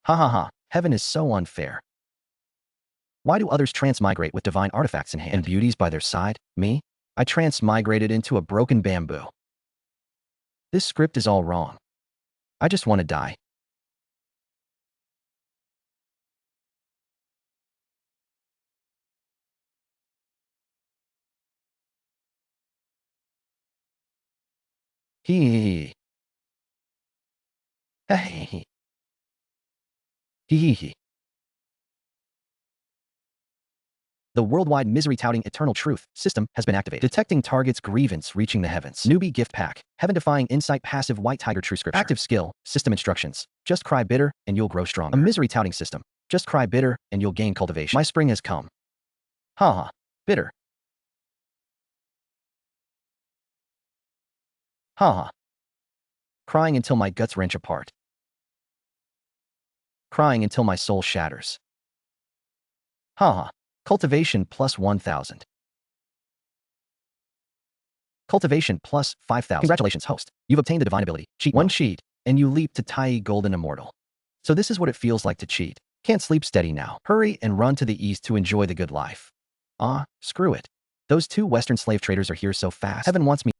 Ha ha ha, heaven is so unfair. Why do others transmigrate with divine artifacts in hand and beauties by their side? Me? I transmigrated into a broken bamboo. This script is all wrong. I just want to die. Hee hee hee. Hee hee hee. The worldwide misery-touting eternal truth system has been activated. Detecting target's grievance reaching the heavens. Newbie gift pack. Heaven-defying insight passive white tiger true scripture. Active skill. System instructions. Just cry bitter and you'll grow stronger. A misery-touting system. Just cry bitter and you'll gain cultivation. My spring has come. Ha ha. Bitter. Ha ha. Crying until my guts wrench apart. Crying until my soul shatters. Ha ha. Cultivation plus 1,000. Cultivation plus 5,000. Congratulations, host. You've obtained the divine ability. Cheat one cheat, and you leap to Tai Golden Immortal. So this is what it feels like to cheat. Can't sleep steady now. Hurry and run to the east to enjoy the good life. Screw it. Those two Western slave traders are here so fast. Heaven wants me.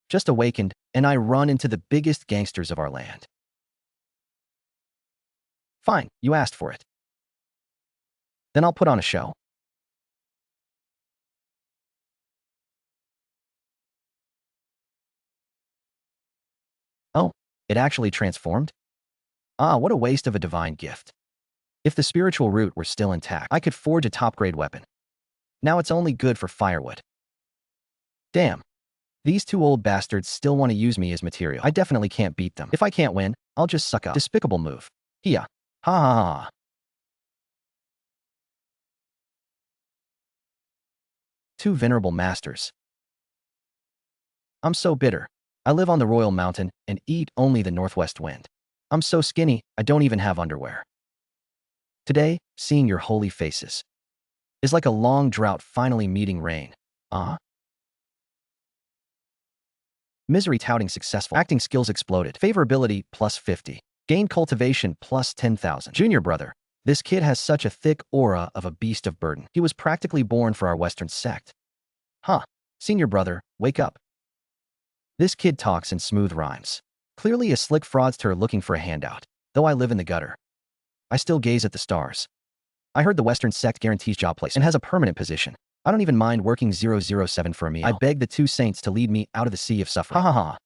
Just awakened, and I run into the biggest gangsters of our land. Fine, you asked for it. Then I'll put on a show. Oh, it actually transformed? What a waste of a divine gift. If the spiritual root were still intact, I could forge a top-grade weapon. Now it's only good for firewood. Damn. These two old bastards still want to use me as material. I definitely can't beat them. If I can't win, I'll just suck up. Despicable move. Hiya. Ha ha ha. Two venerable masters. I'm so bitter. I live on the royal mountain and eat only the northwest wind. I'm so skinny, I don't even have underwear. Today, seeing your holy faces is like a long drought finally meeting rain. Misery touting successful. Acting skills exploded. Favorability plus 50. Gain cultivation plus 10,000. Junior brother. This kid has such a thick aura of a beast of burden. He was practically born for our Western sect. Huh. Senior brother, wake up. This kid talks in smooth rhymes. Clearly a slick fraudster looking for a handout. Though I live in the gutter, I still gaze at the stars. I heard the Western sect guarantees job placement and has a permanent position. I don't even mind working 007 for a meal. I beg the two saints to lead me out of the sea of suffering. Ha ha ha.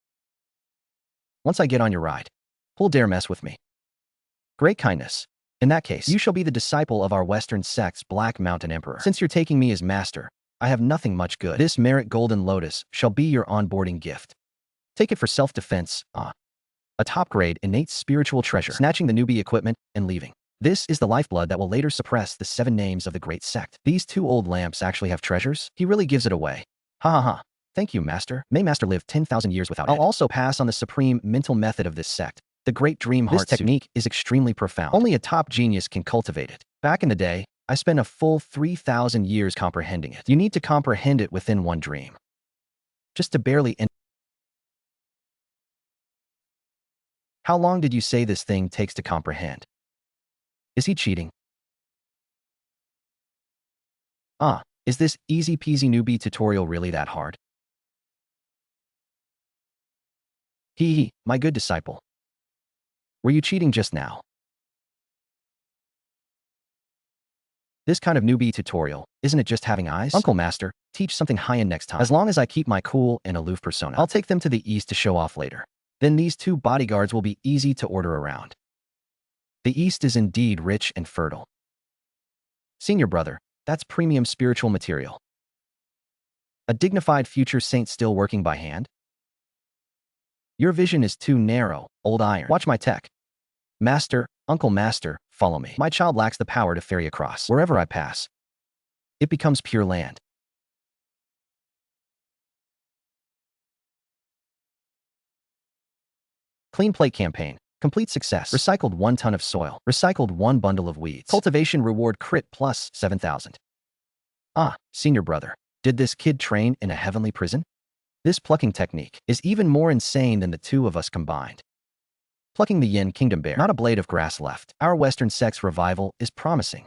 Once I get on your ride, who'll dare mess with me? Great kindness. In that case, you shall be the disciple of our Western sect's Black Mountain Emperor. Since you're taking me as master, I have nothing much good. This merit golden lotus shall be your onboarding gift. Take it for self-defense, a top-grade innate spiritual treasure. Snatching the newbie equipment and leaving. This is the lifeblood that will later suppress the 7 names of the great sect. These two old lamps actually have treasures? He really gives it away. Ha ha ha. Thank you, master. May master live 10,000 years without it. I'll also pass on the supreme mental method of this sect. The great dream heart. This technique is extremely profound. Only a top genius can cultivate it. Back in the day, I spent a full 3,000 years comprehending it. You need to comprehend it within one dream. Just to barely enter. How long did you say this thing takes to comprehend? Is he cheating? Is this easy-peasy newbie tutorial really that hard? Hee, my good disciple. Were you cheating just now? This kind of newbie tutorial, isn't it just having eyes? Uncle Master, teach something high-end next time. As long as I keep my cool and aloof persona, I'll take them to the east to show off later. Then these two bodyguards will be easy to order around. The east is indeed rich and fertile. Senior brother, that's premium spiritual material. A dignified future saint still working by hand? Your vision is too narrow, old iron. Watch my tech. Master, Uncle Master, follow me. My child lacks the power to ferry across. Wherever I pass, it becomes pure land. Clean plate campaign. Complete success. Recycled 1 ton of soil. Recycled 1 bundle of weeds. Cultivation reward crit plus 7,000. Senior brother. Did this kid train in a heavenly prison? This plucking technique is even more insane than the two of us combined. Plucking the Yin Kingdom Bear. Not a blade of grass left. Our Western sex revival is promising.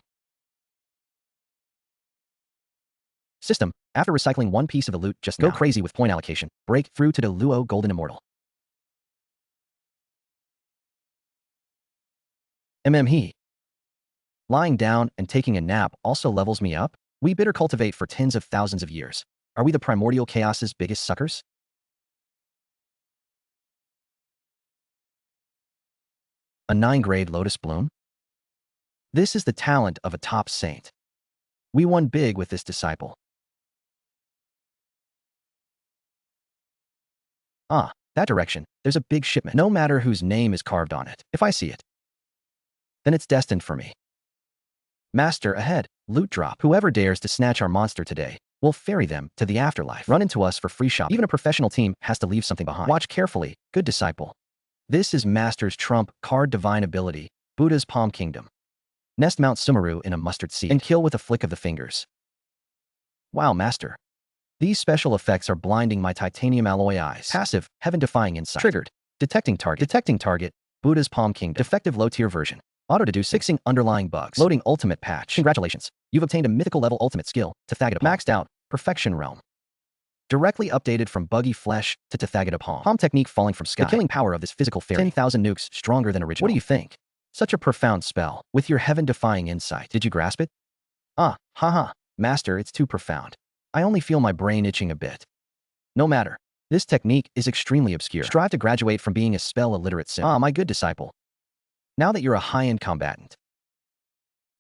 System. After recycling one piece of the loot, just go crazy with point allocation. Break through to the Luo Golden Immortal. He. Lying down and taking a nap also levels me up. We bitter cultivate for tens of thousands of years. Are we the primordial chaos's biggest suckers? A 9-grade lotus bloom? This is the talent of a top saint. We won big with this disciple. Ah, that direction. There's a big shipment. No matter whose name is carved on it. If I see it, then it's destined for me. Master, ahead. Loot drop. Whoever dares to snatch our monster today, we'll ferry them to the afterlife. Run into us for free shop. Even a professional team has to leave something behind. Watch carefully, good disciple. This is Master's trump card divine ability, Buddha's Palm Kingdom. Nest Mount Sumeru in a mustard seed and kill with a flick of the fingers. Wow, Master. These special effects are blinding my titanium alloy eyes. Passive, heaven-defying insight. Triggered. Detecting target. Detecting target. Buddha's Palm Kingdom. Defective low-tier version. Auto-deduce. Fixing underlying bugs. Loading ultimate patch. Congratulations. You've obtained a mythical level ultimate skill, Tathagata Palm. Maxed out. Perfection realm. Directly updated from buggy flesh to Tathagata Palm. Palm technique falling from sky. The killing power of this physical fairy. 10,000 nukes stronger than original. What do you think? Such a profound spell. With your heaven-defying insight. Did you grasp it? Haha. Master, it's too profound. I only feel my brain itching a bit. No matter. This technique is extremely obscure. Strive to graduate from being a spell-illiterate sim. My good disciple. Now that you're a high-end combatant,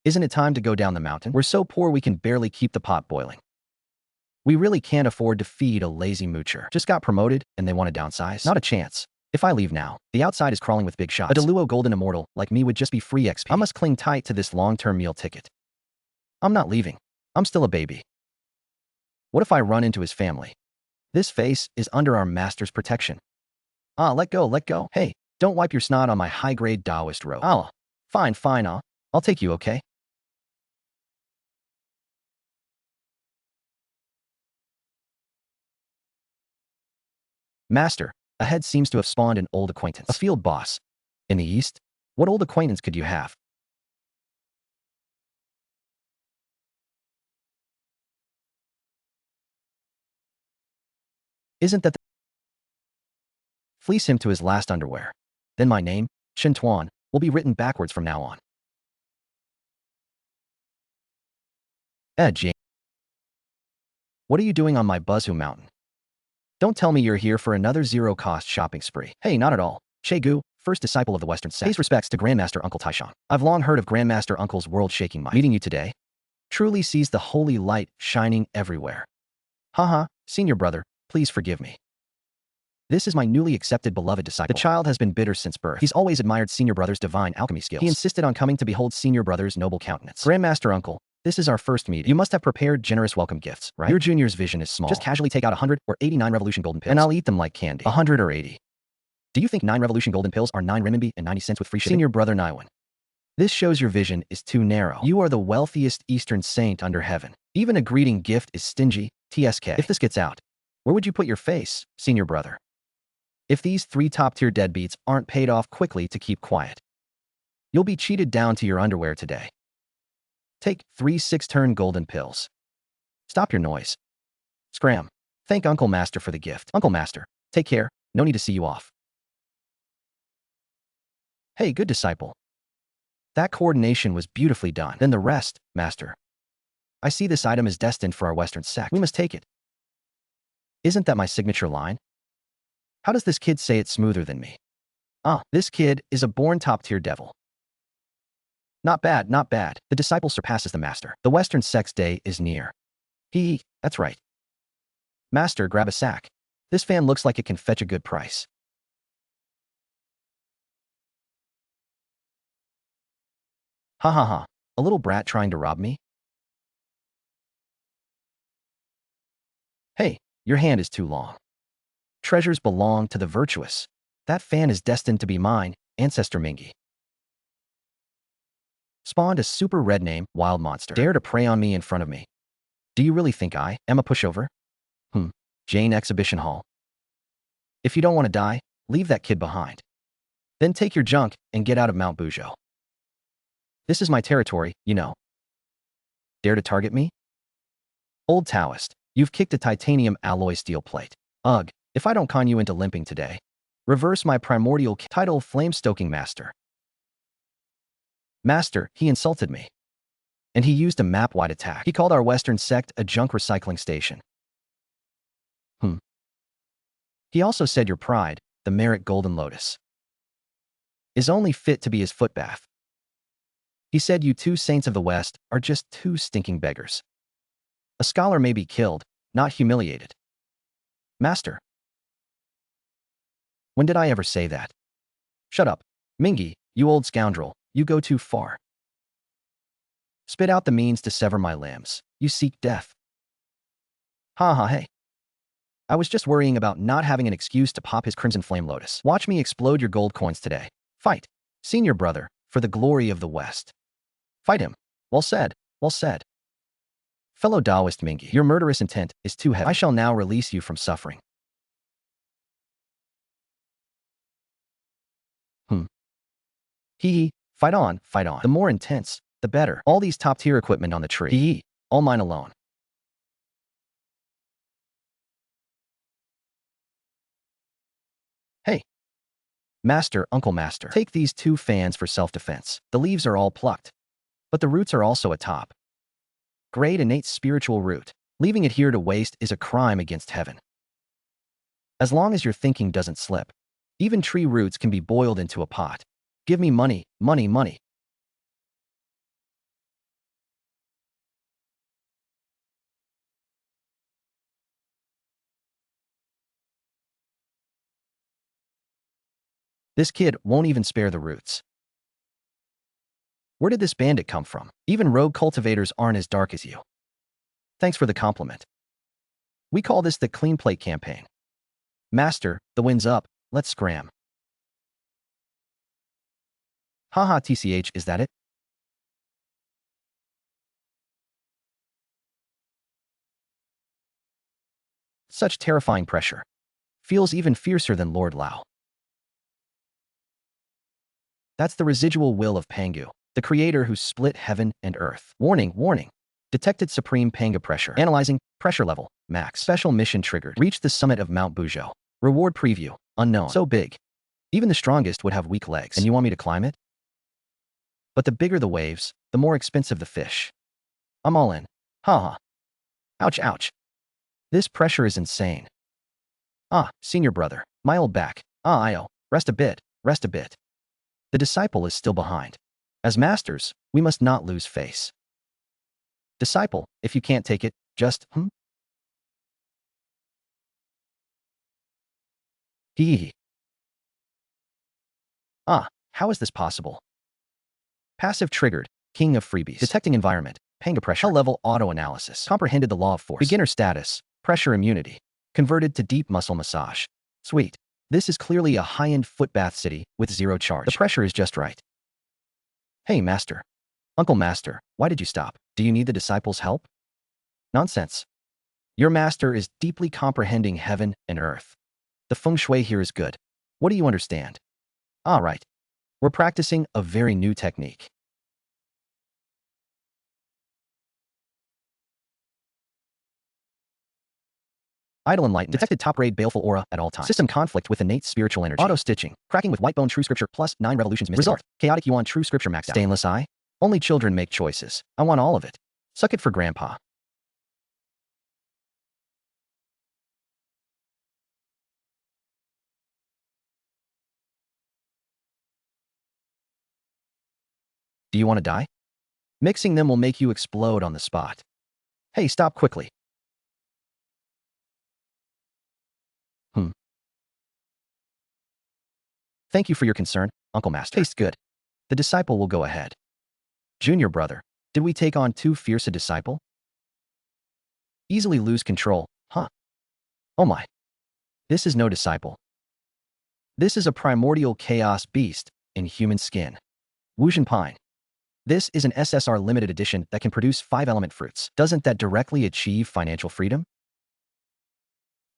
isn't it time to go down the mountain? We're so poor we can barely keep the pot boiling. We really can't afford to feed a lazy moocher. Just got promoted and they want to downsize? Not a chance. If I leave now, the outside is crawling with big shots. A Deluo Golden Immortal like me would just be free XP. I must cling tight to this long-term meal ticket. I'm not leaving. I'm still a baby. What if I run into his family? This face is under our master's protection. Let go, let go. Hey, don't wipe your snot on my high-grade Taoist robe. Fine, I'll take you, okay? Master, ahead seems to have spawned an old acquaintance. A field boss. In the east? What old acquaintance could you have? Isn't that the... Fleece him to his last underwear. Then my name, Shen Tuan, will be written backwards from now on. Jieyin. What are you doing on my Buzhu mountain? Don't tell me you're here for another zero-cost shopping spree. Hey, not at all. Che Gu, first disciple of the Western sect. Pays respects to Grandmaster Uncle Taishan. I've long heard of Grandmaster Uncle's world-shaking might. Meeting you today truly sees the holy light shining everywhere. Senior brother, please forgive me. This is my newly accepted beloved disciple. The child has been bitter since birth. He's always admired Senior Brother's divine alchemy skills. He insisted on coming to behold Senior Brother's noble countenance. Grandmaster Uncle, this is our first meeting. You must have prepared generous welcome gifts, right? Your junior's vision is small. Just casually take out 100 or 89 revolution golden pills, and I'll eat them like candy. 100 or 80. Do you think 9 revolution golden pills are 9 renminbi and 90 cents with free shipping? Senior Brother Naiwan. This shows your vision is too narrow. You are the wealthiest Eastern saint under heaven. Even a greeting gift is stingy, TSK. If this gets out, where would you put your face, Senior Brother? If these 3 top-tier deadbeats aren't paid off quickly to keep quiet, you'll be cheated down to your underwear today. Take 3 6-turn golden pills. Stop your noise. Scram. Thank Uncle Master for the gift. Uncle Master, take care. No need to see you off. Hey, good disciple. That coordination was beautifully done. Then the rest, Master. I see this item is destined for our Western sect. We must take it. Isn't that my signature line? How does this kid say it smoother than me? This kid is a born top-tier devil. Not bad, not bad. The disciple surpasses the master. The Western sect's day is near. That's right. Master, grab a sack. This fan looks like it can fetch a good price. A little brat trying to rob me? Hey, your hand is too long. Treasures belong to the virtuous. That fan is destined to be mine, Ancestor Mingy. Spawned a super red name, wild monster. Dare to prey on me in front of me. Do you really think I am a pushover? Jane Exhibition Hall. If you don't want to die, leave that kid behind. Then take your junk and get out of Mount Buzhou. This is my territory, you know. Dare to target me? Old Taoist, you've kicked a titanium alloy steel plate. Ugh, if I don't con you into limping today. Reverse my primordial title, Flame-Stoking Master. Master, he insulted me. And he used a map-wide attack. He called our Western sect a junk recycling station. He also said your pride, the merit Golden Lotus, is only fit to be his footbath. He said you two saints of the West are just two stinking beggars. A scholar may be killed, not humiliated. Master. When did I ever say that? Shut up. Mingy, you old scoundrel, you go too far. Spit out the means to sever my limbs. You seek death. Ha ha hey. I was just worrying about not having an excuse to pop his crimson flame lotus. Watch me explode your gold coins today. Fight. Senior brother, for the glory of the West. Fight him. Well said, well said. Fellow Taoist Mingy, your murderous intent is too heavy. I shall now release you from suffering. Hee hee, fight on, fight on. The more intense, the better. All these top-tier equipment on the tree. Hee hee, all mine alone. Hey. Master, Uncle Master, take these 2 fans for self-defense. The leaves are all plucked, but the roots are also atop. Great innate spiritual root. Leaving it here to waste is a crime against heaven. As long as your thinking doesn't slip, even tree roots can be boiled into a pot. Give me money, money, money. This kid won't even spare the roots. Where did this bandit come from? Even rogue cultivators aren't as dark as you. Thanks for the compliment. We call this the clean plate campaign. Master, the wind's up, let's scram. Haha TCH, is that it? Such terrifying pressure. Feels even fiercer than Lord Lao. That's the residual will of Pangu, the creator who split heaven and earth. Warning, warning. Detected supreme Panga pressure. Analyzing, pressure level, max. Special mission triggered. Reach the summit of Mount Buzhou. Reward preview, unknown. So big. Even the strongest would have weak legs. And you want me to climb it? But the bigger the waves, the more expensive the fish. I'm all in. Haha. Ouch, ouch. This pressure is insane. Ah, senior brother, my old back. Ah, Io, rest a bit, rest a bit. The disciple is still behind. As masters, we must not lose face. Disciple, if you can't take it, just, Hee. Ah, how is this possible? Passive triggered, king of freebies. Detecting environment, Panga pressure. Level auto-analysis. Comprehended the law of force. Beginner status, pressure immunity. Converted to deep muscle massage. Sweet. This is clearly a high-end footbath city with 0 charge. The pressure is just right. Hey, Master. Uncle Master, why did you stop? Do you need the disciples' help? Nonsense. Your master is deeply comprehending heaven and earth. The feng shui here is good. What do you understand? Ah, right. We're practicing a very new technique. Idle Enlightened. Detected top-grade baleful aura at all times. System conflict with innate spiritual energy. Auto-stitching. Cracking with Whitebone True Scripture plus 9 revolutions. Result. Chaotic Yuan True Scripture maxed out. Stainless eye. Only children make choices. I want all of it. Suck it for grandpa. Do you want to die? Mixing them will make you explode on the spot. Hey, stop quickly. Thank you for your concern, Uncle Master. Tastes good. The disciple will go ahead. Junior brother, did we take on too fierce a disciple? Easily lose control, huh? Oh my. This is no disciple. This is a primordial chaos beast in human skin. Wushan Pine. This is an SSR limited edition that can produce 5-element fruits. Doesn't that directly achieve financial freedom?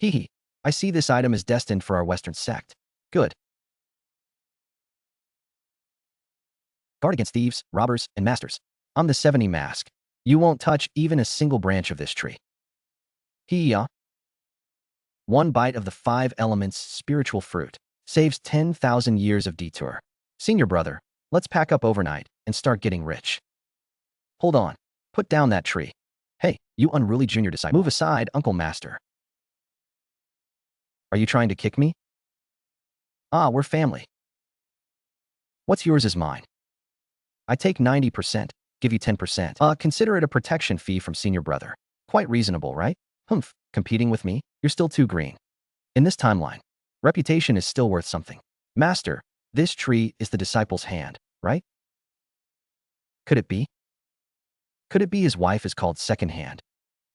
Hee hee. I see this item is destined for our Western sect. Good. Guard against thieves, robbers, and masters. I'm the 70 mask. You won't touch even a single branch of this tree. Hiya. One bite of the 5 elements spiritual fruit saves 10,000 years of detour. Senior brother, let's pack up overnight and start getting rich. Hold on. Put down that tree. Hey, you unruly junior disciple. Move aside, Uncle Master. Are you trying to kick me? Ah, we're family. What's yours is mine. I take 90%, give you 10%. Consider it a protection fee from senior brother. Quite reasonable, right? Humph, competing with me? You're still too green. In this timeline, reputation is still worth something. Master, this tree is the disciple's hand, right? Could it be? Could it be his wife is called second hand?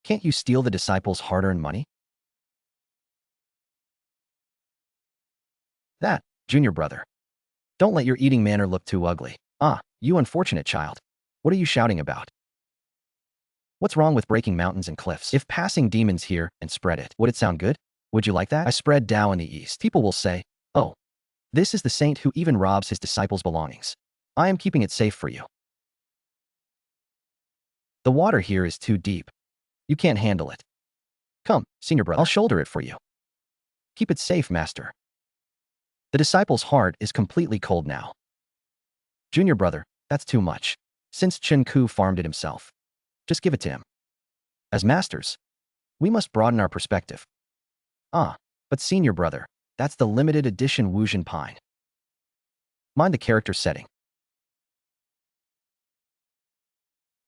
Can't you steal the disciple's hard-earned money? That, junior brother. Don't let your eating manner look too ugly. Ah, you unfortunate child. What are you shouting about? What's wrong with breaking mountains and cliffs? If passing demons here and spread it, would it sound good? Would you like that? I spread Tao in the east. People will say, oh, this is the saint who even robs his disciples' belongings. I am keeping it safe for you. The water here is too deep. You can't handle it. Come, senior brother, I'll shoulder it for you. Keep it safe, master. The disciple's heart is completely cold now. Junior brother, that's too much. Since Chen Ku farmed it himself, just give it to him. As masters, we must broaden our perspective. Ah, but senior brother, that's the limited edition Wuzhen Pine. Mind the character setting.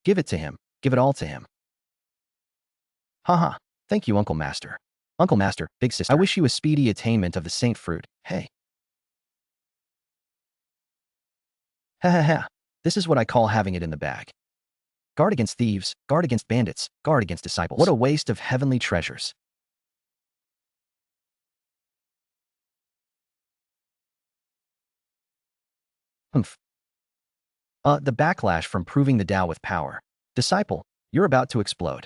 Give it to him. Give it all to him. Haha, thank you, Uncle Master. Uncle Master, big sister, I wish you a speedy attainment of the saint fruit. Hey. Ha ha ha. This is what I call having it in the bag. Guard against thieves, guard against bandits, guard against disciples. What a waste of heavenly treasures. Humph. The backlash from proving the Tao with power. Disciple, you're about to explode.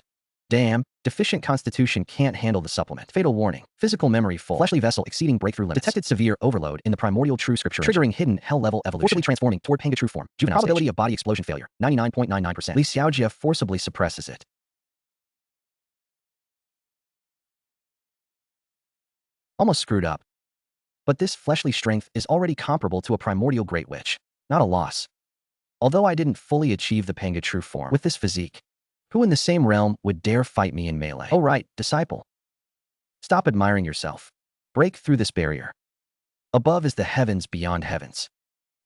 Damn, deficient constitution can't handle the supplement. Fatal warning, physical memory full, fleshly vessel exceeding breakthrough limits. Detected severe overload in the primordial true scripture, triggering hidden hell-level evolution. Forcibly transforming toward Panga true form. Juvenile probability of body explosion failure, 99.99%. Li Xiaojia forcibly suppresses it. Almost screwed up. But this fleshly strength is already comparable to a primordial great witch. Not a loss. Although I didn't fully achieve the Panga true form with this physique, who in the same realm would dare fight me in melee? Oh right, disciple. Stop admiring yourself. Break through this barrier. Above is the heavens beyond heavens.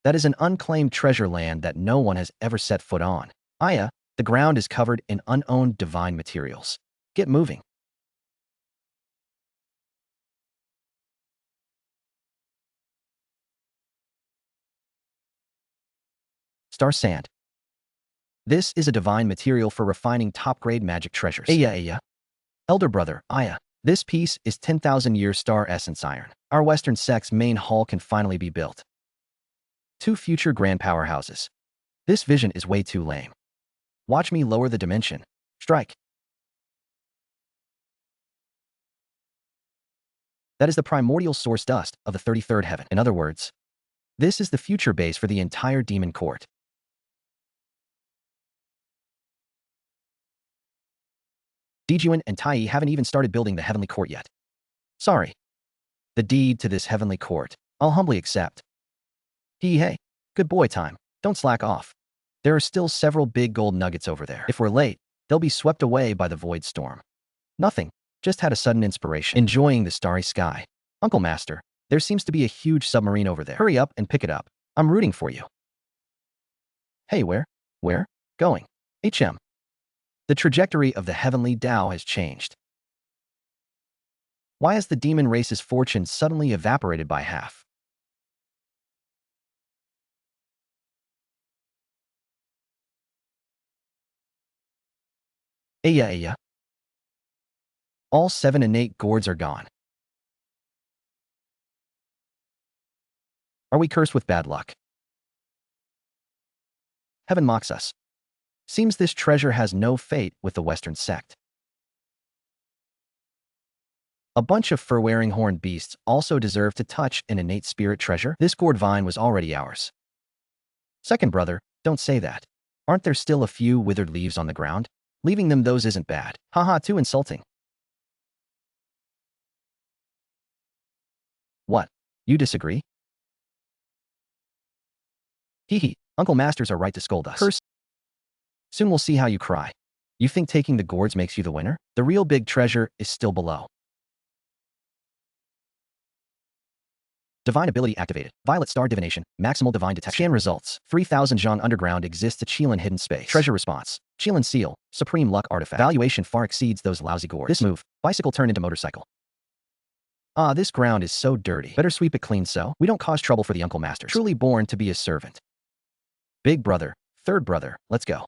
That is an unclaimed treasure land that no one has ever set foot on. Aya, the ground is covered in unowned divine materials. Get moving. Star sand. This is a divine material for refining top-grade magic treasures. Aya. Elder brother, Aya. This piece is 10,000-year star essence iron. Our Western sect's main hall can finally be built. 2 future grand powerhouses. This vision is way too lame. Watch me lower the dimension. Strike. That is the primordial source dust of the 33rd heaven. In other words, this is the future base for the entire demon court. Jieyin and Zhunti haven't even started building the heavenly court yet. Sorry. The deed to this heavenly court, I'll humbly accept. Hey, good boy time. Don't slack off. There are still several big gold nuggets over there. If we're late, they'll be swept away by the void storm. Nothing. Just had a sudden inspiration. Enjoying the starry sky. Uncle Master, there seems to be a huge submarine over there. Hurry up and pick it up. I'm rooting for you. Hey, where? Where? Going. HM. The trajectory of the heavenly Tao has changed. Why has the demon race's fortune suddenly evaporated by half? Aya. All 7 innate gourds are gone. Are we cursed with bad luck? Heaven mocks us. Seems this treasure has no fate with the Western sect. A bunch of fur-wearing horned beasts also deserve to touch an innate spirit treasure. This gourd vine was already ours. Second brother, don't say that. Aren't there still a few withered leaves on the ground? Leaving them those isn't bad. Haha, too insulting. What? You disagree? Hee hee, Uncle Masters are right to scold us. Curse. Soon we'll see how you cry. You think taking the gourds makes you the winner? The real big treasure is still below. Divine ability activated. Violet star divination. Maximal divine detection. Scan results. 3000 Zhang underground exists a Qilin hidden space. Treasure response. Qilin seal. Supreme luck artifact. Valuation far exceeds those lousy gourds. This move. Bicycle turn into motorcycle. Ah, this ground is so dirty. Better sweep it clean so we don't cause trouble for the Uncle Masters. Truly born to be a servant. Big brother. Third brother. Let's go.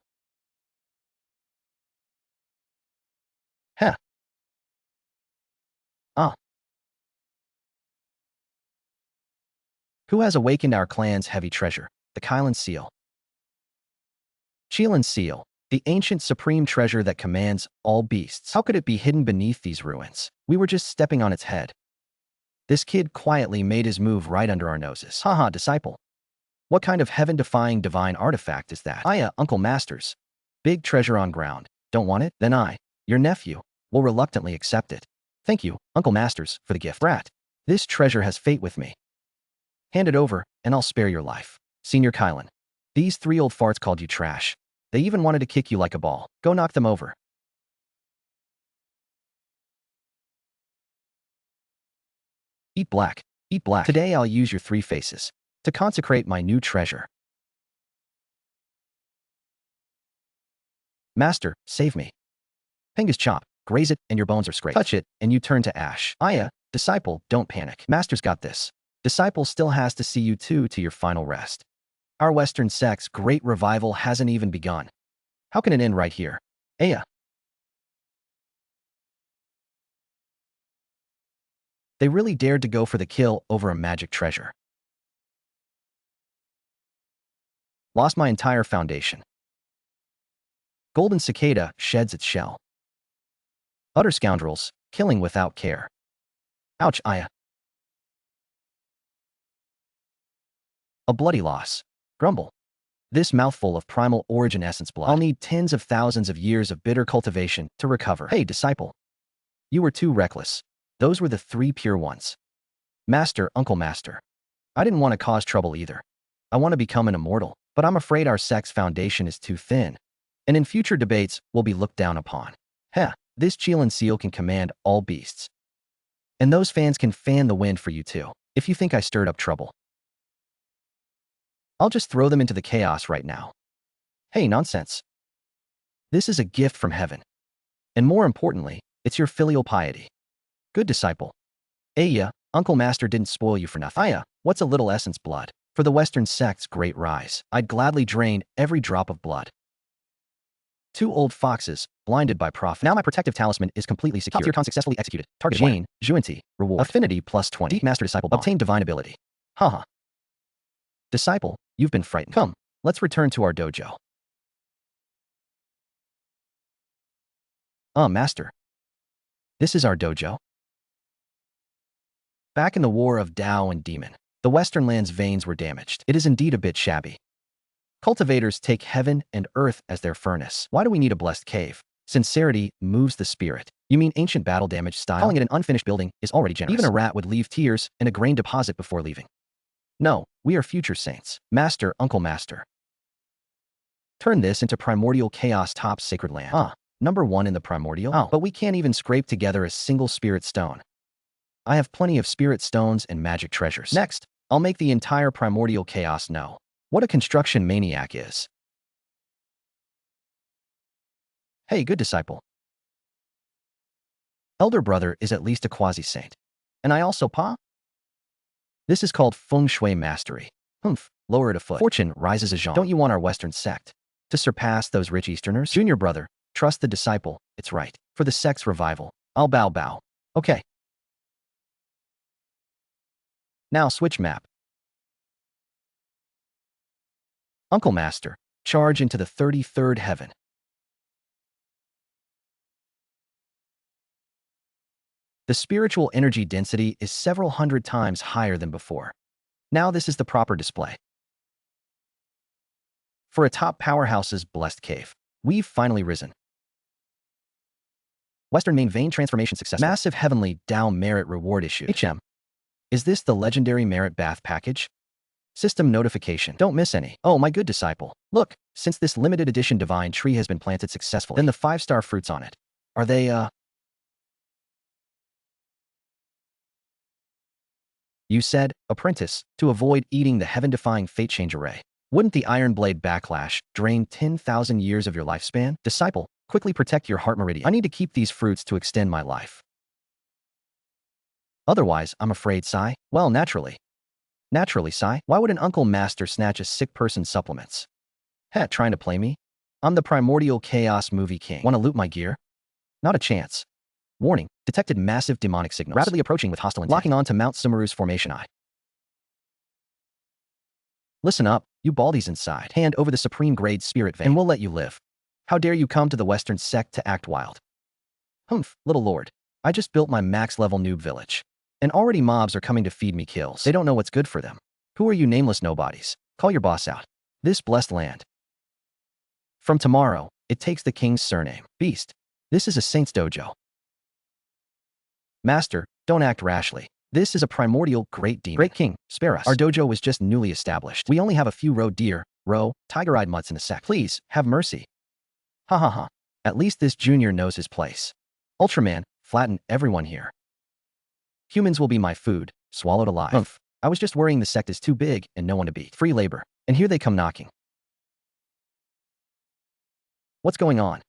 Heh. Ah. Who has awakened our clan's heavy treasure? The Qilin seal. Qilin seal. The ancient supreme treasure that commands all beasts. How could it be hidden beneath these ruins? We were just stepping on its head. This kid quietly made his move right under our noses. Haha, disciple. What kind of heaven-defying divine artifact is that? Uncle Masters. Big treasure on ground. Don't want it? Then I, your nephew, will reluctantly accept it. Thank you, Uncle Masters, for the gift. Brat, this treasure has fate with me. Hand it over, and I'll spare your life. Senior Qilin. These three old farts called you trash. They even wanted to kick you like a ball. Go knock them over. Eat black. Eat black. Today I'll use your three faces to consecrate my new treasure. Master, save me. Pengus chop. Graze it, and your bones are scraped. Touch it, and you turn to ash. Disciple, don't panic. Master's got this. Disciple still has to see you too to your final rest. Our Western sect's great revival hasn't even begun. How can it end right here? They really dared to go for the kill over a magic treasure. Lost my entire foundation. Golden cicada sheds its shell. Utter scoundrels, killing without care. Ouch, A bloody loss. Grumble. This mouthful of primal origin essence blood. I'll need tens of thousands of years of bitter cultivation to recover. Hey, disciple. You were too reckless. Those were the three pure ones. Master, Uncle Master. I didn't want to cause trouble either. I want to become an immortal, but I'm afraid our sect's foundation is too thin. And in future debates, we'll be looked down upon. This Qilin seal can command all beasts. And those fans can fan the wind for you too, if you think I stirred up trouble. I'll just throw them into the chaos right now. Hey, nonsense. This is a gift from heaven. And more importantly, it's your filial piety. Good disciple. Uncle Master didn't spoil you for nothing. What's a little essence blood? For the Western sect's great rise, I'd gladly drain every drop of blood. Two old foxes, blinded by profit. Now my protective talisman is completely secure. Top tier con successfully executed. Target Jieyin, Zhunti. Reward. Affinity plus 20. Deep Master Disciple bond. Obtain divine ability. Haha. Disciple, you've been frightened. Come, let's return to our dojo. Master. This is our dojo? Back in the war of Tao and Demon, the Western land's veins were damaged. It is indeed a bit shabby. Cultivators take heaven and earth as their furnace. Why do we need a blessed cave? Sincerity moves the spirit. You mean ancient battle damage style? Calling it an unfinished building is already generous. Even a rat would leave tears and a grain deposit before leaving. No, we are future saints. Master, Uncle Master. Turn this into primordial chaos top sacred land. Number 1 in the primordial? But we can't even scrape together a single spirit stone. I have plenty of spirit stones and magic treasures. Next, I'll make the entire primordial chaos know what a construction maniac is. Hey, good disciple. Elder brother is at least a quasi-saint. And I also This is called feng shui mastery. Lower it a foot. Fortune rises a Zhang. Don't you want our Western sect to surpass those rich Easterners? Junior brother, trust the disciple, it's right. For the sect's revival, I'll bow. Okay. Now switch map. Uncle Master, charge into the 33rd heaven. The spiritual energy density is several hundred times higher than before. Now this is the proper display. For a top powerhouse's blessed cave, we've finally risen. Western main vein transformation successful. Massive heavenly Tao merit reward issued. HM. Is this the legendary merit bath package? System notification. Don't miss any. Oh, my good disciple. Look, since this limited edition divine tree has been planted successfully, then the 5-star fruits on it. Are they, You said, apprentice, to avoid eating the heaven-defying fate change array. Wouldn't the iron blade backlash drain 10,000 years of your lifespan? Disciple, quickly protect your heart meridian. I need to keep these fruits to extend my life. Otherwise, I'm afraid, Sai. Well, naturally. Naturally, Sai. Why would an uncle master snatch a sick person's supplements? Heh, trying to play me? I'm the primordial chaos movie king. Want to loot my gear? Not a chance. Warning, detected massive demonic signals. Rapidly approaching with hostile intent. Locking on to Mount Sumeru's formation eye. Listen up, you baldies inside. Hand over the supreme grade spirit vein, and we'll let you live. How dare you come to the Western sect to act wild? Humph, little lord. I just built my max level noob village. And already mobs are coming to feed me kills. They don't know what's good for them. Who are you nameless nobodies? Call your boss out. This blessed land. From tomorrow, it takes the king's surname. Beast. This is a saint's dojo. Master, don't act rashly. This is a primordial great demon. Great king, spare us. Our dojo was just newly established. We only have a few roe deer, tiger-eyed mutts in the sect. Please, have mercy. Ha ha ha. At least this junior knows his place. Ultraman, flatten everyone here. Humans will be my food, swallowed alive. Humph. I was just worrying the sect is too big and no one to beat. Free labor. And here they come knocking. What's going on?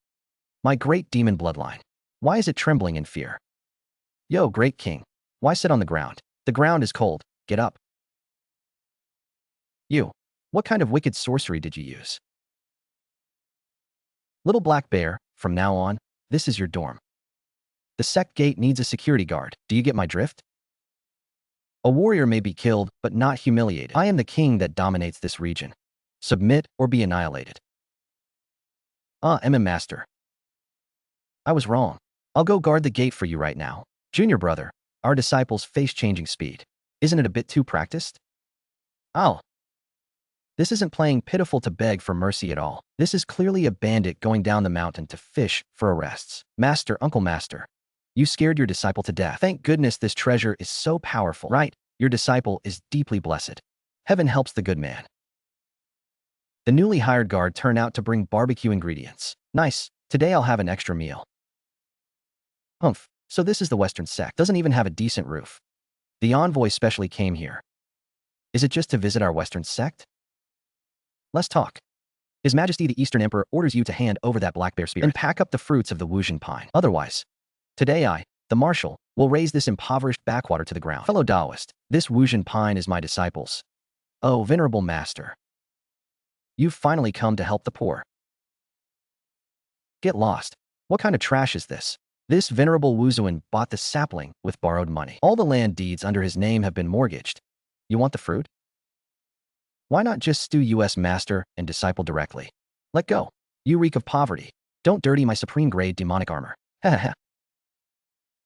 My great demon bloodline. Why is it trembling in fear? Yo, great king. Why sit on the ground? The ground is cold. Get up. You. What kind of wicked sorcery did you use? Little black bear, from now on, this is your dorm. The sect gate needs a security guard. Do you get my drift? A warrior may be killed, but not humiliated. I am the king that dominates this region. Submit or be annihilated. Master. I was wrong. I'll go guard the gate for you right now. Junior brother, our disciple's face-changing speed. Isn't it a bit too practiced? Oh. This isn't playing pitiful to beg for mercy at all. This is clearly a bandit going down the mountain to fish for arrests. Master, Uncle Master. You scared your disciple to death. Thank goodness this treasure is so powerful. Right, your disciple is deeply blessed. Heaven helps the good man. The newly hired guard turned out to bring barbecue ingredients. Nice, today I'll have an extra meal. Humph, so this is the Western sect. Doesn't even have a decent roof. The envoy specially came here. Is it just to visit our Western sect? Let's talk. His Majesty the Eastern Emperor orders you to hand over that black bear spirit and pack up the fruits of the Wuzhen pine. Otherwise, today I, the marshal, will raise this impoverished backwater to the ground. Fellow Taoist, this Wuzhen pine is my disciples. Oh, venerable master. You've finally come to help the poor. Get lost. What kind of trash is this? This venerable Wuzuan bought the sapling with borrowed money. All the land deeds under his name have been mortgaged. You want the fruit? Why not just sue US master and disciple directly? Let go. You reek of poverty. Don't dirty my supreme grade demonic armor. Heh.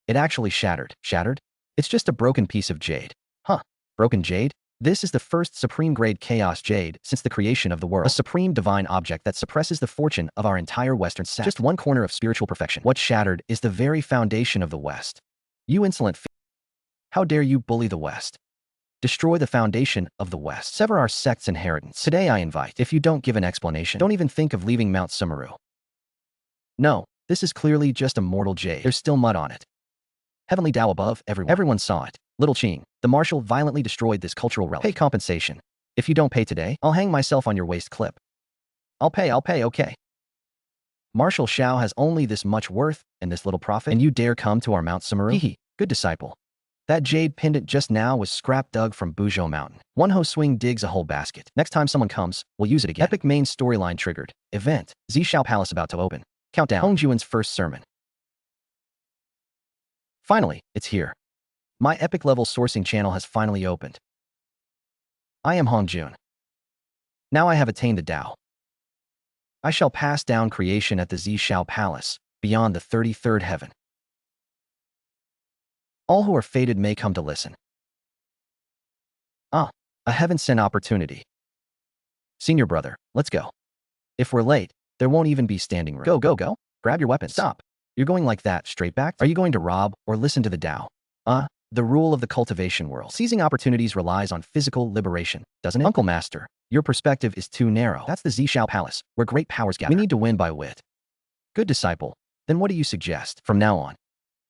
It actually shattered. Shattered? It's just a broken piece of jade. Huh. Broken jade? This is the first supreme grade chaos jade since the creation of the world. A supreme divine object that suppresses the fortune of our entire Western sect. Just one corner of spiritual perfection. What shattered is the very foundation of the West. You insolent How dare you bully the West? Destroy the foundation of the West. Sever our sect's inheritance. Today I invite. If you don't give an explanation, don't even think of leaving Mount Sumeru. No, this is clearly just a mortal jade. There's still mud on it. Heavenly Tao above everyone. Everyone saw it. Little Qing, the marshal violently destroyed this cultural relic. Pay compensation. If you don't pay today, I'll hang myself on your waist clip. I'll pay, okay. Marshal Xiao has only this much worth and this little profit, and you dare come to our Mount Sumeru? Hehe, good disciple. That jade pendant just now was scrap dug from Buzhou Mountain. One ho swing digs a whole basket. Next time someone comes, we'll use it again. Epic main storyline triggered. Event. Zishao Palace about to open. Countdown. Hongjuan's first sermon. Finally, it's here. My epic level sourcing channel has finally opened. I am Hongjun. Now I have attained the Tao. I shall pass down creation at the Zishao Palace, beyond the 33rd heaven. All who are fated may come to listen. A heaven-sent opportunity. Senior brother, let's go. If we're late, there won't even be standing room. Go, go, go. Grab your weapons. Stop. You're going like that, straight back? Are you going to rob or listen to the Tao? The rule of the cultivation world. Seizing opportunities relies on physical liberation, doesn't it? Uncle Master, your perspective is too narrow. That's the Zishao Palace, where great powers gather. We need to win by wit. Good disciple. Then what do you suggest? From now on,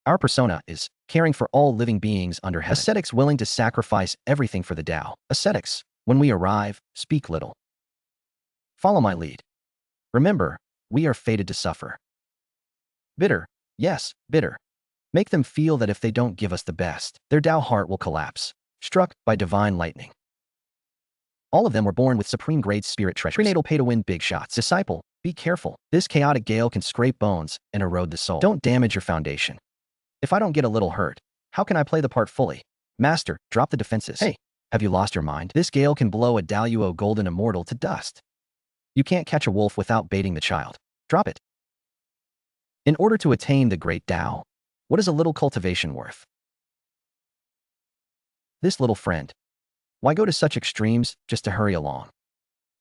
our persona is caring for all living beings under heaven. Ascetics willing to sacrifice everything for the Tao. Ascetics, when we arrive, speak little. Follow my lead. Remember, we are fated to suffer. Bitter. Yes, bitter. Make them feel that if they don't give us the best, their Tao heart will collapse, struck by divine lightning. All of them were born with supreme-grade spirit treasures. Prenatal pay-to-win big shots. Disciple, be careful. This chaotic gale can scrape bones and erode the soul. Don't damage your foundation. If I don't get a little hurt, how can I play the part fully? Master, drop the defenses. Hey, have you lost your mind? This gale can blow a Daluo golden immortal to dust. You can't catch a wolf without baiting the child. Drop it. In order to attain the great Tao, what is a little cultivation worth? This little friend. Why go to such extremes just to hurry along?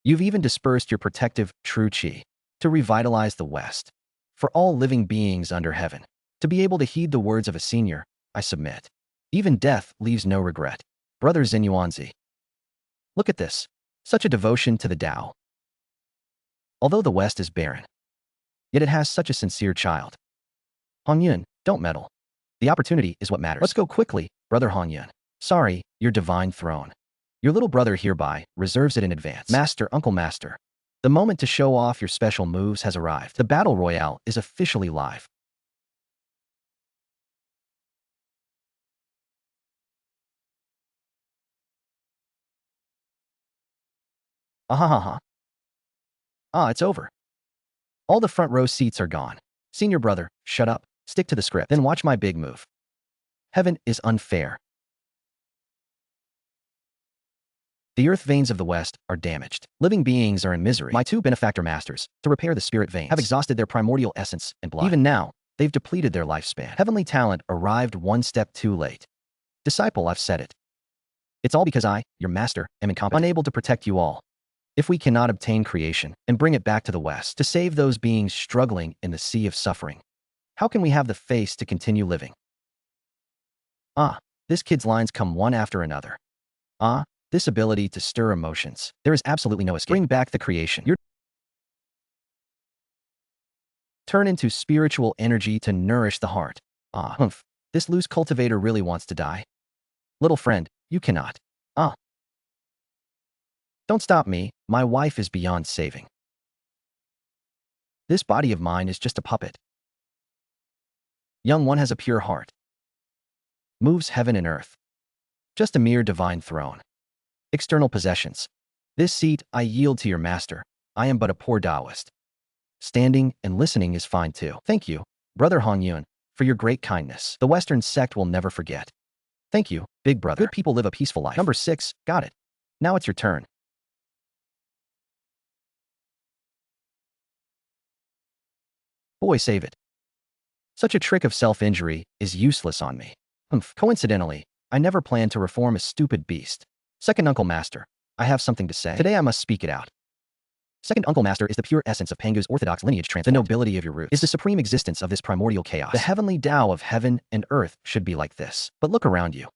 You've even dispersed your protective true qi to revitalize the West. For all living beings under heaven, to be able to heed the words of a senior, I submit. Even death leaves no regret. Brother Xinyuanzi. Look at this. Such a devotion to the Tao. Although the West is barren, yet it has such a sincere child. Hongyun, don't meddle. The opportunity is what matters. Let's go quickly, Brother Hongyun. Sorry, your divine throne. Your little brother hereby reserves it in advance. Master, Uncle Master. The moment to show off your special moves has arrived. The Battle Royale is officially live. Ahahaha. It's over. All the front row seats are gone. Senior brother, shut up. Stick to the script. Then watch my big move. Heaven is unfair. The earth veins of the West are damaged. Living beings are in misery. My two benefactor masters, to repair the spirit veins, have exhausted their primordial essence and blood. Even now, they've depleted their lifespan. Heavenly talent arrived one step too late. Disciple, I've said it. It's all because I, your master, am incompetent, unable to protect you all. If we cannot obtain creation and bring it back to the West to save those beings struggling in the sea of suffering, how can we have the face to continue living? This kid's lines come one after another. This ability to stir emotions. There is absolutely no escape. Bring back the creation. Turn into spiritual energy to nourish the heart. This loose cultivator really wants to die. Little friend, you cannot. Don't stop me, my wife is beyond saving. This body of mine is just a puppet. Young one has a pure heart. Moves heaven and earth. Just a mere divine throne. External possessions. This seat I yield to your master. I am but a poor Taoist. Standing and listening is fine too. Thank you, Brother Hongyun, for your great kindness. The Western sect will never forget. Thank you, big brother. Good people live a peaceful life. Number 6, got it. Now it's your turn. Boy, save it. Such a trick of self-injury is useless on me. Coincidentally, I never planned to reform a stupid beast. Second Uncle Master, I have something to say. Today I must speak it out. Second Uncle Master is the pure essence of Pangu's orthodox lineage transformed. The nobility of your roots is the supreme existence of this primordial chaos. The heavenly Tao of heaven and earth should be like this. But look around you.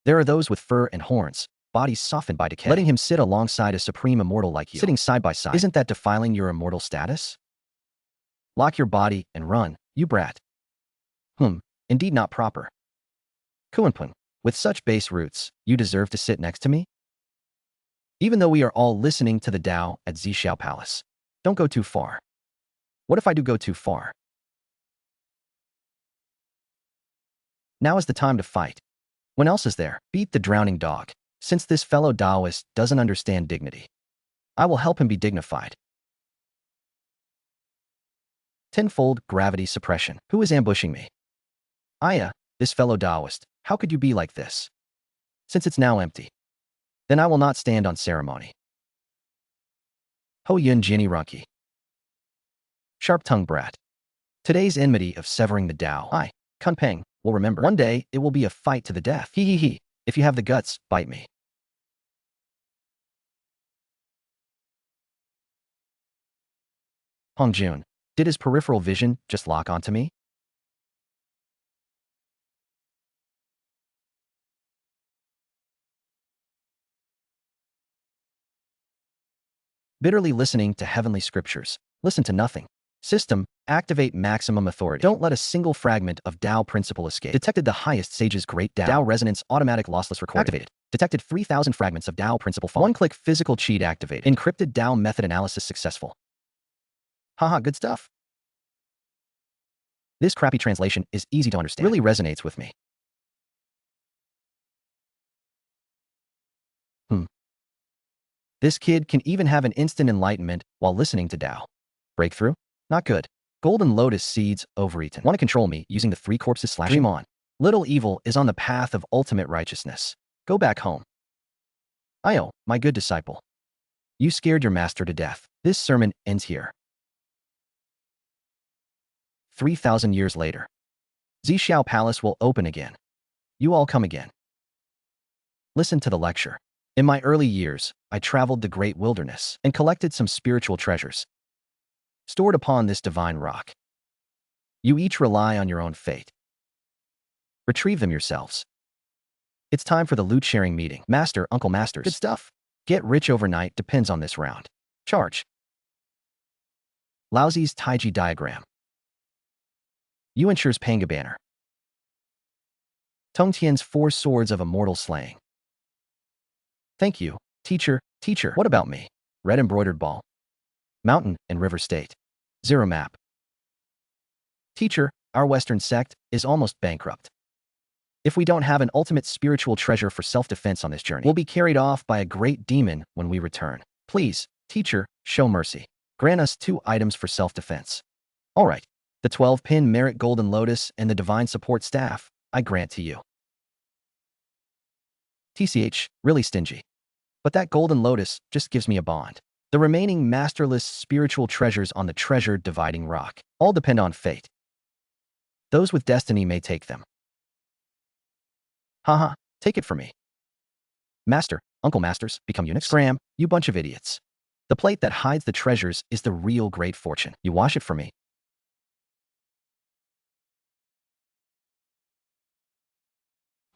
There are those with fur and horns, bodies softened by decay. Letting him sit alongside a supreme immortal like you, sitting side by side, isn't that defiling your immortal status? Lock your body and run, you brat. Indeed not proper. Kuanpung, with such base roots, you deserve to sit next to me? Even though we are all listening to the Tao at Zishao Palace. Don't go too far. What if I do go too far? Now is the time to fight. When else is there? Beat the drowning dog. Since this fellow Taoist doesn't understand dignity, I will help him be dignified. Tenfold gravity suppression. Who is ambushing me? Aya, this fellow Taoist, how could you be like this? Since it's now empty, then I will not stand on ceremony. Ho Yun Jinny Runky. Sharp-tongued brat. Today's enmity of severing the Tao, I, Kun Peng, will remember. One day, it will be a fight to the death. He. If you have the guts, bite me. Hongjun, did his peripheral vision just lock onto me? Bitterly listening to heavenly scriptures. Listen to nothing. System, activate maximum authority. Don't let a single fragment of Tao principle escape. Detected the highest sage's great Tao resonance automatic lossless record. Activated. Detected 3,000 fragments of Tao principle fall. One-click physical cheat activated. Encrypted Tao method analysis successful. Haha, good stuff. This crappy translation is easy to understand. Really resonates with me. This kid can even have an instant enlightenment while listening to Tao. Breakthrough? Not good. Golden lotus seeds overeaten. Want to control me using the three corpses / dream on. Little evil is on the path of ultimate righteousness. Go back home. Io, my good disciple. You scared your master to death. This sermon ends here. 3,000 years later. Zhixiao Palace will open again. You all come again. Listen to the lecture. In my early years, I traveled the great wilderness and collected some spiritual treasures stored upon this divine rock. You each rely on your own fate. Retrieve them yourselves. It's time for the loot-sharing meeting. Master, Uncle Masters. Good stuff. Get rich overnight depends on this round. Charge. Laozi's Taiji diagram. Yuanchu's Panga banner. Tongtian's four swords of immortal slaying. Thank you, teacher. Teacher, what about me? Red embroidered ball. Mountain and river state. Zero map. Teacher, our Western sect is almost bankrupt. If we don't have an ultimate spiritual treasure for self-defense on this journey, we'll be carried off by a great demon when we return. Please, teacher, show mercy. Grant us 2 items for self-defense. All right. The 12-pin merit golden lotus and the divine support staff, I grant to you. TCH, really stingy. But that golden lotus just gives me a bond. The remaining masterless spiritual treasures on the treasure dividing rock all depend on fate. Those with destiny may take them. Haha, take it from me. Master, Uncle Masters, become eunuchs? Scram, you bunch of idiots. The plate that hides the treasures is the real great fortune. You wash it for me.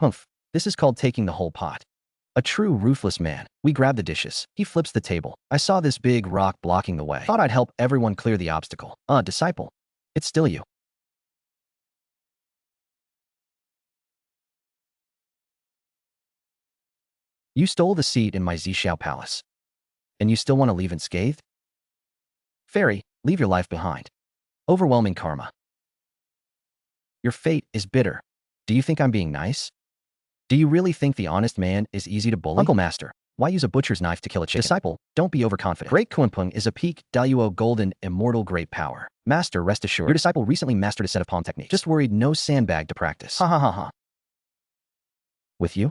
Humph, this is called taking the whole pot. A true ruthless man. We grab the dishes. He flips the table. I saw this big rock blocking the way. Thought I'd help everyone clear the obstacle. Disciple. It's still you. You stole the seat in my Zhixiao Palace. And you still want to leave unscathed? Fairy, leave your life behind. Overwhelming karma. Your fate is bitter. Do you think I'm being nice? Do you really think the honest man is easy to bully? Uncle Master, why use a butcher's knife to kill a chicken? Disciple, don't be overconfident. Great Kunpeng is a peak Daluo golden immortal great power. Master, rest assured. Your disciple recently mastered a set of palm techniques. Just worried no sandbag to practice. Ha ha ha ha. With you?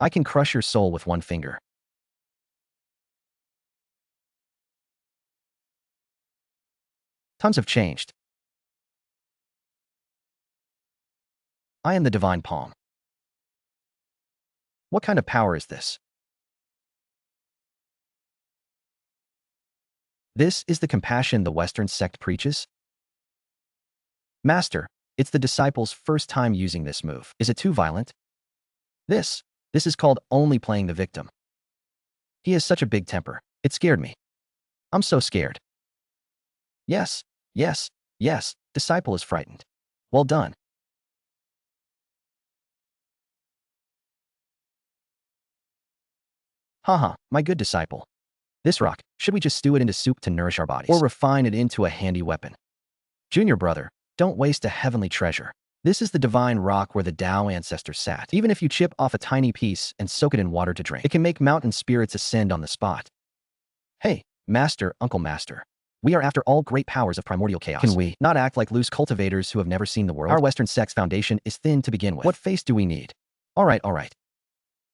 I can crush your soul with one finger. Tons have changed. I am the divine palm. What kind of power is this? This is the compassion the Western sect preaches? Master, it's the disciple's first time using this move. Is it too violent? This is called only playing the victim. He has such a big temper. It scared me. I'm so scared. Yes, yes, yes, disciple is frightened. Well done. Haha, my good disciple. This rock, should we just stew it into soup to nourish our bodies? Or refine it into a handy weapon? Junior brother, don't waste a heavenly treasure. This is the divine rock where the Tao ancestors sat. Even if you chip off a tiny piece and soak it in water to drink, it can make mountain spirits ascend on the spot. Hey, Master, Uncle Master. We are after all great powers of primordial chaos. Can we not act like loose cultivators who have never seen the world? Our Western sect's foundation is thin to begin with. What face do we need? All right.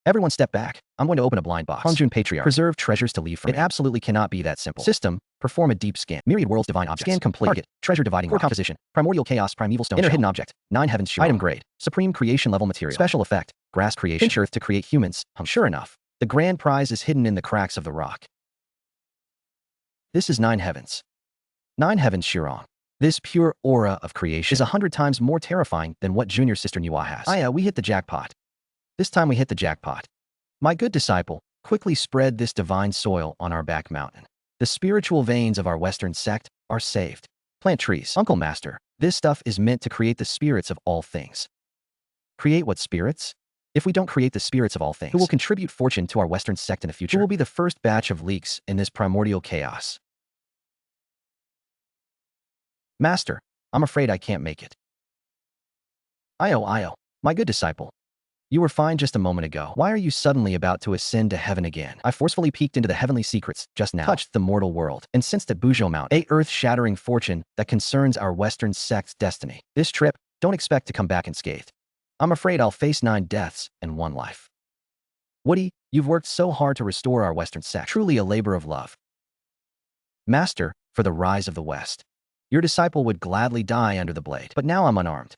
Everyone step back. I'm going to open a blind box. Hongjun Patriarch. Preserve treasures to leave for me. It absolutely cannot be that simple. System. Perform a deep scan. Myriad worlds divine objects. Scan complete. Target. Treasure dividing core composition. Primordial chaos primeval stone. Inner hidden object. 9 heavens shield. Item grade. Supreme creation level material. Special effect. Grass creation. Pinch earth to create humans. Sure enough. The grand prize is hidden in the cracks of the rock. This is 9 heavens. 9 heavens Shirong. This pure aura of creation is 100 times more terrifying than what junior sister Niwa has. Aya, we hit the jackpot. This time we hit the jackpot. My good disciple, quickly spread this divine soil on our back mountain. The spiritual veins of our Western sect are saved. Plant trees. Uncle Master, this stuff is meant to create the spirits of all things. Create what spirits? If we don't create the spirits of all things, who will contribute fortune to our Western sect in the future? Who will be the first batch of leaks in this primordial chaos? Master, I'm afraid I can't make it. Io, my good disciple. You were fine just a moment ago. Why are you suddenly about to ascend to heaven again? I forcefully peeked into the heavenly secrets just now, touched the mortal world, and sensed at Buzhou Mountain a earth-shattering fortune that concerns our Western sect's destiny. This trip, don't expect to come back unscathed. I'm afraid I'll face 9 deaths and 1 life. Woody, you've worked so hard to restore our Western sect. Truly a labor of love. Master, for the rise of the West. Your disciple would gladly die under the blade, but now I'm unarmed.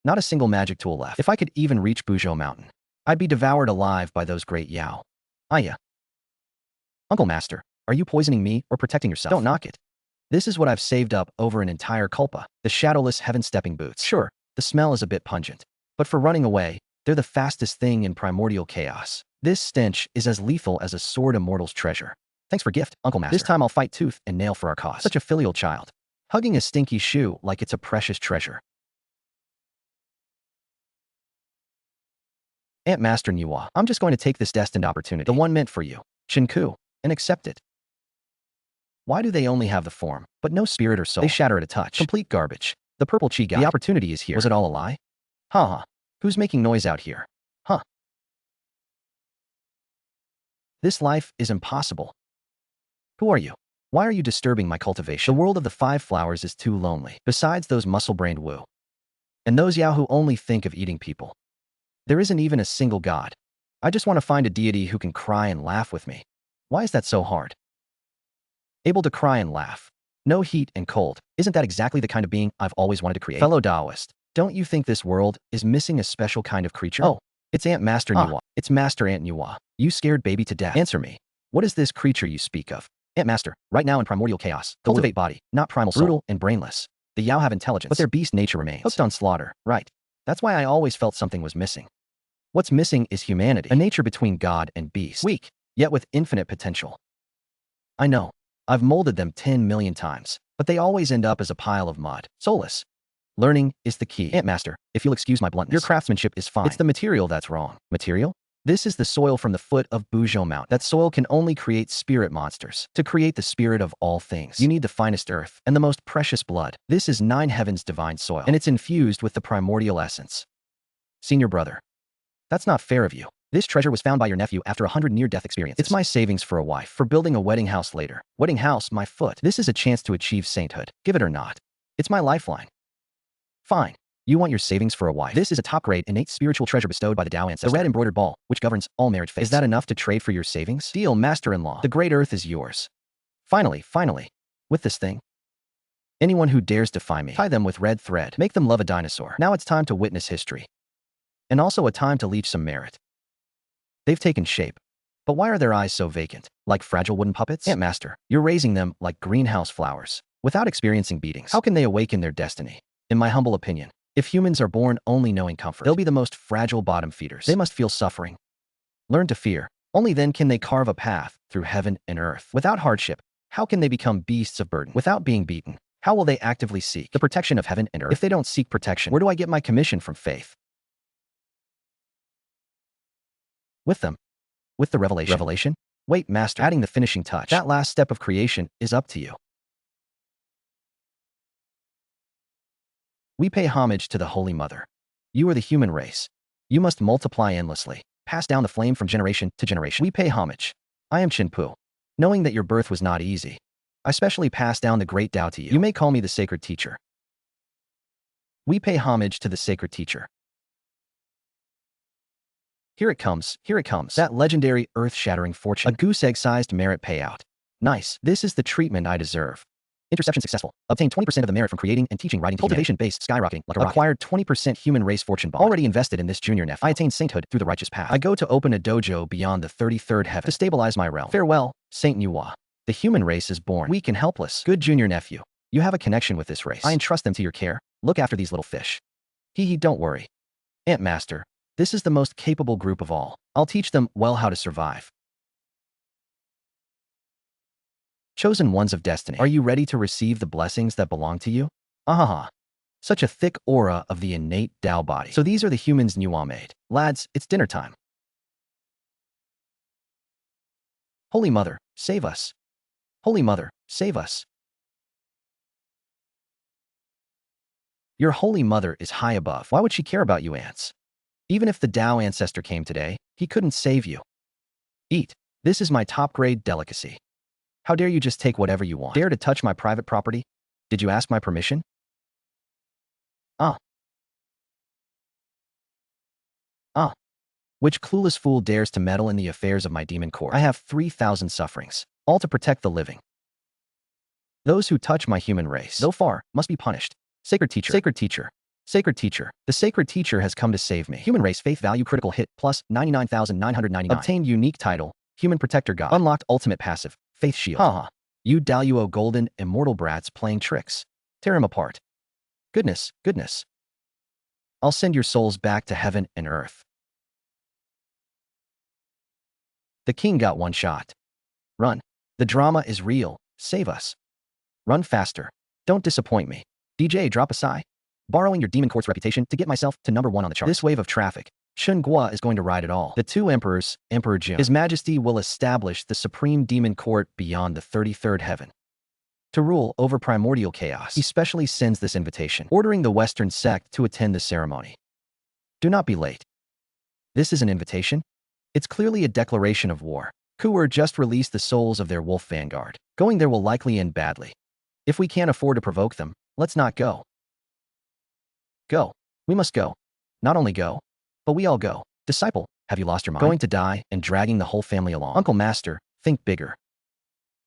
Not a single magic tool left. If I could even reach Buzhou Mountain, I'd be devoured alive by those great Yao. Aya. Uncle Master, are you poisoning me or protecting yourself? Don't knock it. This is what I've saved up over an entire kulpa. The shadowless heaven-stepping boots. Sure, the smell is a bit pungent, but for running away, they're the fastest thing in primordial chaos. This stench is as lethal as a sword immortal's treasure. Thanks for gift, Uncle Master. This time I'll fight tooth and nail for our cause. Such a filial child, hugging a stinky shoe like it's a precious treasure. Aunt Master Niwa, I'm just going to take this destined opportunity, the one meant for you, Shinku, and accept it. Why do they only have the form, but no spirit or soul? They shatter at a touch. Complete garbage. The purple chi guy. The opportunity is here. Was it all a lie? Huh. Who's making noise out here? Huh. This life is impossible. Who are you? Why are you disturbing my cultivation? The world of the 5 flowers is too lonely. Besides those muscle-brained Wu. And those Yao who only think of eating people. There isn't even a single god. I just want to find a deity who can cry and laugh with me. Why is that so hard? Able to cry and laugh. No heat and cold. Isn't that exactly the kind of being I've always wanted to create? Fellow Taoist, don't you think this world is missing a special kind of creature? Oh, it's Aunt Master Niwa. It's Master Aunt Niwa. You scared baby to death. Answer me. What is this creature you speak of? Aunt Master, right now in primordial chaos. Cultivate body, not primal soul. Brutal and brainless. The Yao have intelligence, but their beast nature remains. Hooked on slaughter, right. That's why I always felt something was missing. What's missing is humanity, a nature between God and beast. Weak, yet with infinite potential. I know. I've molded them 10 million times, but they always end up as a pile of mud. Soulless. Learning is the key. Aunt Master, if you'll excuse my bluntness, your craftsmanship is fine. It's the material that's wrong. Material? This is the soil from the foot of Buzhou Mountain. That soil can only create spirit monsters. To create the spirit of all things, you need the finest earth and the most precious blood. This is 9 heavens divine soil, and it's infused with the primordial essence. Senior brother. That's not fair of you. This treasure was found by your nephew after 100 near-death experiences. It's my savings for a wife, for building a wedding house later. Wedding house, my foot. This is a chance to achieve sainthood. Give it or not. It's my lifeline. Fine. You want your savings for a wife. This is a top-grade innate spiritual treasure bestowed by the Tao ancestor. The red embroidered ball, which governs all marriage fates. Is that enough to trade for your savings? Deal, master-in-law. The great earth is yours. Finally, with this thing. Anyone who dares defy me, tie them with red thread. Make them love a dinosaur. Now it's time to witness history. And also a time to leach some merit. They've taken shape. But why are their eyes so vacant? Like fragile wooden puppets? Aunt Master, you're raising them like greenhouse flowers. Without experiencing beatings, how can they awaken their destiny? In my humble opinion, if humans are born only knowing comfort, they'll be the most fragile bottom feeders. They must feel suffering. Learn to fear. Only then can they carve a path through heaven and earth. Without hardship, how can they become beasts of burden? Without being beaten, how will they actively seek the protection of heaven and earth? If they don't seek protection, where do I get my commission from faith? With them. With the revelation. Revelation? Wait, Master. Adding the finishing touch. That last step of creation is up to you. We pay homage to the Holy Mother. You are the human race. You must multiply endlessly. Pass down the flame from generation to generation. We pay homage. I am Chinpu. Knowing that your birth was not easy, I specially pass down the great Tao to you. You may call me the sacred teacher. We pay homage to the sacred teacher. Here it comes, that legendary earth-shattering fortune. A goose egg-sized merit payout. Nice, this is the treatment I deserve. Interception successful. Obtained 20% of the merit from creating and teaching writing. Cultivation based, skyrocketing like a rocket. Acquired 20% human race fortune bond. Already invested in this junior nephew. I attained sainthood through the righteous path. I go to open a dojo beyond the 33rd heaven to stabilize my realm. Farewell, Saint Niwa. The human race is born weak and helpless. Good junior nephew. You have a connection with this race. I entrust them to your care. Look after these little fish. Hee, don't worry. Ant Master, this is the most capable group of all. I'll teach them well how to survive. Chosen ones of destiny. Are you ready to receive the blessings that belong to you? Ahaha. Such a thick aura of the innate Tao body. So these are the humans Nuwa made. Lads, it's dinner time. Holy Mother, save us. Holy Mother, save us. Your Holy Mother is high above. Why would she care about you ants? Even if the Tao ancestor came today, he couldn't save you. Eat. This is my top-grade delicacy. How dare you just take whatever you want? Dare to touch my private property? Did you ask my permission? Which clueless fool dares to meddle in the affairs of my demon court? I have 3,000 sufferings, all to protect the living. Those who touch my human race, so far, must be punished. Sacred teacher, sacred teacher, sacred teacher. The sacred teacher has come to save me. Human race faith value critical hit plus 99,999. Obtained unique title, human protector god. Unlocked ultimate passive, faith shield. Haha. You Daluo golden, immortal brats playing tricks. Tear him apart. Goodness, goodness. I'll send your souls back to heaven and earth. The king got one shot. Run. The drama is real. Save us. Run faster. Don't disappoint me. DJ, drop a sigh. Borrowing your demon court's reputation to get myself to #1 on the chart. This wave of traffic, Shun Gua is going to ride it all. The two emperors, Emperor Jun. His Majesty will establish the supreme demon court beyond the 33rd heaven. To rule over primordial chaos, he specially sends this invitation, ordering the Western sect to attend the ceremony. Do not be late. This is an invitation? It's clearly a declaration of war. Kuer just released the souls of their wolf vanguard. Going there will likely end badly. If we can't afford to provoke them, let's not go. Go. We must go. Not only go, but we all go. Disciple, have you lost your mind? Going to die and dragging the whole family along. Uncle Master, think bigger.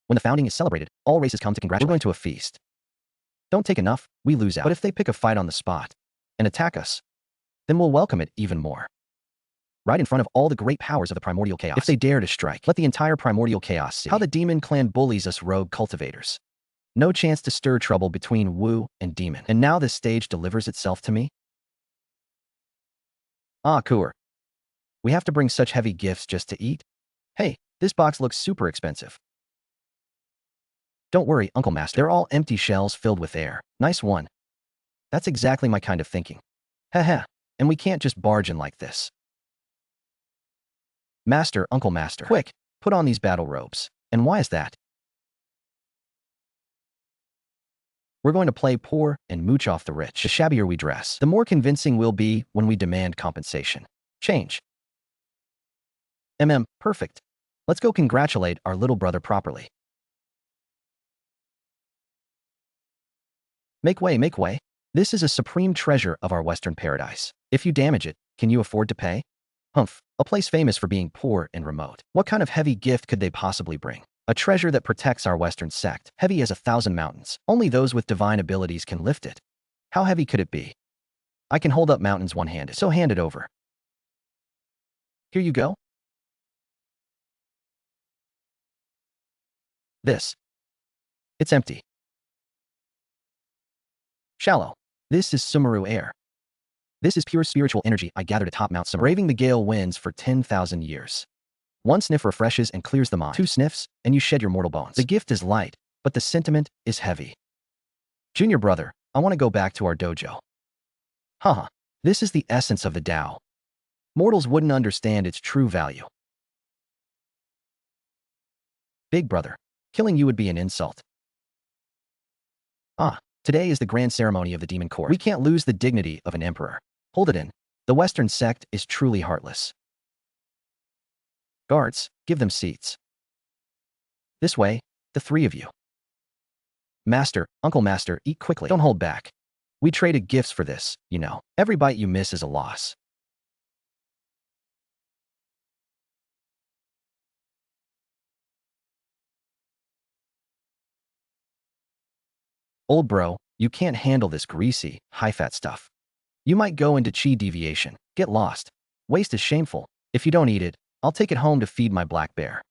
When the founding is celebrated, all races come to congratulate. We're going to a feast. Don't take enough, we lose out. But if they pick a fight on the spot and attack us, then we'll welcome it even more. Right in front of all the great powers of the primordial chaos. If they dare to strike, let the entire primordial chaos see how the demon clan bullies us rogue cultivators. No chance to stir trouble between Wu and demon. And now this stage delivers itself to me? Ah, Kuer. We have to bring such heavy gifts just to eat? Hey, this box looks super expensive. Don't worry, Uncle Master. They're all empty shells filled with air. Nice one. That's exactly my kind of thinking. Haha. And we can't just barge in like this. Master, Uncle Master, quick, put on these battle robes. And why is that? We're going to play poor and mooch off the rich. The shabbier we dress, the more convincing we'll be when we demand compensation. Change. Perfect. Let's go congratulate our little brother properly. Make way, make way. This is a supreme treasure of our Western paradise. If you damage it, can you afford to pay? Humph, a place famous for being poor and remote. What kind of heavy gift could they possibly bring? A treasure that protects our Western sect, heavy as 1,000 mountains. Only those with divine abilities can lift it. How heavy could it be? I can hold up mountains one-handed, so hand it over. Here you go. This. It's empty. Shallow. This is Sumeru air. This is pure spiritual energy I gathered atop Mount Sumeru, braving the gale winds for 10,000 years. One sniff refreshes and clears the mind. 2 sniffs, and you shed your mortal bones. The gift is light, but the sentiment is heavy. Junior brother, I want to go back to our dojo. Haha, this is the essence of the Tao. Mortals wouldn't understand its true value. Big brother, killing you would be an insult. Today is the grand ceremony of the demon court. We can't lose the dignity of an emperor. Hold it in. The Western sect is truly heartless. Guards, give them seats. This way, the 3 of you. Master, Uncle Master, eat quickly. Don't hold back. We traded gifts for this, you know. Every bite you miss is a loss. Old bro, you can't handle this greasy, high-fat stuff. You might go into chi deviation, get lost. Waste is shameful. If you don't eat it, I'll take it home to feed my black bear.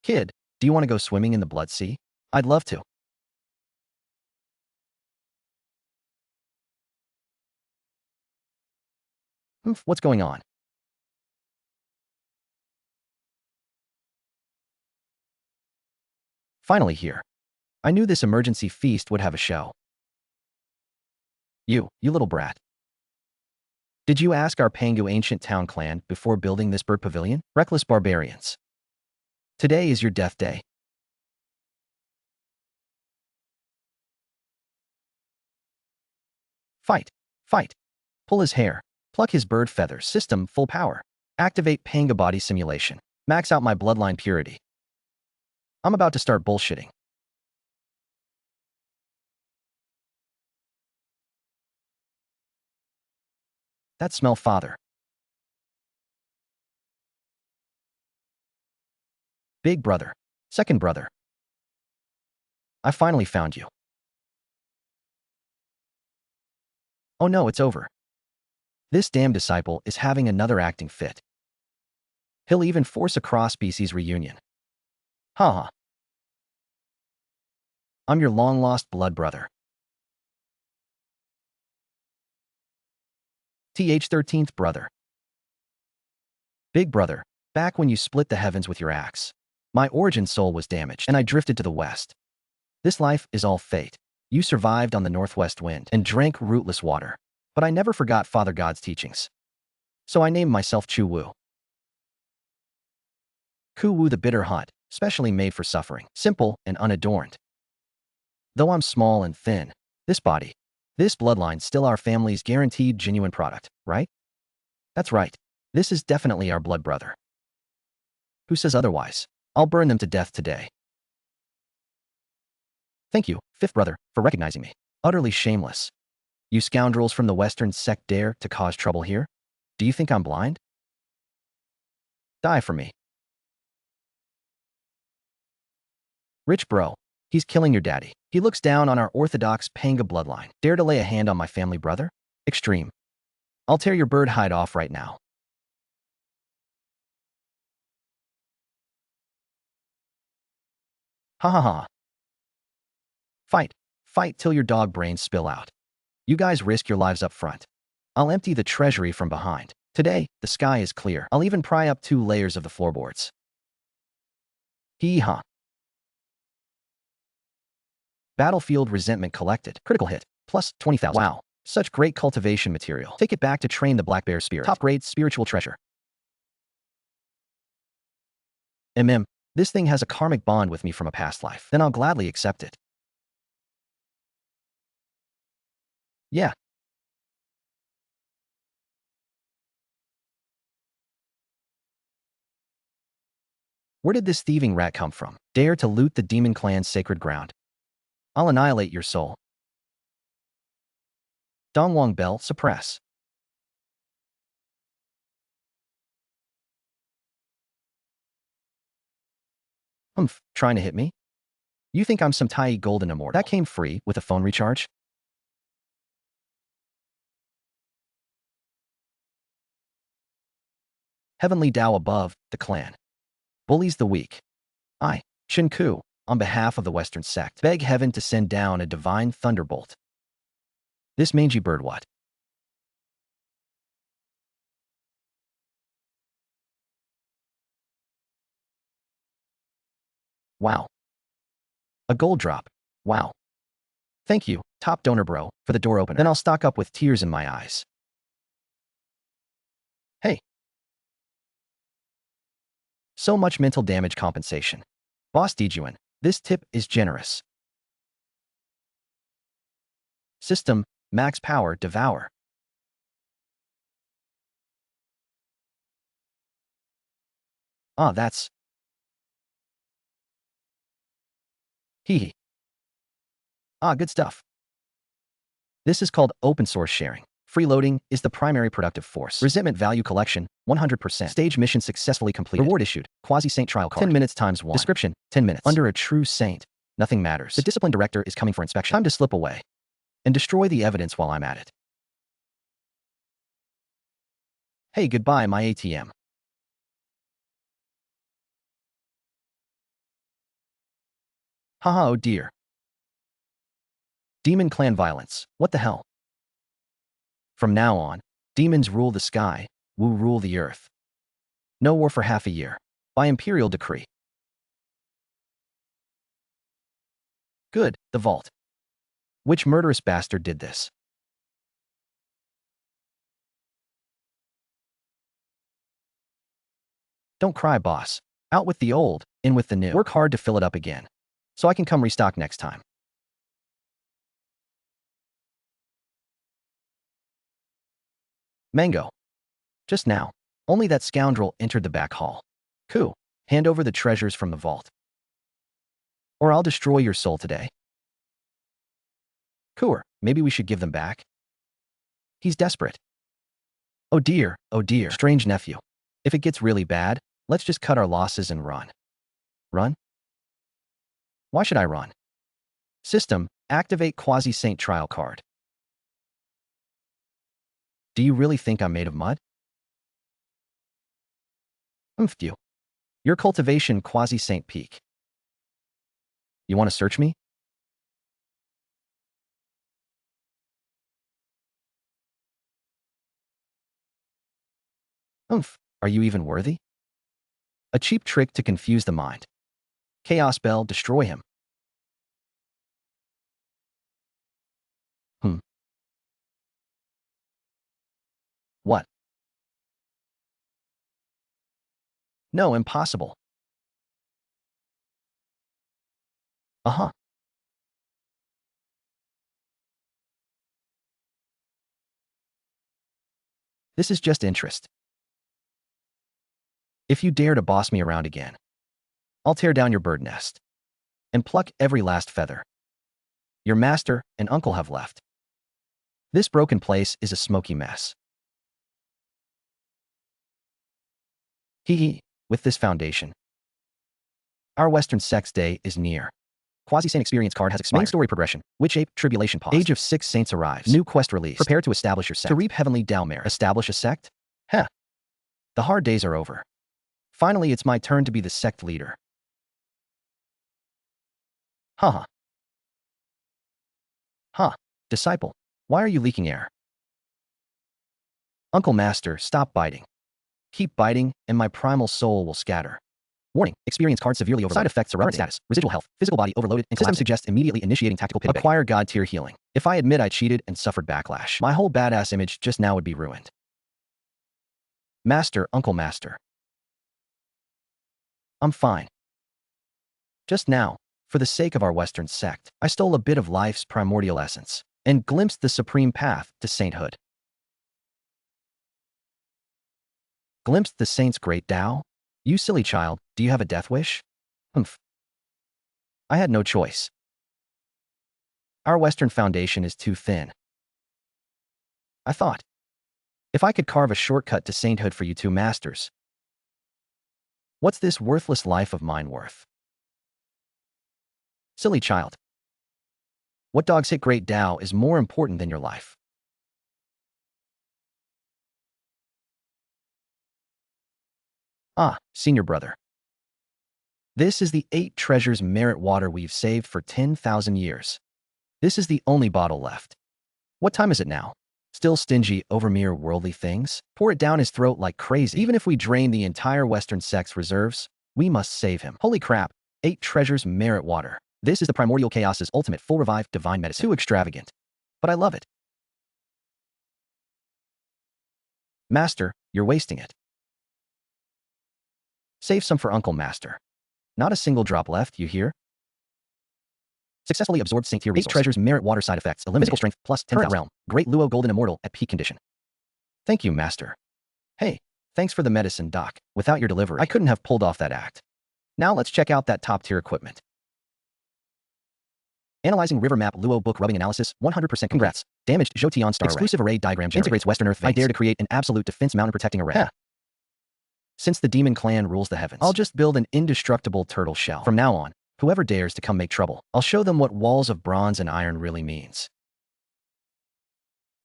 Kid, Do you want to go swimming in the blood sea? I'd love to. What's going on? Finally here. I knew this emergency feast would have a show. You little brat. Did you ask our Pangu ancient town clan before building this bird pavilion? Reckless barbarians. Today is your death day. Fight. Fight. Pull his hair. Pluck his bird feathers. System full power. Activate Panga body simulation. Max out my bloodline purity. I'm about to start bullshitting. That smell, father. Big brother. Second brother. I finally found you. Oh no, it's over. This damn disciple is having another acting fit. He'll even force a cross-species reunion. Haha. I'm your long-lost blood brother. Th 13th brother. Big brother, back when you split the heavens with your axe. My origin soul was damaged, and I drifted to the west. This life is all fate. You survived on the northwest wind and drank rootless water. But I never forgot Father God's teachings. So I named myself Chu Wu. Ku Wu the bitter hot, specially made for suffering, simple and unadorned. Though I'm small and thin, this body, this bloodline's still our family's guaranteed genuine product, right? That's right. This is definitely our blood brother. Who says otherwise? I'll burn them to death today. Thank you, fifth brother, for recognizing me. Utterly shameless. You scoundrels from the Western sect dare to cause trouble here? Do you think I'm blind? Die for me. Rich bro. He's killing your daddy. He looks down on our orthodox Panga bloodline. Dare to lay a hand on my family brother? Extreme. I'll tear your bird hide off right now. Ha ha ha. Fight. Fight till your dog brains spill out. You guys risk your lives up front. I'll empty the treasury from behind. Today, the sky is clear. I'll even pry up 2 layers of the floorboards. Hee-ha. Battlefield resentment collected. Critical hit. Plus 20,000. Wow. Such great cultivation material. Take it back to train the black bear spirit. Top grade spiritual treasure. This thing has a karmic bond with me from a past life. Then I'll gladly accept it. Yeah. Where did this thieving rat come from? Dare to loot the demon clan's sacred ground. I'll annihilate your soul. Dongwang Bell, suppress. Trying to hit me? You think I'm some Tai golden immortal? That came free with a phone recharge? Heavenly Tao above, the clan. Bullies the weak. I, Chen Ku, on behalf of the Western sect, beg heaven to send down a divine thunderbolt. This mangy bird what? Wow. A gold drop. Wow. Thank you, top donor bro, for the door opener. Then I'll stock up with tears in my eyes. Hey. So much mental damage compensation. Boss Jieyin, this tip is generous. System, max power, devour. Ah, that's... Hee hee. Ah, good stuff. This is called open source sharing. Freeloading is the primary productive force. Resentment value collection, 100%. Stage mission successfully completed. Reward issued, quasi-saint trial card. 10 minutes times 1. Description, 10 minutes. Under a true saint, nothing matters. The discipline director is coming for inspection. Time to slip away and destroy the evidence while I'm at it. Hey, goodbye my ATM. Haha, oh dear. Demon clan violence. What the hell? From now on, demons rule the sky, Wu rule the earth. No war for half a year. By imperial decree. Good, the vault. Which murderous bastard did this? Don't cry, boss. Out with the old, in with the new. Work hard to fill it up again, so I can come restock next time. Mango. Just now, only that scoundrel entered the back hall. Ku, hand over the treasures from the vault, or I'll destroy your soul today. Kuer, maybe we should give them back? He's desperate. Oh dear, strange nephew. If it gets really bad, let's just cut our losses and run. Run? Why should I run? System, activate quasi-saint trial card. Do you really think I'm made of mud? You. Your cultivation quasi-saint peak. You want to search me? Are you even worthy? A cheap trick to confuse the mind. Chaos Bell, destroy him. What? No, impossible. Uh-huh. This is just interest. If you dare to boss me around again, I'll tear down your bird nest and pluck every last feather. Your master and uncle have left. This broken place is a smoky mess. Hee, with this foundation, our Western Sex Day is near. Quasi-Saint experience card has expired. Main story progression. Witch Ape, Tribulation pause. Age of 6 Saints arrives. New quest released. Prepare to establish your sect. To reap heavenly Dao merit. Establish a sect? Heh. The hard days are over. Finally, it's my turn to be the sect leader. Haha. Huh. Disciple, why are you leaking air? Uncle Master, stop biting. Keep biting, and my primal soul will scatter. Warning, experience card severely overloaded. Side effects are current status, residual health, physical body overloaded, and system suggests immediately initiating tactical pivot. Acquire God tier healing. If I admit I cheated and suffered backlash, my whole badass image just now would be ruined. Master, Uncle Master. I'm fine. Just now, for the sake of our Western sect, I stole a bit of life's primordial essence and glimpsed the supreme path to sainthood. Glimpsed the saint's great Tao? You silly child, do you have a death wish? I had no choice. Our Western foundation is too thin. I thought, if I could carve a shortcut to sainthood for you two masters, what's this worthless life of mine worth? Silly child. What dogs hit great Tao is more important than your life. Ah, senior brother. This is the 8 treasures merit water we've saved for 10,000 years. This is the only bottle left. What time is it now? Still stingy over mere worldly things? Pour it down his throat like crazy. Even if we drain the entire Western sect's reserves, we must save him. Holy crap, 8 treasures merit water. This is the primordial chaos's ultimate full revive divine medicine. Too extravagant, but I love it. Master, you're wasting it. Save some for Uncle Master. Not a single drop left, you hear? Successfully absorbed Saint Tier resource. 8 treasures merit water side effects. Eliminate physical strength plus 10,000. Realm. Great Luo Golden Immortal at peak condition. Thank you, Master. Hey, thanks for the medicine, Doc. Without your delivery, I couldn't have pulled off that act. Now let's check out that top tier equipment. Analyzing River Map Luo Book Rubbing Analysis, 100% congrats. Damaged Jotion Star Exclusive Array Diagram generates. Integrates Western Earth veins. I dare to create an absolute defense mountain protecting array. Since the demon clan rules the heavens, I'll just build an indestructible turtle shell. From now on, whoever dares to come make trouble, I'll show them what walls of bronze and iron really means.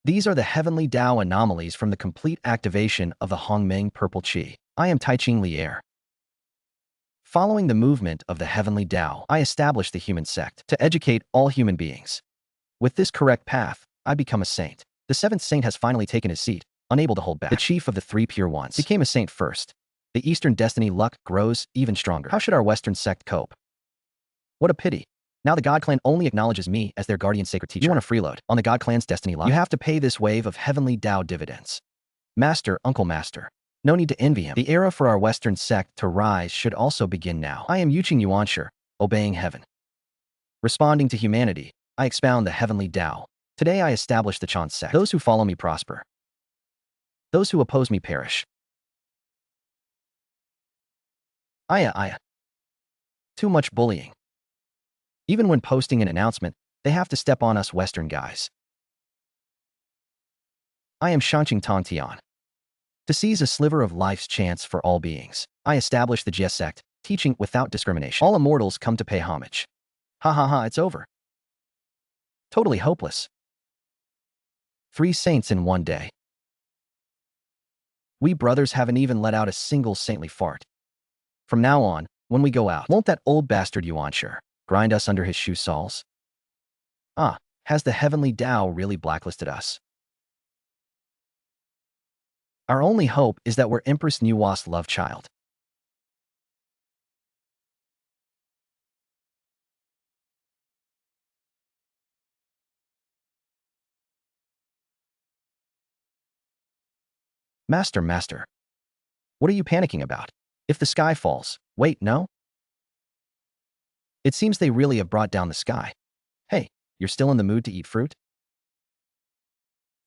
These are the heavenly Dao anomalies from the complete activation of the Honghuang Purple Qi. I am Tai Ching Li Air. Following the movement of the heavenly Tao, I established the human sect to educate all human beings. With this correct path, I become a saint. The seventh saint has finally taken his seat, unable to hold back. The chief of the three pure ones became a saint first. The Eastern destiny luck grows even stronger. How should our Western sect cope? What a pity. Now the God Clan only acknowledges me as their guardian sacred teacher. You want to freeload on the God Clan's destiny luck? You have to pay this wave of heavenly Tao dividends. Master, Uncle Master. No need to envy him. The era for our Western sect to rise should also begin now. I am Yuqing Yuansher, obeying heaven. Responding to humanity, I expound the heavenly Tao. Today I establish the Chan sect. Those who follow me prosper. Those who oppose me perish. Aya. Too much bullying. Even when posting an announcement, they have to step on us Western guys. I am Shanqing Tongtian. To seize a sliver of life's chance for all beings, I establish the Jie sect, teaching without discrimination. All immortals come to pay homage. Ha, it's over. Totally hopeless. 3 saints in one day. We brothers haven't even let out a single saintly fart. From now on, when we go out, won't that old bastard Yuansher grind us under his shoe soles? Has the heavenly Tao really blacklisted us? Our only hope is that we're Empress Nuwa's love child. Master. What are you panicking about? If the sky falls, wait, no? It seems they really have brought down the sky. Hey, you're still in the mood to eat fruit?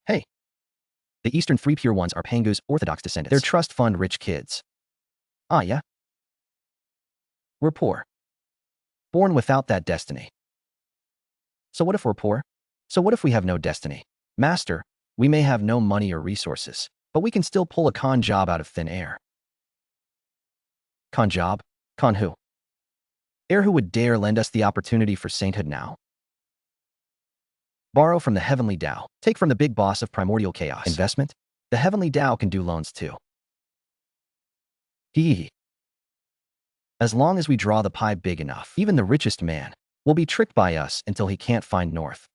Hey. The Eastern three pure ones are Pangu's Orthodox descendants. They're trust fund rich kids. Yeah? We're poor. Born without that destiny. So what if we're poor? So what if we have no destiny? Master, we may have no money or resources, but we can still pull a con job out of thin air. Con job? Con who? Heir who would dare lend us the opportunity for sainthood now? Borrow from the heavenly Tao. Take from the big boss of primordial chaos. Investment? The heavenly Tao can do loans too. As long as we draw the pie big enough, even the richest man will be tricked by us until he can't find north.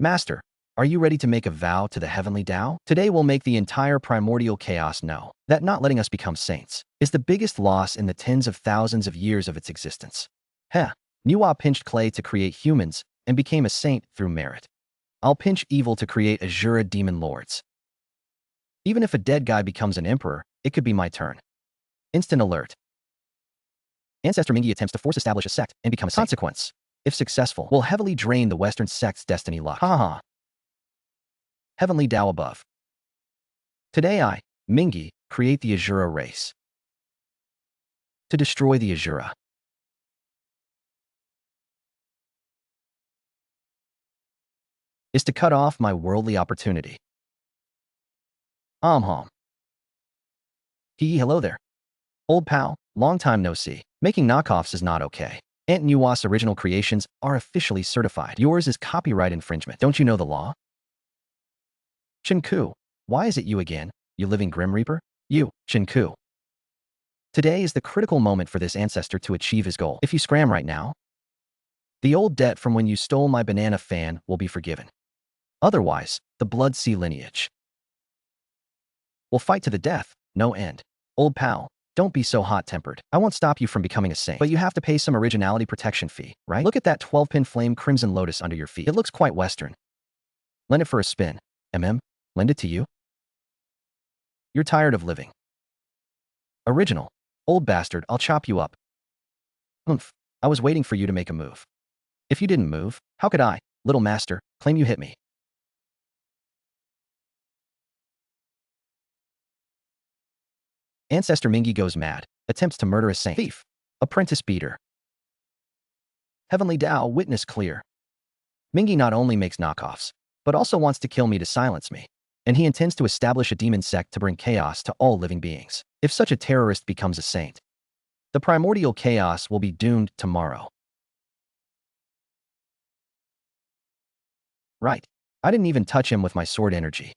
Master, are you ready to make a vow to the heavenly Tao? Today we'll make the entire primordial chaos know that not letting us become saints is the biggest loss in the tens of thousands of years of its existence. Nuwa pinched clay to create humans and became a saint through merit. I'll pinch evil to create Azura demon lords. Even if a dead guy becomes an emperor, it could be my turn. Instant alert. Ancestor Mingi attempts to force establish a sect and become a saint. Consequence, if successful, will heavily drain the Western sect's destiny luck. Heavenly Tao above. Today I, Mingi, create the Azura race. To destroy the Azura. Is to cut off my worldly opportunity. Hello there. Old pal, long time no see. Making knockoffs is not okay. Aunt Nuwa's original creations are officially certified. Yours is copyright infringement. Don't you know the law? Chenku, why is it you again, you living Grim Reaper? You, Chenku. Today is the critical moment for this ancestor to achieve his goal. If you scram right now, the old debt from when you stole my banana fan will be forgiven. Otherwise, the Blood Sea lineage will fight to the death, no end. Old pal, don't be so hot-tempered. I won't stop you from becoming a saint, but you have to pay some originality protection fee, right? Look at that 12-pin flame crimson lotus under your feet. It looks quite Western. Lend it for a spin. Lend it to you? You're tired of living. Original. Old bastard, I'll chop you up. I was waiting for you to make a move. If you didn't move, how could I, little master, claim you hit me? Ancestor Mingi goes mad, attempts to murder a saint. Thief. Apprentice beater. Heavenly Tao, witness clear. Mingi not only makes knockoffs, but also wants to kill me to silence me. And he intends to establish a demon sect to bring chaos to all living beings. If such a terrorist becomes a saint, the primordial chaos will be doomed tomorrow. Right. I didn't even touch him with my sword energy.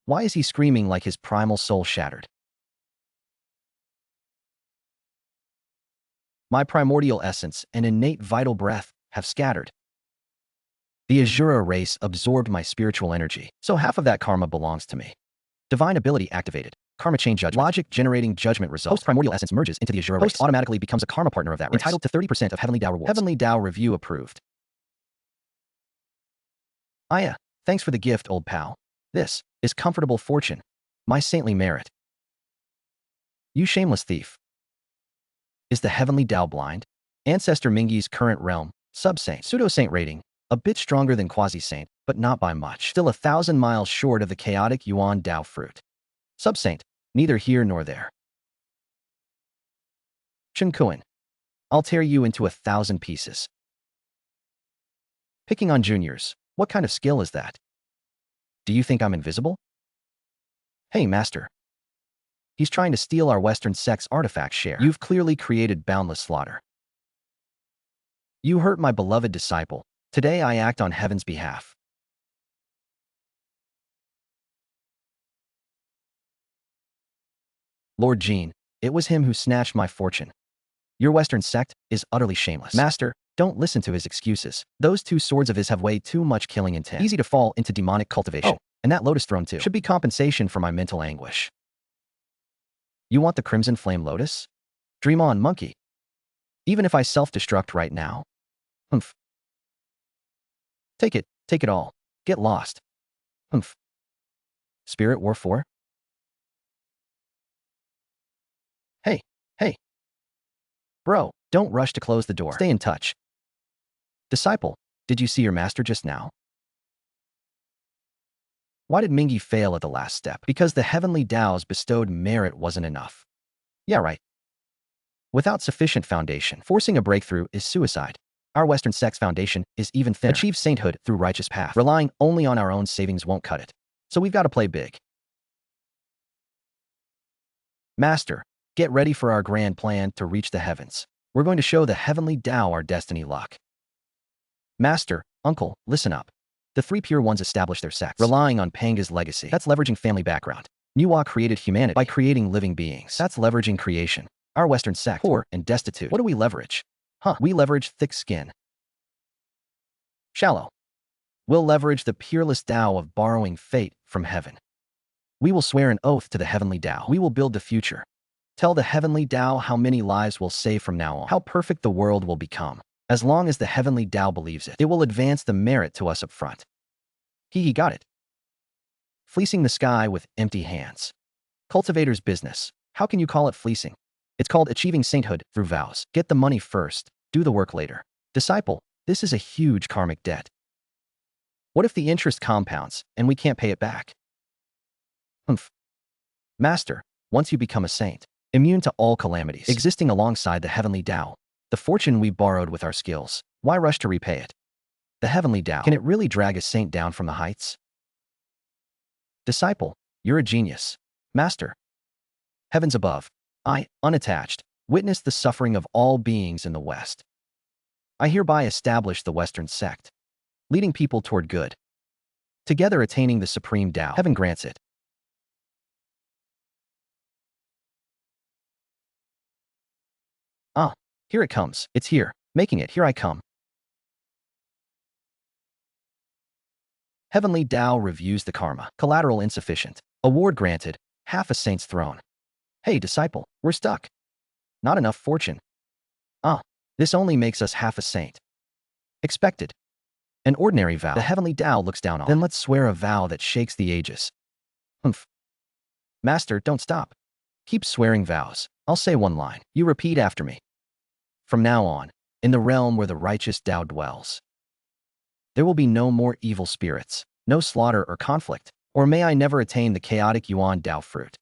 Why is he screaming like his primal soul shattered? My primordial essence and innate vital breath have scattered. The Azura race absorbed my spiritual energy, so half of that karma belongs to me. Divine ability activated. Karma chain judgment. Logic generating judgment result. Host primordial essence merges into the Azura race. Host automatically becomes a karma partner of that race. Entitled to 30% of Heavenly Dao rewards. Heavenly Dao review approved. Aya, thanks for the gift, old pal. This is comfortable fortune. My saintly merit. You shameless thief. Is the Heavenly Dao blind? Ancestor Mingi's current realm. Sub-saint. Pseudo-saint rating. A bit stronger than quasi-saint, but not by much. Still 1,000 miles short of the chaotic Yuan Dao fruit. Sub-saint. Neither here nor there. Chen Kuan. I'll tear you into 1,000 pieces. Picking on juniors. What kind of skill is that? Do you think I'm invisible? Hey, master. He's trying to steal our Western sect's artifact share. You've clearly created boundless slaughter. You hurt my beloved disciple. Today I act on heaven's behalf. Lord Jieyin, it was him who snatched my fortune. Your Western sect is utterly shameless. Master, don't listen to his excuses. Those two swords of his have way too much killing intent. Easy to fall into demonic cultivation. Oh, and that lotus throne too. Should be compensation for my mental anguish. You want the Crimson Flame Lotus? Dream on, monkey. Even if I self-destruct right now? Humph. Take it all. Get lost. Humph. Spirit War 4? Hey. Bro, don't rush to close the door. Stay in touch. Disciple, did you see your master just now? Why did Mingi fail at the last step? Because the Heavenly Dao's bestowed merit wasn't enough. Yeah, right. Without sufficient foundation, forcing a breakthrough is suicide. Our Western sect's foundation is even thinner. Achieve sainthood through righteous path. Relying only on our own savings won't cut it. So we've got to play big. Master, get ready for our grand plan to reach the heavens. We're going to show the Heavenly Dao our destiny luck. Master, uncle, listen up. The three pure ones established their sects, relying on Panga's legacy. That's leveraging family background. Nuwa created humanity by creating living beings. That's leveraging creation. Our Western sect, poor and destitute. What do we leverage? We leverage thick skin. Shallow. We'll leverage the peerless Dao of borrowing fate from heaven. We will swear an oath to the Heavenly Dao. We will build the future. Tell the Heavenly Dao how many lives we'll save from now on, how perfect the world will become. As long as the Heavenly Dao believes it, it will advance the merit to us up front. He got it. Fleecing the sky with empty hands. Cultivator's business. How can you call it fleecing? It's called achieving sainthood through vows. Get the money first, do the work later. Disciple, this is a huge karmic debt. What if the interest compounds and we can't pay it back? Humph. Master, once you become a saint, immune to all calamities, existing alongside the Heavenly Dao, the fortune we borrowed with our skills, why rush to repay it? The Heavenly Dao, can it really drag a saint down from the heights? Disciple, you're a genius. Master. Heavens above, I, unattached, witness the suffering of all beings in the West. I hereby establish the Western sect, leading people toward good, together attaining the supreme Dao. Heaven grants it. Here it comes. It's here. Making it. Here I come. Heavenly Dao reviews the karma. Collateral insufficient. Award granted. Half a saint's throne. Hey, disciple, we're stuck. Not enough fortune. This only makes us half a saint. Expected. An ordinary vow. The Heavenly Dao looks down on. Then let's swear a vow that shakes the ages. Humph. Master, don't stop. Keep swearing vows. I'll say one line. You repeat after me. From now on, in the realm where the righteous Dao dwells, there will be no more evil spirits, no slaughter or conflict, or may I never attain the chaotic Yuan Dao fruit.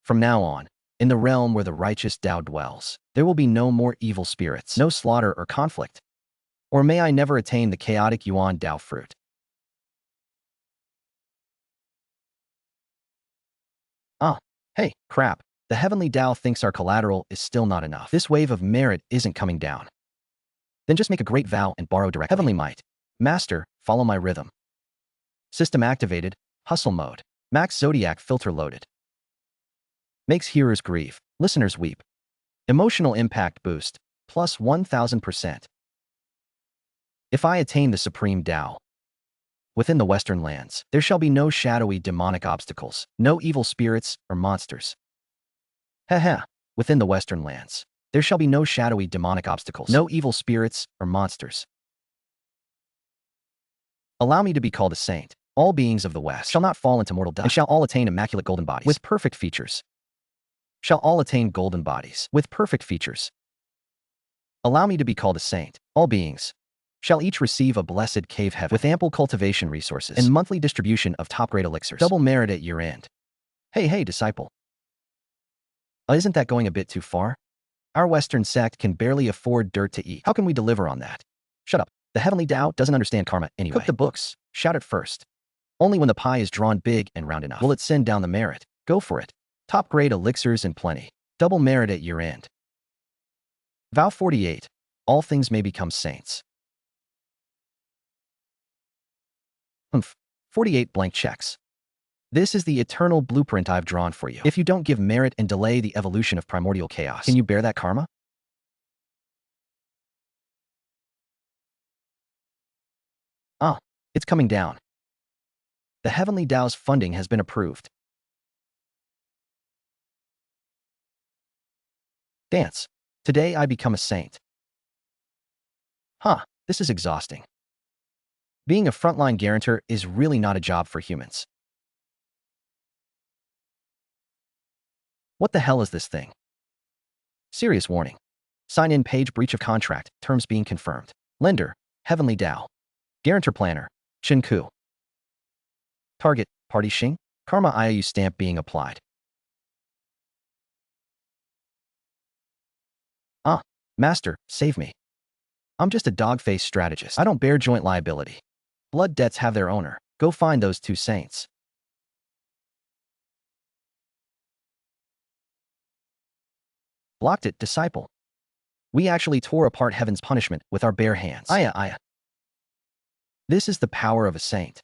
From now on, in the realm where the righteous Dao dwells, there will be no more evil spirits, no slaughter or conflict, or may I never attain the chaotic Yuan Dao fruit. Hey, crap. The Heavenly Dao thinks our collateral is still not enough. This wave of merit isn't coming down. Then just make a great vow and borrow directly. Heavenly Might. Master, follow my rhythm. System activated. Hustle mode. Max Zodiac filter loaded. Makes hearers grieve. Listeners weep. Emotional impact boost, plus 1000%. If I attain the supreme Tao, within the Western lands, there shall be no shadowy demonic obstacles, no evil spirits or monsters. Heh. Within the Western lands, there shall be no shadowy demonic obstacles, no evil spirits or monsters. Allow me to be called a saint. All beings of the West shall not fall into mortal dust, and shall all attain immaculate golden bodies with perfect features. Shall all attain golden bodies with perfect features. Allow me to be called a saint. All beings shall each receive a blessed cave heaven with ample cultivation resources and monthly distribution of top-grade elixirs. Double merit at year-end. Hey, disciple. Isn't that going a bit too far? Our Western sect can barely afford dirt to eat. How can we deliver on that? Shut up. The heavenly Tao doesn't understand karma anyway. Cook the books. Shout it first. Only when the pie is drawn big and round enough will it send down the merit. Go for it. Top-grade elixirs and plenty. Double merit at year-end. Vow 48. All things may become saints. 48 blank checks. This is the eternal blueprint I've drawn for you. If you don't give merit and delay the evolution of primordial chaos, can you bear that karma? It's coming down. The Heavenly Tao's funding has been approved. Dance. Today I become a saint. This is exhausting. Being a frontline guarantor is really not a job for humans. What the hell is this thing? Serious warning. Sign-in page breach of contract, terms being confirmed. Lender, Heavenly Tao. Guarantor planner, Chen Ku. Target, Party Xing. Karma IOU stamp being applied. Master, save me. I'm just a dog-faced strategist. I don't bear joint liability. Blood debts have their owner. Go find those two saints. Blocked it, disciple. We actually tore apart heaven's punishment with our bare hands. Aya. This is the power of a saint.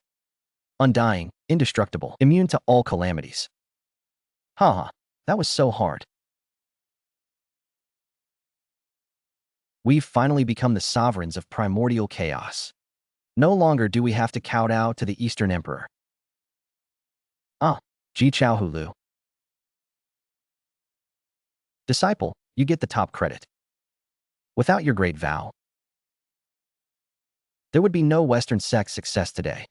Undying, indestructible, immune to all calamities. That was so hard. We've finally become the sovereigns of primordial chaos. No longer do we have to kowtow to the Eastern Emperor. Ji Chao Hulu. Disciple, you get the top credit. Without your great vow, there would be no Western sect success today.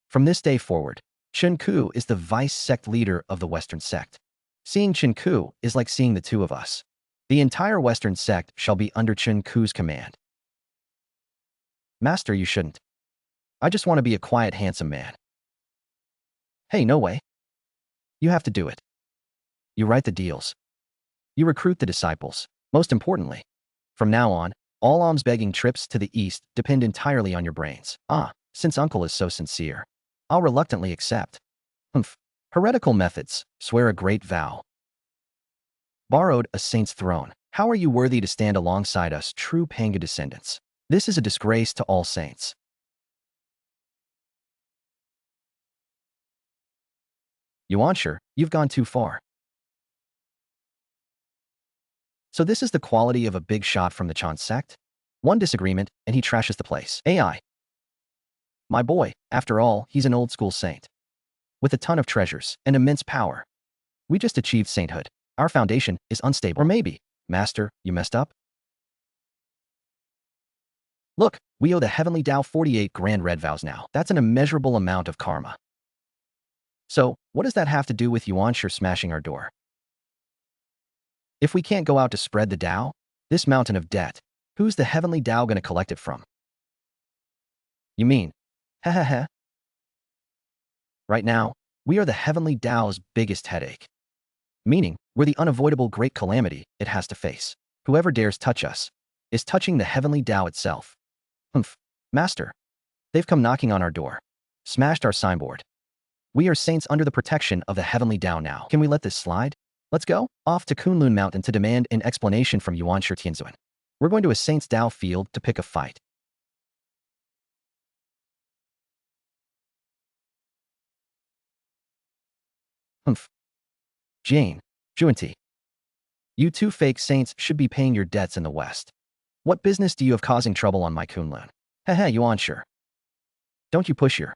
From this day forward, Chen Ku is the vice sect leader of the Western sect. Seeing Chen Ku is like seeing the two of us. The entire Western sect shall be under Chen Ku's command. Master, you shouldn't. I just want to be a quiet, handsome man. Hey, no way. You have to do it. You write the deals. You recruit the disciples. Most importantly, from now on, all alms-begging trips to the East depend entirely on your brains. Since Uncle is so sincere, I'll reluctantly accept. Heretical methods. Swear a great vow. Borrowed a saint's throne. How are you worthy to stand alongside us, true Panga descendants? This is a disgrace to all saints. Yuanshi, you've gone too far. So this is the quality of a big shot from the Chan sect? One disagreement, and he trashes the place. AI. My boy, after all, he's an old-school saint. With a ton of treasures and immense power. We just achieved sainthood. Our foundation is unstable. Or maybe, Master, you messed up? Look, we owe the Heavenly Tao 48 grand red vows now. That's an immeasurable amount of karma. So, what does that have to do with Yuanshi smashing our door? If we can't go out to spread the Tao, this mountain of debt, who's the Heavenly Tao gonna collect it from? You mean? Heh. Right now, we are the Heavenly Tao's biggest headache. Meaning, we're the unavoidable great calamity it has to face. Whoever dares touch us is touching the Heavenly Tao itself. Master, they've come knocking on our door. Smashed our signboard. We are saints under the protection of the Heavenly Tao now. Can we let this slide? Let's go. Off to Kunlun Mountain to demand an explanation from Yuanshi Tianzuan. We're going to a Saints Tao field to pick a fight. Humph. Jieyin, Zhunti. You two fake saints should be paying your debts in the West. What business do you have causing trouble on my Kunlun? Heh, Yuan sure. Don't you push your...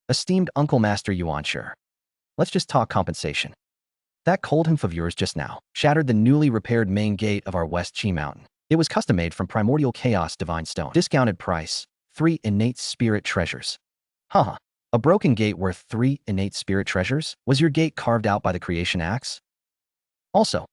Esteemed Uncle Master Yuan sure. Let's just talk compensation. That cold hoof of yours just now shattered the newly repaired main gate of our West Chi Mountain. It was custom-made from primordial chaos divine stone. Discounted price, 3 innate spirit treasures. Haha. A broken gate worth 3 innate spirit treasures? Was your gate carved out by the creation axe? Also,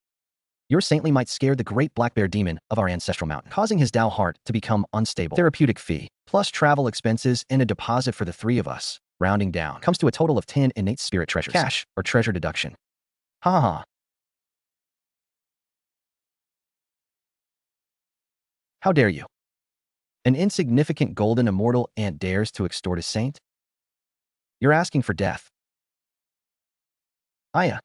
your saintly might scared the great black bear demon of our ancestral mountain, causing his Tao heart to become unstable. Therapeutic fee, plus travel expenses and a deposit for the 3 of us, rounding down, comes to a total of 10 innate spirit treasures. Cash or treasure deduction. Ha ha ha. How dare you? An insignificant golden immortal ant dares to extort a saint? You're asking for death. Aya.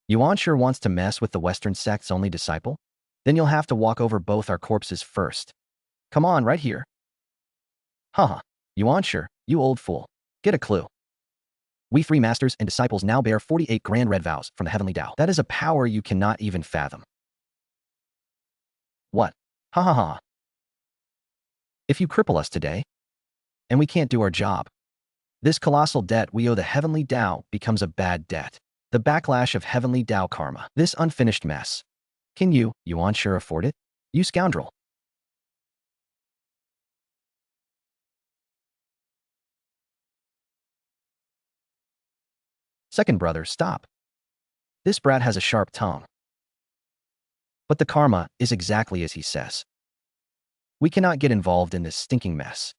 Yuan sure wants to mess with the Western sect's only disciple? Then you'll have to walk over both our corpses first. Come on, right here. Haha. Yuan sure, you old fool. Get a clue. We 3 masters and disciples now bear 48 grand red vows from the heavenly Tao. That is a power you cannot even fathom. What? Ha ha ha. If you cripple us today, and we can't do our job, this colossal debt we owe the heavenly Tao becomes a bad debt. The backlash of heavenly Tao karma. This unfinished mess. Can you, Yuan sure afford it? You scoundrel. Second brother, stop. This brat has a sharp tongue. But the karma is exactly as he says. We cannot get involved in this stinking mess.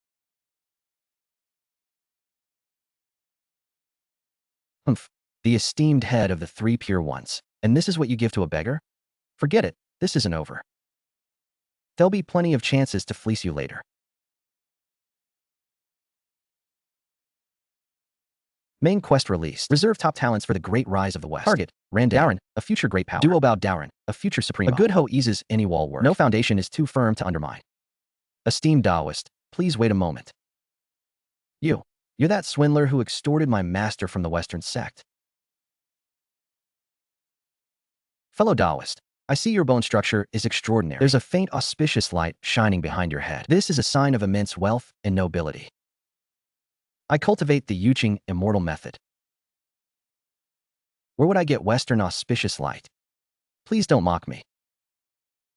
Humph. The esteemed head of the 3 pure ones. And this is what you give to a beggar? Forget it, this isn't over. There'll be plenty of chances to fleece you later. Main quest released. Reserve top talents for the great rise of the West. Target, Darren, a future great power. Duo Bao Darren, a future supreme. A good hoe eases any wall work. No foundation is too firm to undermine. Esteemed Taoist, please wait a moment. You're that swindler who extorted my master from the Western sect. Fellow Taoist, I see your bone structure is extraordinary. There's a faint auspicious light shining behind your head. This is a sign of immense wealth and nobility. I cultivate the Yuqing immortal method. Where would I get Western auspicious light? Please don't mock me.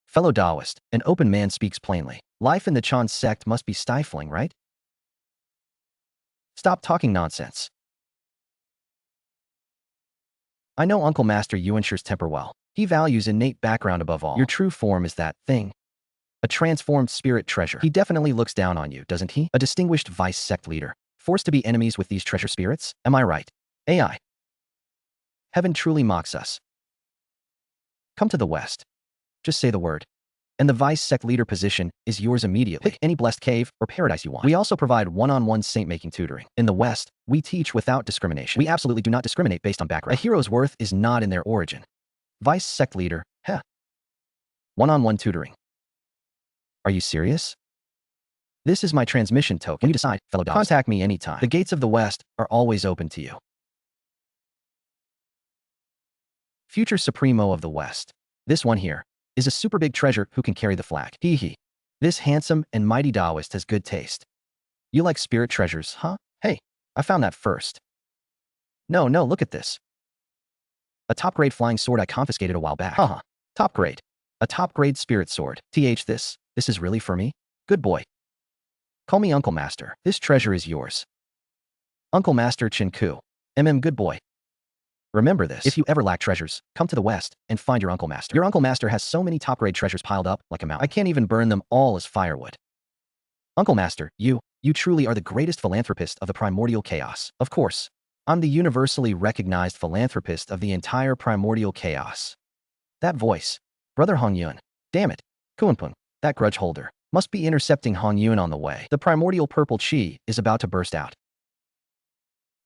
Fellow Taoist, an open man speaks plainly. Life in the Chan sect must be stifling, right? Stop talking nonsense. I know Uncle Master Yuanshire's temper well. He values innate background above all. Your true form is that thing. A transformed spirit treasure. He definitely looks down on you, doesn't he? A distinguished vice sect leader. Forced to be enemies with these treasure spirits? Am I right? AI. Heaven truly mocks us. Come to the West. Just say the word. And the vice sect leader position is yours immediately. Pick any blessed cave or paradise you want. We also provide one-on-one saint-making tutoring. In the West, we teach without discrimination. We absolutely do not discriminate based on background. A hero's worth is not in their origin. Vice sect leader, heh. One-on-one tutoring. Are you serious? This is my transmission token. When you decide, fellow dogs, contact me anytime. The gates of the West are always open to you. Future Supremo of the West. This one here is a super big treasure who can carry the flag. Hee hee. This handsome and mighty Taoist has good taste. You like spirit treasures, huh? Hey, I found that first. No, look at this. A top-grade flying sword I confiscated a while back. Haha. Top grade. A top-grade spirit sword. This is really for me? Good boy. Call me Uncle Master. This treasure is yours. Uncle Master Chinku. Good boy. Remember this. If you ever lack treasures, come to the West and find your Uncle Master. Your Uncle Master has so many top-grade treasures piled up like a mountain. I can't even burn them all as firewood. Uncle Master, you truly are the greatest philanthropist of the primordial chaos. Of course, I'm the universally recognized philanthropist of the entire primordial chaos. That voice. Brother Hongyun. Damn it. Kuanpung. That grudge holder. Must be intercepting Hongyun on the way. The primordial purple chi is about to burst out.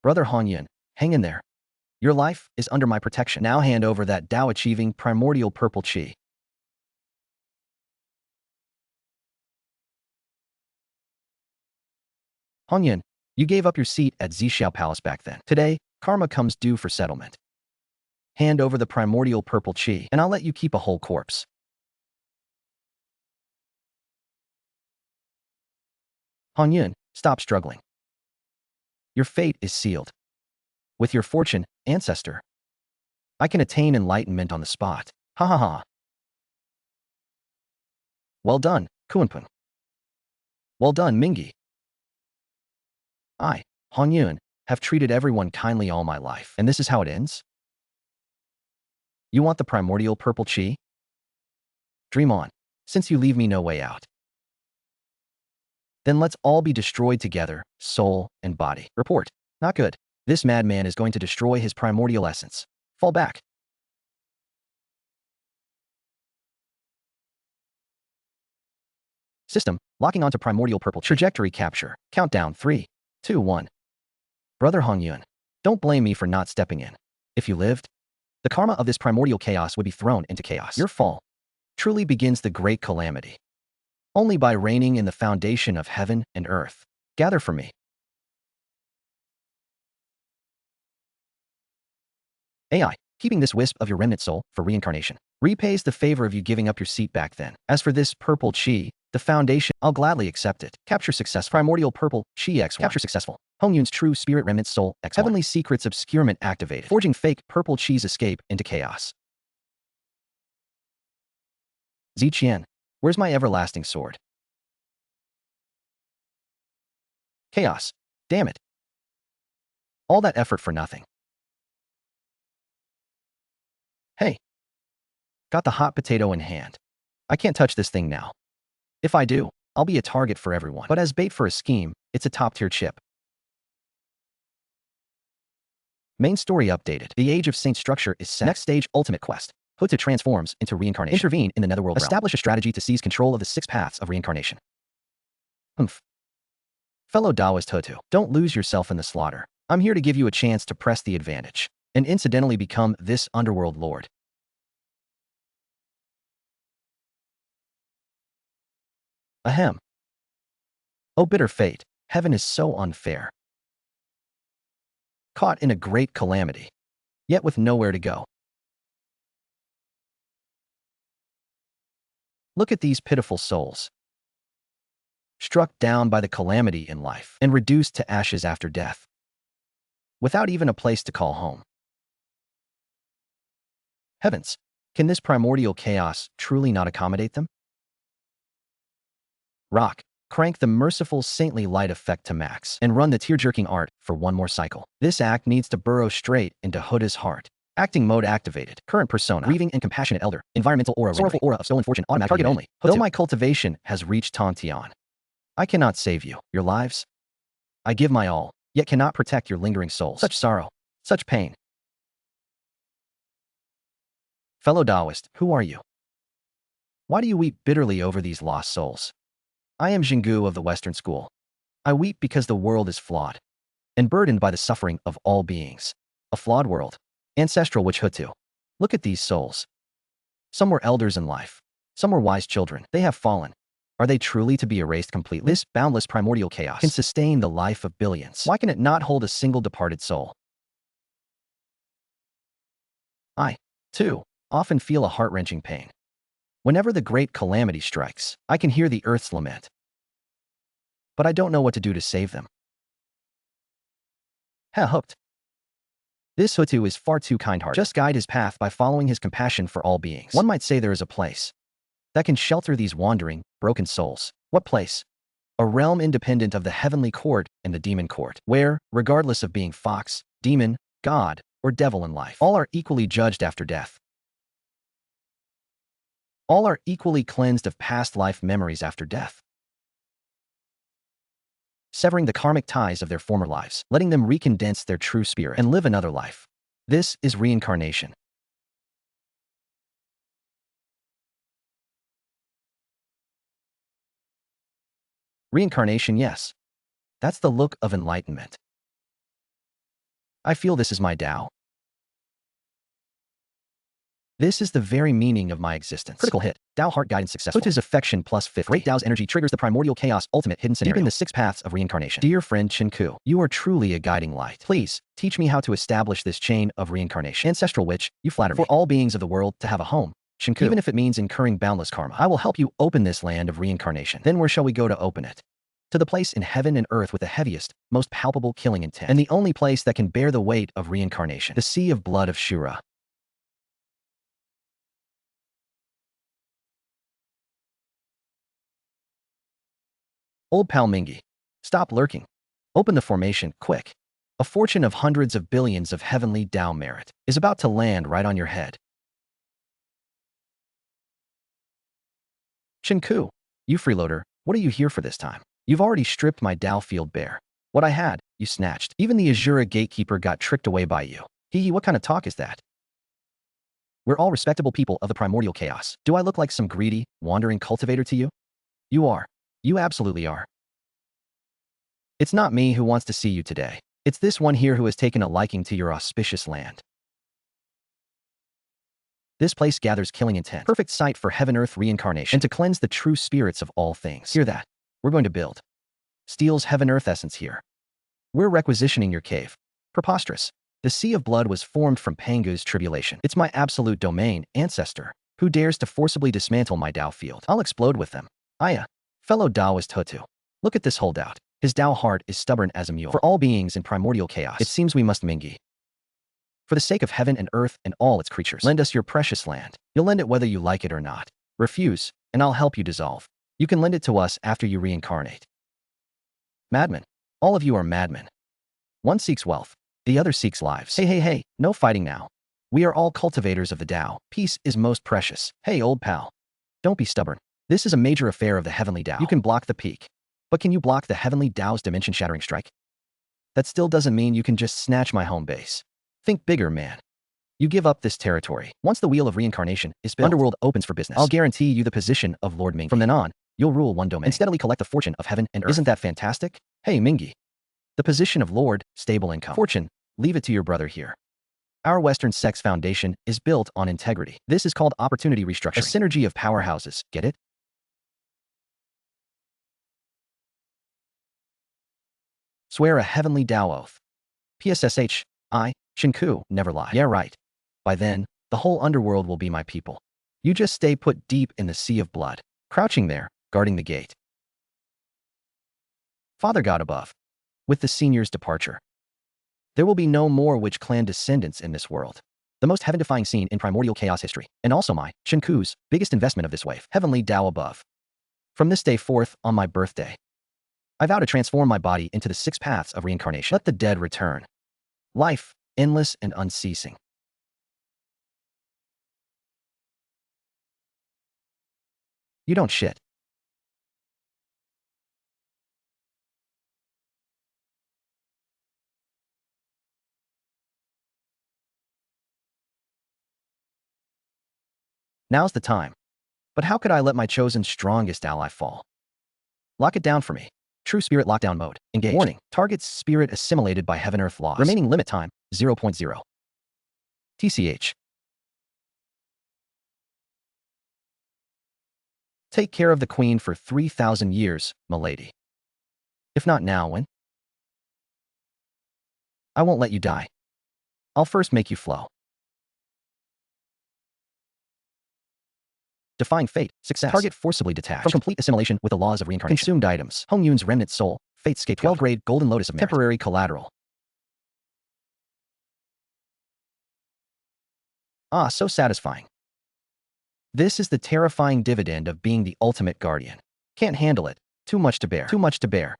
Brother Hongyun, hang in there. Your life is under my protection. Now hand over that Tao-achieving primordial purple chi. Honghuang, you gave up your seat at Zhixiao Palace back then. Today, karma comes due for settlement. Hand over the primordial purple qi, and I'll let you keep a whole corpse. Honghuang, stop struggling. Your fate is sealed. With your fortune, ancestor, I can attain enlightenment on the spot. Ha ha ha. Well done, Kuanpeng. Well done, Mingi. I, Honghuang, have treated everyone kindly all my life, and this is how it ends? You want the primordial purple qi? Dream on, since you leave me no way out. Then let's all be destroyed together, soul and body. Report. Not good. This madman is going to destroy his primordial essence. Fall back. System, locking onto primordial purple. Trajectory capture. Countdown 3, 2, 1. Brother Honghuang, don't blame me for not stepping in. If you lived, the karma of this primordial chaos would be thrown into chaos. Your fall truly begins the great calamity. Only by reigning in the foundation of heaven and earth. Gather for me. AI, keeping this wisp of your remnant soul for reincarnation repays the favor of you giving up your seat back then. As for this purple qi, the foundation, I'll gladly accept it. Capture success. Primordial purple qi X1. Capture successful. Honghuang's true spirit remnant soul X1. Heavenly secrets obscurement activated. Forging fake purple qi's escape into chaos. Ziqian, where's my everlasting sword? Chaos. Damn it. All that effort for nothing. Hey. Got the hot potato in hand. I can't touch this thing now. If I do, I'll be a target for everyone. But as bait for a scheme, it's a top-tier chip. Main story updated. The Age of Saints structure is set. Next stage, ultimate quest. Hutu transforms into reincarnation. Intervene in the netherworld realm. Establish a strategy to seize control of the 6 paths of reincarnation. Fellow Taoist Hutu, don't lose yourself in the slaughter. I'm here to give you a chance to press the advantage and incidentally become this underworld lord. Ahem. Oh bitter fate, heaven is so unfair. Caught in a great calamity, yet with nowhere to go. Look at these pitiful souls. Struck down by the calamity in life and reduced to ashes after death, without even a place to call home. Heavens, can this primordial chaos truly not accommodate them? Rock, crank the merciful saintly light effect to max and run the tear-jerking art for one more cycle. This act needs to burrow straight into Huda's heart. Acting mode activated. Current persona. Grieving and compassionate elder. Environmental aura. Sorrowful aura of stolen fortune. Automatic target only. Though my cultivation has reached Tontian, I cannot save you. Your lives? I give my all, yet cannot protect your lingering souls. Such sorrow. Such pain. Fellow Taoist, who are you? Why do you weep bitterly over these lost souls? I am Jinggu of the Western School. I weep because the world is flawed and burdened by the suffering of all beings. A flawed world. Ancestral witch Hutu. Look at these souls. Some were elders in life. Some were wise children. They have fallen. Are they truly to be erased completely? This boundless primordial chaos can sustain the life of billions. Why can it not hold a single departed soul? I, too, often feel a heart-wrenching pain. Whenever the great calamity strikes, I can hear the earth's lament. But I don't know what to do to save them. Hooked. This Hutu is far too kind-hearted. Just guide his path by following his compassion for all beings. One might say there is a place that can shelter these wandering, broken souls. What place? A realm independent of the heavenly court and the demon court, where, regardless of being fox, demon, god, or devil in life, all are equally judged after death. All are equally cleansed of past life memories after death, severing the karmic ties of their former lives, letting them recondense their true spirit and live another life. This is reincarnation. Reincarnation, yes. That's the look of enlightenment. I feel this is my Tao. This is the very meaning of my existence. Critical hit. Dao heart guidance successful. Put his affection plus 50. Great Dao's energy triggers the primordial chaos ultimate hidden scenario. Deep in the 6 paths of reincarnation. Dear friend Chinku, you are truly a guiding light. Please, teach me how to establish this chain of reincarnation. Ancestral witch, you flatter me. For all beings of the world to have a home, Chinku, even if it means incurring boundless karma, I will help you open this land of reincarnation. Then where shall we go to open it? To the place in heaven and earth with the heaviest, most palpable killing intent, and the only place that can bear the weight of reincarnation, the sea of blood of Shura. Old pal Mingi, stop lurking. Open the formation, quick. A fortune of hundreds of billions of heavenly Dao merit is about to land right on your head. Chinku, you freeloader, what are you here for this time? You've already stripped my Dao field bare. What I had, you snatched. Even the Azura gatekeeper got tricked away by you. Hee, what kind of talk is that? We're all respectable people of the primordial chaos. Do I look like some greedy, wandering cultivator to you? You are. You absolutely are. It's not me who wants to see you today. It's this one here who has taken a liking to your auspicious land. This place gathers killing intent. Perfect site for heaven-earth reincarnation and to cleanse the true spirits of all things. Hear that? We're going to build. Steel's heaven-earth essence here. We're requisitioning your cave. Preposterous. The sea of blood was formed from Pangu's tribulation. It's my absolute domain, ancestor. Who dares to forcibly dismantle my Dao field? I'll explode with them. Aya. Fellow Daoist Hutu. Look at this holdout. His Dao heart is stubborn as a mule. For all beings in primordial chaos, it seems we must Mingi. For the sake of heaven and earth and all its creatures, lend us your precious land. You'll lend it whether you like it or not. Refuse, and I'll help you dissolve. You can lend it to us after you reincarnate. Madmen. All of you are madmen. One seeks wealth. The other seeks lives. Hey, no fighting now. We are all cultivators of the Dao. Peace is most precious. Hey, old pal. Don't be stubborn. This is a major affair of the heavenly Dao. You can block the peak. But can you block the heavenly Dao's dimension-shattering strike? That still doesn't mean you can just snatch my home base. Think bigger, man. You give up this territory. Once the wheel of reincarnation is built, Underworld opens for business. I'll guarantee you the position of Lord Mingi. From then on, you'll rule one domain and steadily collect the fortune of heaven and earth. Isn't that fantastic? Hey, Mingi. The position of Lord, stable income. Fortune, leave it to your brother here. Our Western sex foundation is built on integrity. This is called opportunity restructuring. A synergy of powerhouses. Get it? Swear a heavenly Dao oath. PSSH, I, Chinku, never lie. Yeah, right. By then, the whole underworld will be my people. You just stay put deep in the sea of blood, crouching there, guarding the gate. Father God above. With the senior's departure, there will be no more witch clan descendants in this world. The most heaven-defying scene in primordial chaos history, and also my, Chinku's, biggest investment of this wave. Heavenly Dao above. From this day forth, on my birthday, I vow to transform my body into the 6 paths of reincarnation. Let the dead return. Life, endless and unceasing. You don't shit. Now's the time. But how could I let my chosen strongest ally fall? Lock it down for me. True spirit lockdown mode. Engaged. Warning. Target's spirit assimilated by heaven-earth laws. Remaining limit time, 0.0. TCH. Take care of the queen for 3,000 years, milady. If not now, when? I won't let you die. I'll first make you flow. Defying fate, success. Target forcibly detached from complete assimilation with the laws of reincarnation. Consumed items. Hongyun's remnant soul. Fatescape. 12-grade golden lotus of merit. Temporary collateral. Ah, so satisfying. This is the terrifying dividend of being the ultimate guardian. Can't handle it. Too much to bear. Too much to bear.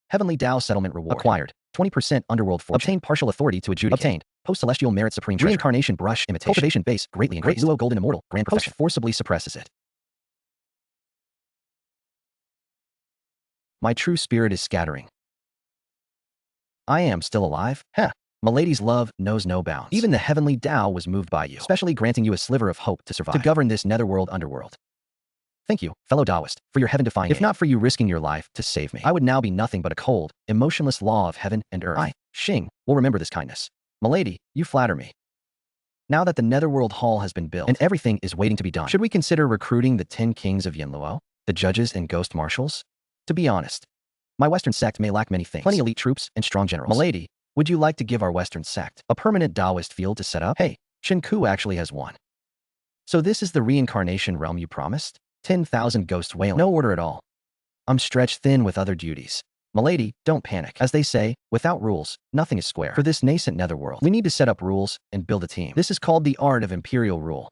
Heavenly Dao settlement reward. Acquired. 20% underworld fortune. Obtained partial authority to adjudicate. Obtained. Post-celestial merit supreme treasure. Reincarnation brush imitation. Cultivation base greatly increased. Great Luo golden immortal. Grand profession. Forcibly suppresses it. My true spirit is scattering. I am still alive? Heh. Milady's love knows no bounds. Even the heavenly Dao was moved by you, specially granting you a sliver of hope to survive, to govern this netherworld underworld. Thank you, fellow Daoist, for your heaven-defying aid. If not for you risking your life to save me, I would now be nothing but a cold, emotionless law of heaven and earth. I, Xing, will remember this kindness. Milady, you flatter me. Now that the Netherworld Hall has been built and everything is waiting to be done, should we consider recruiting the 10 kings of Yinluo, the judges and ghost marshals? To be honest, my Western sect may lack many things. Plenty elite troops and strong generals. Milady, would you like to give our Western sect a permanent Taoist field to set up? Hey, Shinku actually has one. So this is the reincarnation realm you promised? 10,000 ghosts wailing. No order at all. I'm stretched thin with other duties. Milady, don't panic. As they say, without rules, nothing is square. For this nascent netherworld, we need to set up rules and build a team. This is called the art of imperial rule.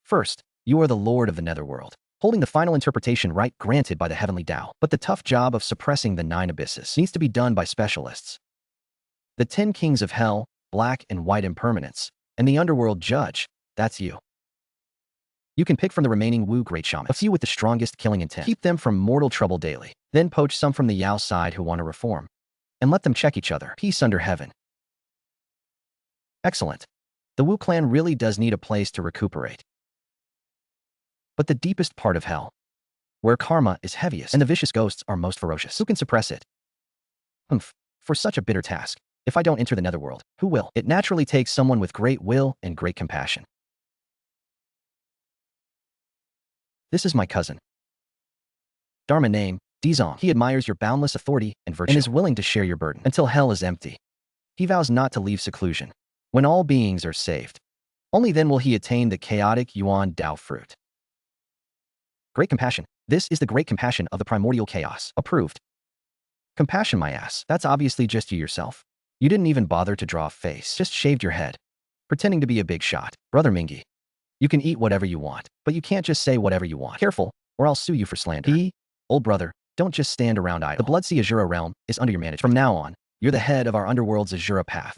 First, you are the lord of the netherworld, holding the final interpretation right granted by the heavenly Tao. But the tough job of suppressing the 9 abysses needs to be done by specialists. The 10 kings of hell, black and white impermanence, and the underworld judge, that's you. You can pick from the remaining Wu great shaman, a few with the strongest killing intent. Keep them from mortal trouble daily. Then poach some from the Yao side who want to reform. And let them check each other. Peace under heaven. Excellent. The Wu clan really does need a place to recuperate. But the deepest part of hell, where karma is heaviest and the vicious ghosts are most ferocious, who can suppress it? For such a bitter task, if I don't enter the netherworld, who will? It naturally takes someone with great will and great compassion. This is my cousin. Dharma name, Dizong. He admires your boundless authority and virtue and is willing to share your burden until hell is empty. He vows not to leave seclusion when all beings are saved. Only then will he attain the chaotic Yuan Dao fruit. Great compassion. This is the great compassion of the primordial chaos. Approved. Compassion, my ass. That's obviously just you yourself. You didn't even bother to draw a face. Just shaved your head, pretending to be a big shot. Brother Mingi, you can eat whatever you want, but you can't just say whatever you want. Careful, or I'll sue you for slander. Old brother, don't just stand around idle. The Bloodsea Azura realm is under your management. From now on, you're the head of our underworld's Azura path.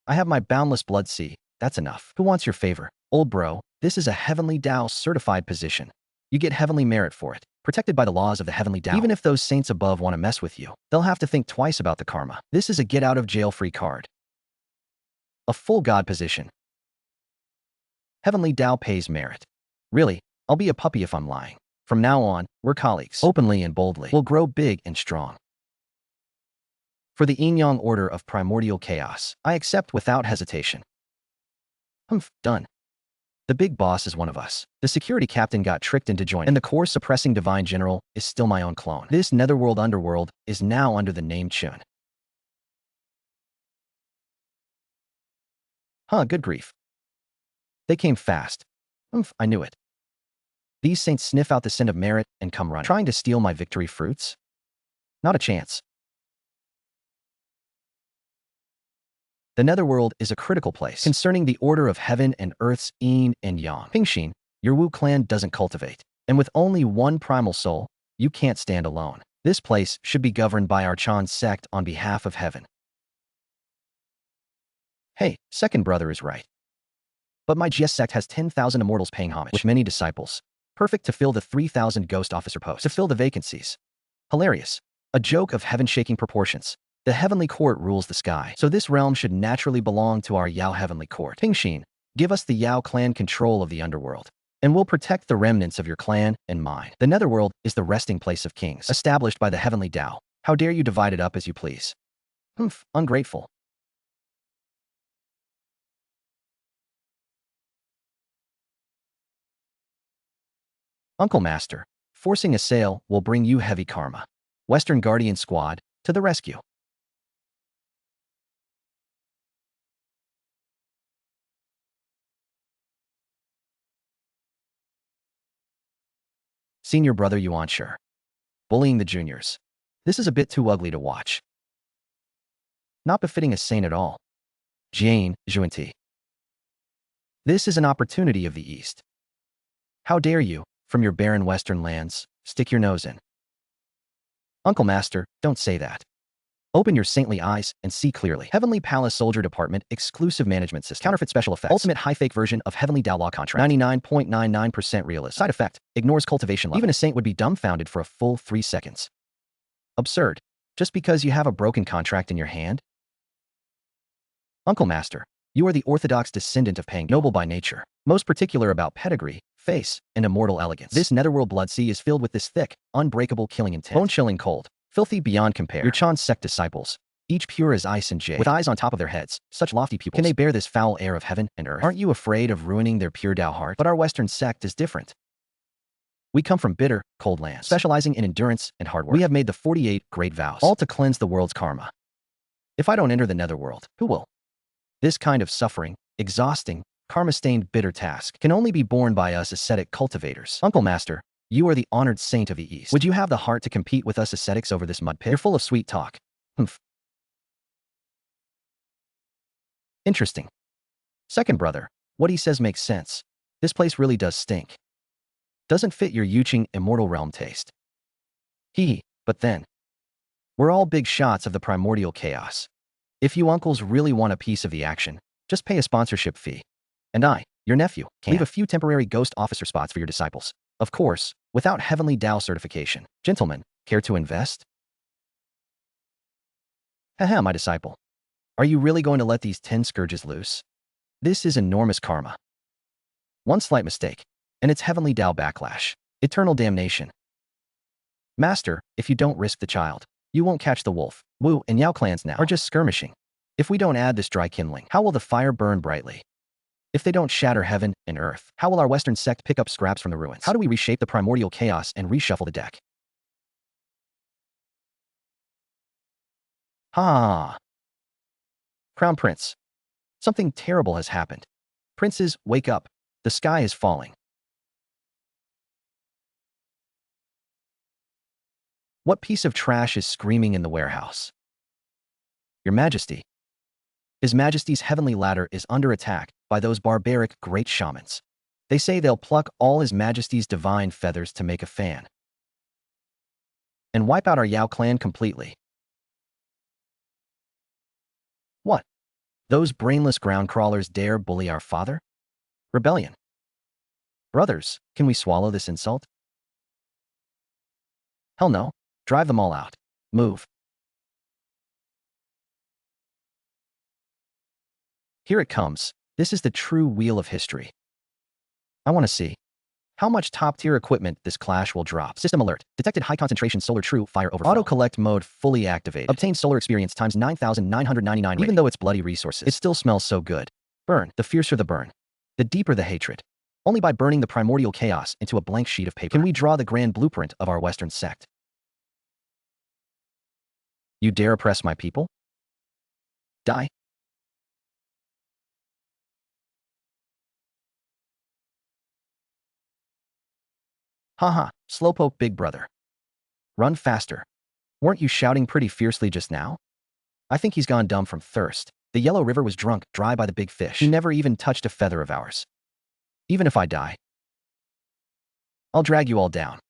I have my boundless Bloodsea. That's enough. Who wants your favor? Old bro, this is a heavenly Tao certified position. You get heavenly merit for it, protected by the laws of the heavenly Tao. Even if those saints above want to mess with you, they'll have to think twice about the karma. This is a get-out-of-jail-free card. A full god position. Heavenly Tao pays merit. Really, I'll be a puppy if I'm lying. From now on, we're colleagues. Openly and boldly. We'll grow big and strong. For the Yin-Yang order of primordial chaos, I accept without hesitation. Done. The big boss is one of us. The security captain got tricked into joining, and the core suppressing divine general is still my own clone. This netherworld underworld is now under the name Chun. Good grief. They came fast. I knew it. These saints sniff out the scent of merit and come running, trying to steal my victory fruits? Not a chance. The netherworld is a critical place concerning the order of heaven and earth's yin and yang. Pingxin, your Wu clan doesn't cultivate, and with only one primal soul, you can't stand alone. This place should be governed by our Chan sect on behalf of heaven. Hey, second brother is right. But my GS sect has 10,000 immortals paying homage, with many disciples. Perfect to fill the 3,000 ghost officer posts, to fill the vacancies. Hilarious. A joke of heaven-shaking proportions. The heavenly court rules the sky, so this realm should naturally belong to our Yao heavenly court. Pingxin, give us the Yao clan control of the underworld, and we'll protect the remnants of your clan and mine. The netherworld is the resting place of kings, established by the heavenly Tao. How dare you divide it up as you please? Ungrateful. Uncle Master, forcing a sale will bring you heavy karma. Western Guardian Squad, to the rescue. Senior brother Yuan Sure. Bullying the juniors. This is a bit too ugly to watch. Not befitting a saint at all. Jieyin and Zhunti. This is an opportunity of the East. How dare you, from your barren western lands, stick your nose in. Uncle Master, don't say that. Open your saintly eyes and see clearly. Heavenly Palace Soldier Department Exclusive Management System. Counterfeit special effects. Ultimate high-fake version of Heavenly Tao Law Contract. 99.99% realist. Side effect. Ignores cultivation level. Even a saint would be dumbfounded for a full 3 seconds. Absurd. Just because you have a broken contract in your hand? Uncle Master, you are the orthodox descendant of Pang, noble by nature, most particular about pedigree, face, and immortal elegance. This netherworld blood sea is filled with this thick, unbreakable killing intent. Bone-chilling cold, filthy beyond compare. Your Chan sect disciples, each pure as ice and jade, with eyes on top of their heads, such lofty pupils. Can they bear this foul air of heaven and earth? Aren't you afraid of ruining their pure Tao heart? But our Western sect is different. We come from bitter, cold lands, specializing in endurance and hard work. We have made the 48 great vows, all to cleanse the world's karma. If I don't enter the netherworld, who will? This kind of suffering, exhausting, karma-stained bitter task can only be borne by us ascetic cultivators. Uncle Master, you are the honored saint of the East. Would you have the heart to compete with us ascetics over this mud pit? You're full of sweet talk. Humph. Interesting. Second brother, what he says makes sense. This place really does stink. Doesn't fit your Yuching immortal realm taste. But then. We're all big shots of the primordial chaos. If you uncles really want a piece of the action, just pay a sponsorship fee. And I, your nephew, can leave a few temporary ghost officer spots for your disciples. Of course, without heavenly Tao certification. Gentlemen, care to invest? Haha, my disciple. Are you really going to let these 10 scourges loose? This is enormous karma. One slight mistake, and it's heavenly Tao backlash. Eternal damnation. Master, if you don't risk the child, you won't catch the wolf. Wu and Yao clans now are just skirmishing. If we don't add this dry kindling, how will the fire burn brightly? If they don't shatter heaven and earth, how will our Western sect pick up scraps from the ruins? How do we reshape the primordial chaos and reshuffle the deck? Ha! Crown Prince. Something terrible has happened. Princes, wake up. The sky is falling. What piece of trash is screaming in the warehouse? Your Majesty. His Majesty's heavenly ladder is under attack by those barbaric great shamans. They say they'll pluck all His Majesty's divine feathers to make a fan and wipe out our Yao clan completely. What? Those brainless ground crawlers dare bully our father? Rebellion. Brothers, can we swallow this insult? Hell no. Drive them all out. Move. Here it comes. This is the true wheel of history. I want to see how much top-tier equipment this clash will drop. System alert. Detected high-concentration solar true fire overflow. Auto-collect mode fully activated. Obtain solar experience times 9,999 rating. Even though it's bloody resources, it still smells so good. Burn. The fiercer the burn, the deeper the hatred. Only by burning the primordial chaos into a blank sheet of paper can we draw the grand blueprint of our Western sect. You dare oppress my people? Die. Haha, slowpoke big brother. Run faster. Weren't you shouting pretty fiercely just now? I think he's gone dumb from thirst. The Yellow River was drunk dry by the big fish. He never even touched a feather of ours. Even if I die, I'll drag you all down.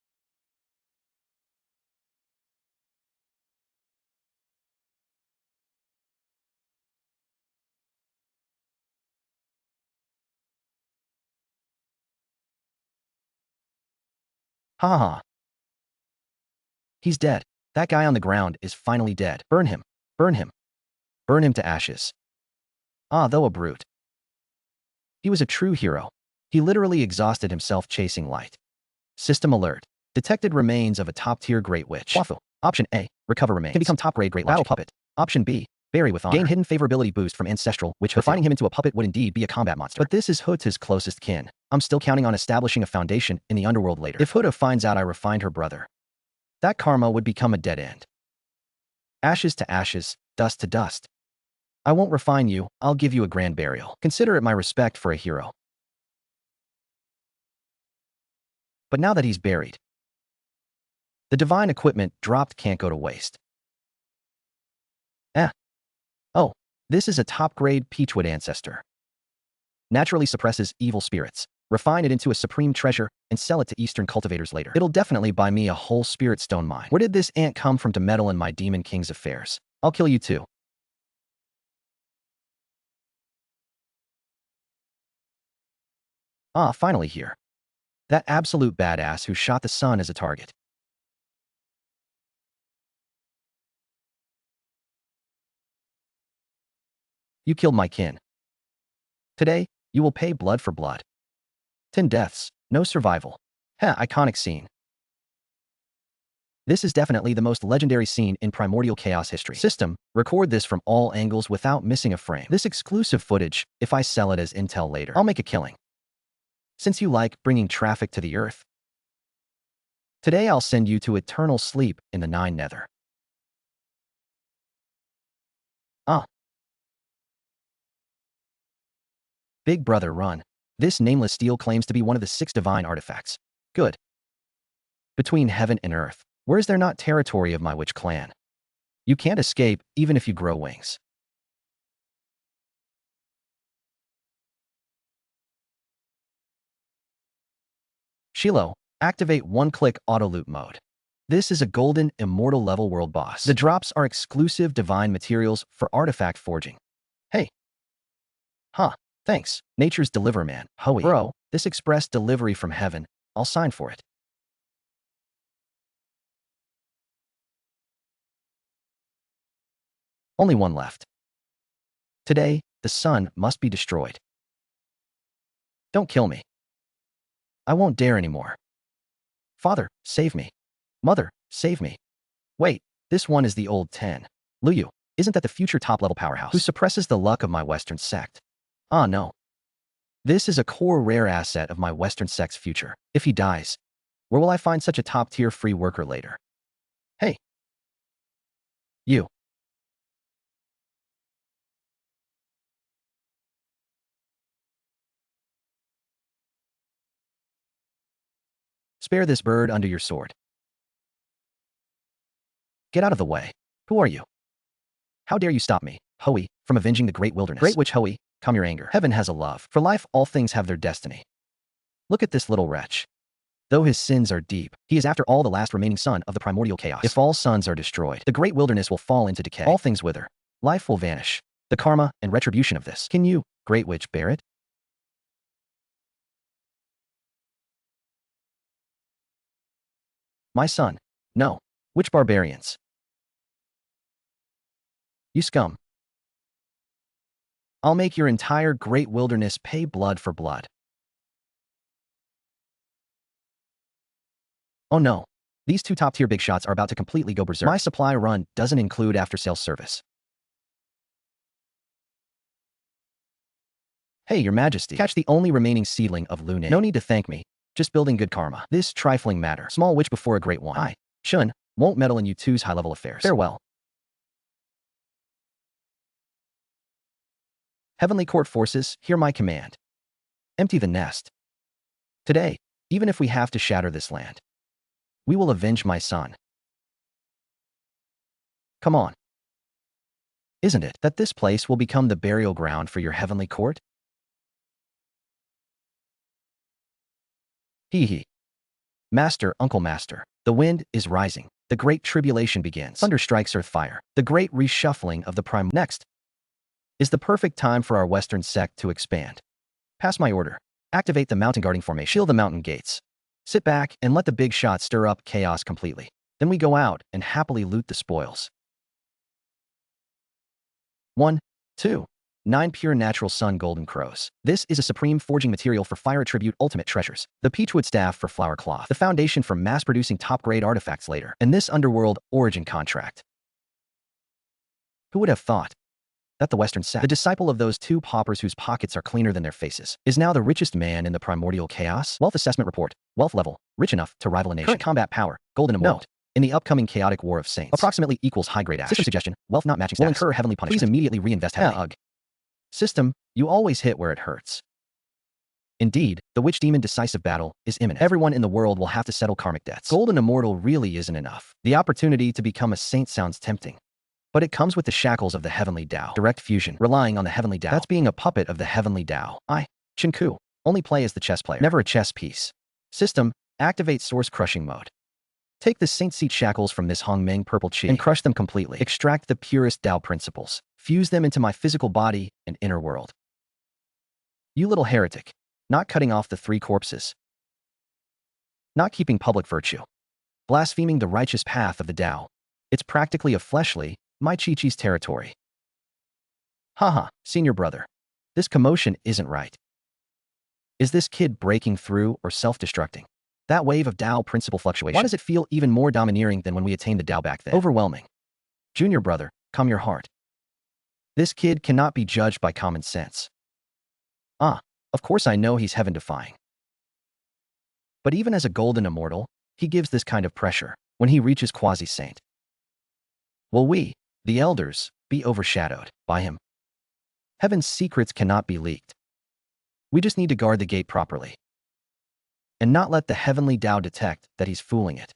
Haha. He's dead. That guy on the ground is finally dead. Burn him. Burn him. Burn him to ashes. Ah, though a brute. He was a true hero. He literally exhausted himself chasing light. System alert. Detected remains of a top-tier great witch. Wafu. Option A. Recover remains. Can become top-grade great battle puppet. Option B. Bury with honor. Gain hidden favorability boost from ancestral witch. Refining him into a puppet would indeed be a combat monster. But this is Huta's closest kin. I'm still counting on establishing a foundation in the underworld later. If Huta finds out I refined her brother, that karma would become a dead end. Ashes to ashes, dust to dust. I won't refine you, I'll give you a grand burial. Consider it my respect for a hero. But now that he's buried, the divine equipment dropped can't go to waste. Oh, this is a top-grade peachwood ancestor. Naturally suppresses evil spirits. Refine it into a supreme treasure and sell it to Eastern cultivators later. It'll definitely buy me a whole spirit stone mine. Where did this ant come from to meddle in my demon king's affairs? I'll kill you too. Ah, finally here. That absolute badass who shot the sun as a target. You killed my kin. Today, you will pay blood for blood. 10 deaths, no survival. Heh, iconic scene. This is definitely the most legendary scene in primordial chaos history. System, record this from all angles without missing a frame. This exclusive footage, if I sell it as intel later, I'll make a killing. Since you like bringing traffic to the earth, today I'll send you to eternal sleep in the 9 nether. Big brother, run. This nameless steel claims to be one of the 6 divine artifacts. Good. Between heaven and earth, where is there not territory of my witch clan? You can't escape, even if you grow wings. Shiloh, activate one-click auto-loot mode. This is a golden, immortal level world boss. The drops are exclusive divine materials for artifact forging. Hey. Huh. Thanks. Nature's deliver man. Hoey. Bro, this express delivery from heaven, I'll sign for it. Only one left. Today, the sun must be destroyed. Don't kill me. I won't dare anymore. Father, save me. Mother, save me. Wait, this one is the old 10. Luyu, isn't that the future top-level powerhouse who suppresses the luck of my Western sect? Ah, no. This is a core rare asset of my Western sect's future. If he dies, where will I find such a top-tier free worker later? Hey. You. Spare this bird under your sword. Get out of the way. Who are you? How dare you stop me, Hoey, from avenging the great wilderness? Great witch Hoey, calm your anger. Heaven has a love. For life, all things have their destiny. Look at this little wretch. Though his sins are deep, he is after all the last remaining son of the primordial chaos. If all suns are destroyed, the great wilderness will fall into decay. All things wither. Life will vanish. The karma and retribution of this. Can you, great witch, bear it? My son. No. Which barbarians? You scum. I'll make your entire great wilderness pay blood for blood. Oh no. These 2 top-tier big shots are about to completely go berserk. My supply run doesn't include after-sales service. Hey, your majesty. Catch the only remaining seedling of Lune. No need to thank me. Just building good karma. This trifling matter. Small witch before a great one. I, Shun, won't meddle in you two's high-level affairs. Farewell. Heavenly Court forces, hear my command. Empty the nest. Today, even if we have to shatter this land, we will avenge my son. Come on. Isn't it that this place will become the burial ground for your heavenly court? Hee hee. Master, Uncle Master, the wind is rising. The great tribulation begins. Thunder strikes earth fire. The great reshuffling of the prime. Next is the perfect time for our Western sect to expand. Pass my order. Activate the mountain guarding formation. Shield the mountain gates. Sit back and let the big shots stir up chaos completely. Then we go out and happily loot the spoils. 1, 2, 9 pure natural sun golden crows. This is a supreme forging material for fire attribute ultimate treasures. The peachwood staff for flower cloth. The foundation for mass-producing top-grade artifacts later. And this underworld origin contract. Who would have thought that the Western sect, the disciple of those 2 paupers whose pockets are cleaner than their faces, is now the richest man in the primordial chaos? Wealth assessment report. Wealth level. Rich enough to rival a nation. Current combat power. Golden immortal. In the upcoming chaotic war of saints. Approximately equals high-grade ash. System suggestion. Wealth not matching status. Will incur heavenly punishment. Please immediately reinvest heavily. Ugh. System, you always hit where it hurts. Indeed, the witch demon decisive battle is imminent. Everyone in the world will have to settle karmic debts. Golden immortal really isn't enough. The opportunity to become a saint sounds tempting. But it comes with the shackles of the heavenly Tao. Direct fusion, relying on the heavenly Tao. That's being a puppet of the heavenly Tao. Chinku, only play as the chess player, never a chess piece. System, activate source crushing mode. Take the saint seat shackles from this Honghuang purple chi and crush them completely. Extract the purest Tao principles. Fuse them into my physical body and inner world. You little heretic, not cutting off the 3 corpses. Not keeping public virtue. Blaspheming the righteous path of the Tao. It's practically a fleshly, my Chi-Chi's territory. Haha, senior brother. This commotion isn't right. Is this kid breaking through or self-destructing? That wave of Tao principle fluctuation. Why does it feel even more domineering than when we attained the Tao back then? Overwhelming. Junior brother, calm your heart. This kid cannot be judged by common sense. Of course I know he's heaven-defying. But even as a golden immortal, he gives this kind of pressure when he reaches quasi-saint. Will we, the elders, be overshadowed by him? Heaven's secrets cannot be leaked. We just need to guard the gate properly and not let the heavenly Tao detect that he's fooling it.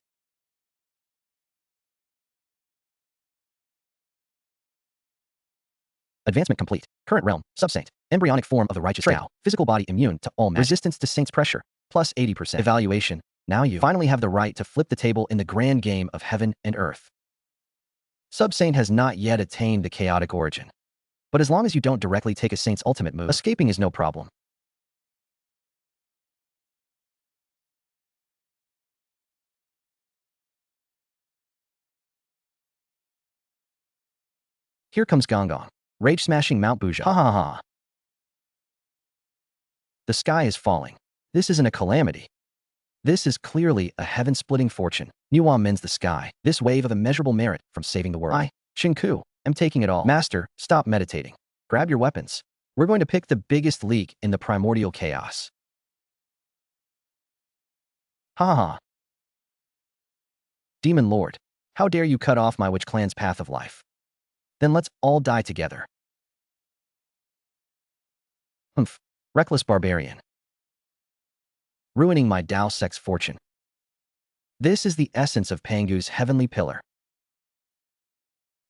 Advancement complete. Current realm, subsaint. Embryonic form of the righteous Tao. Physical body immune to all magic. Resistance to saint's pressure, plus 80%. Evaluation. Now you finally have the right to flip the table in the grand game of heaven and earth. Subsaint has not yet attained the chaotic origin. But as long as you don't directly take a saint's ultimate move, escaping is no problem. Here comes Honghuang, rage-smashing Mount Buja. Ha ha ha. The sky is falling. This isn't a calamity. This is clearly a heaven-splitting fortune. Nuwa mends the sky. This wave of immeasurable merit from saving the world. I, Shinku, am taking it all. Master, stop meditating. Grab your weapons. We're going to pick the biggest leak in the primordial chaos. Ha ha ha. Demon Lord, how dare you cut off my witch clan's path of life? Then let's all die together. Humph. Reckless barbarian. Ruining my Tao sect's fortune. This is the essence of Pangu's heavenly pillar.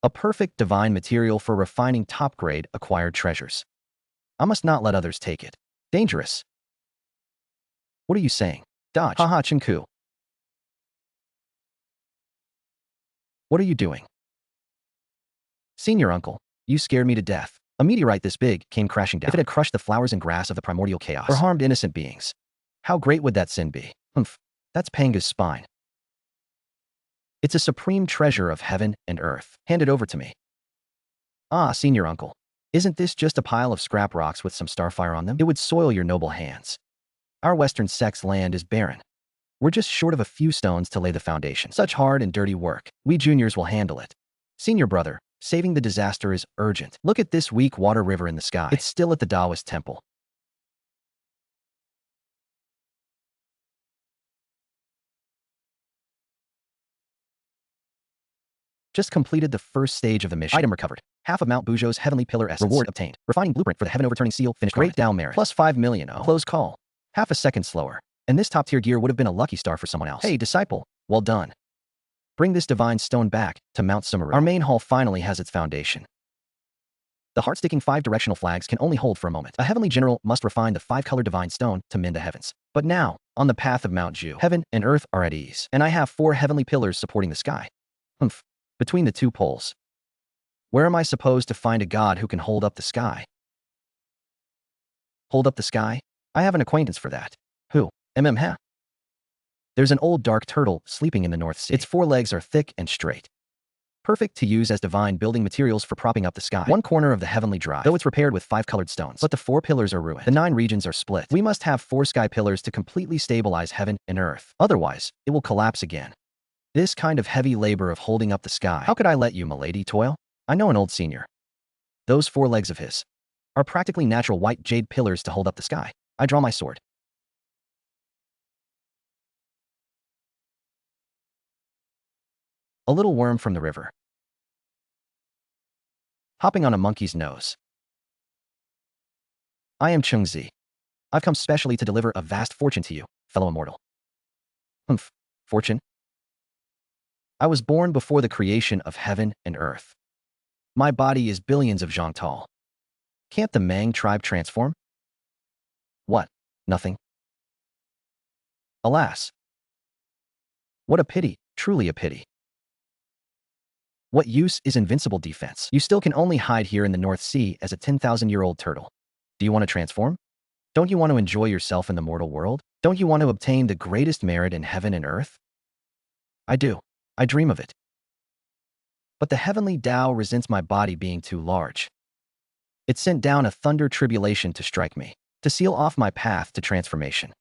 A perfect divine material for refining top-grade acquired treasures. I must not let others take it. Dangerous. What are you saying? Dodge. Haha, Chinku. What are you doing? Senior uncle, you scared me to death. A meteorite this big came crashing down. If it had crushed the flowers and grass of the primordial chaos or harmed innocent beings, how great would that sin be? Humph, that's Panga's spine. It's a supreme treasure of heaven and earth. Hand it over to me. Senior uncle, isn't this just a pile of scrap rocks with some starfire on them? It would soil your noble hands. Our western sect's land is barren. We're just short of a few stones to lay the foundation. Such hard and dirty work. We juniors will handle it. Senior brother, saving the disaster is urgent. Look at this weak water river in the sky. It's still at the Taoist temple. Just completed the first stage of the mission. Item recovered. Half of Mount Bujo's heavenly pillar essence. Reward obtained. Refining blueprint for the heaven overturning seal. Finished. Great Tao merit. Plus 5 million. Close call. Half a second slower. And this top-tier gear would have been a lucky star for someone else. Hey, disciple. Well done. Bring this divine stone back to Mount Sumeru. Our main hall finally has its foundation. The heart-sticking 5 directional flags can only hold for a moment. A heavenly general must refine the 5-color divine stone to mend the heavens. But now, on the path of Mount Ju, heaven and earth are at ease. And I have 4 heavenly pillars supporting the sky. Humph. Between the 2 poles. Where am I supposed to find a god who can hold up the sky? Hold up the sky? I have an acquaintance for that. Who? Ha. There's an old dark turtle sleeping in the North Sea. Its 4 legs are thick and straight. Perfect to use as divine building materials for propping up the sky. One corner of the heavenly drive, though it's repaired with 5 colored stones. But the 4 pillars are ruined. The 9 regions are split. We must have 4 sky pillars to completely stabilize heaven and earth. Otherwise, it will collapse again. This kind of heavy labor of holding up the sky. How could I let you, milady, toil? I know an old senior. Those 4 legs of his are practically natural white jade pillars to hold up the sky. I draw my sword. A little worm from the river. Hopping on a monkey's nose. I am Chengzi. I've come specially to deliver a vast fortune to you, fellow immortal. Humph. Fortune? I was born before the creation of heaven and earth. My body is billions of zhang tall. Can't the Mang tribe transform? What? Nothing? Alas. What a pity, truly a pity. What use is invincible defense? You still can only hide here in the North Sea as a 10,000-year-old turtle. Do you want to transform? Don't you want to enjoy yourself in the mortal world? Don't you want to obtain the greatest merit in heaven and earth? I do. I dream of it. But the heavenly Tao resents my body being too large. It sent down a thunder tribulation to strike me, to seal off my path to transformation.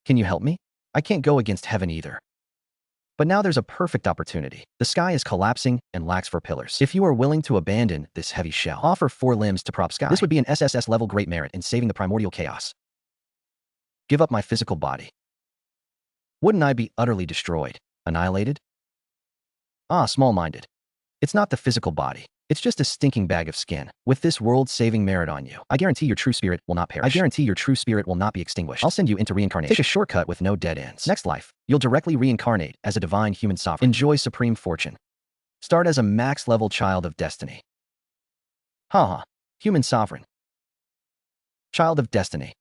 Can you help me? I can't go against heaven either. But now there's a perfect opportunity. The sky is collapsing and lacks 4 pillars. If you are willing to abandon this heavy shell, offer 4 limbs to prop sky. This would be an SSS level great merit in saving the primordial chaos. Give up my physical body. Wouldn't I be utterly destroyed, annihilated? Ah, small-minded. It's not the physical body. It's just a stinking bag of skin. With this world-saving merit on you, I guarantee your true spirit will not perish. I guarantee your true spirit will not be extinguished. I'll send you into reincarnation. Take a shortcut with no dead ends. Next life, you'll directly reincarnate as a divine human sovereign. Enjoy supreme fortune. Start as a max-level child of destiny. Haha, human sovereign. Child of destiny.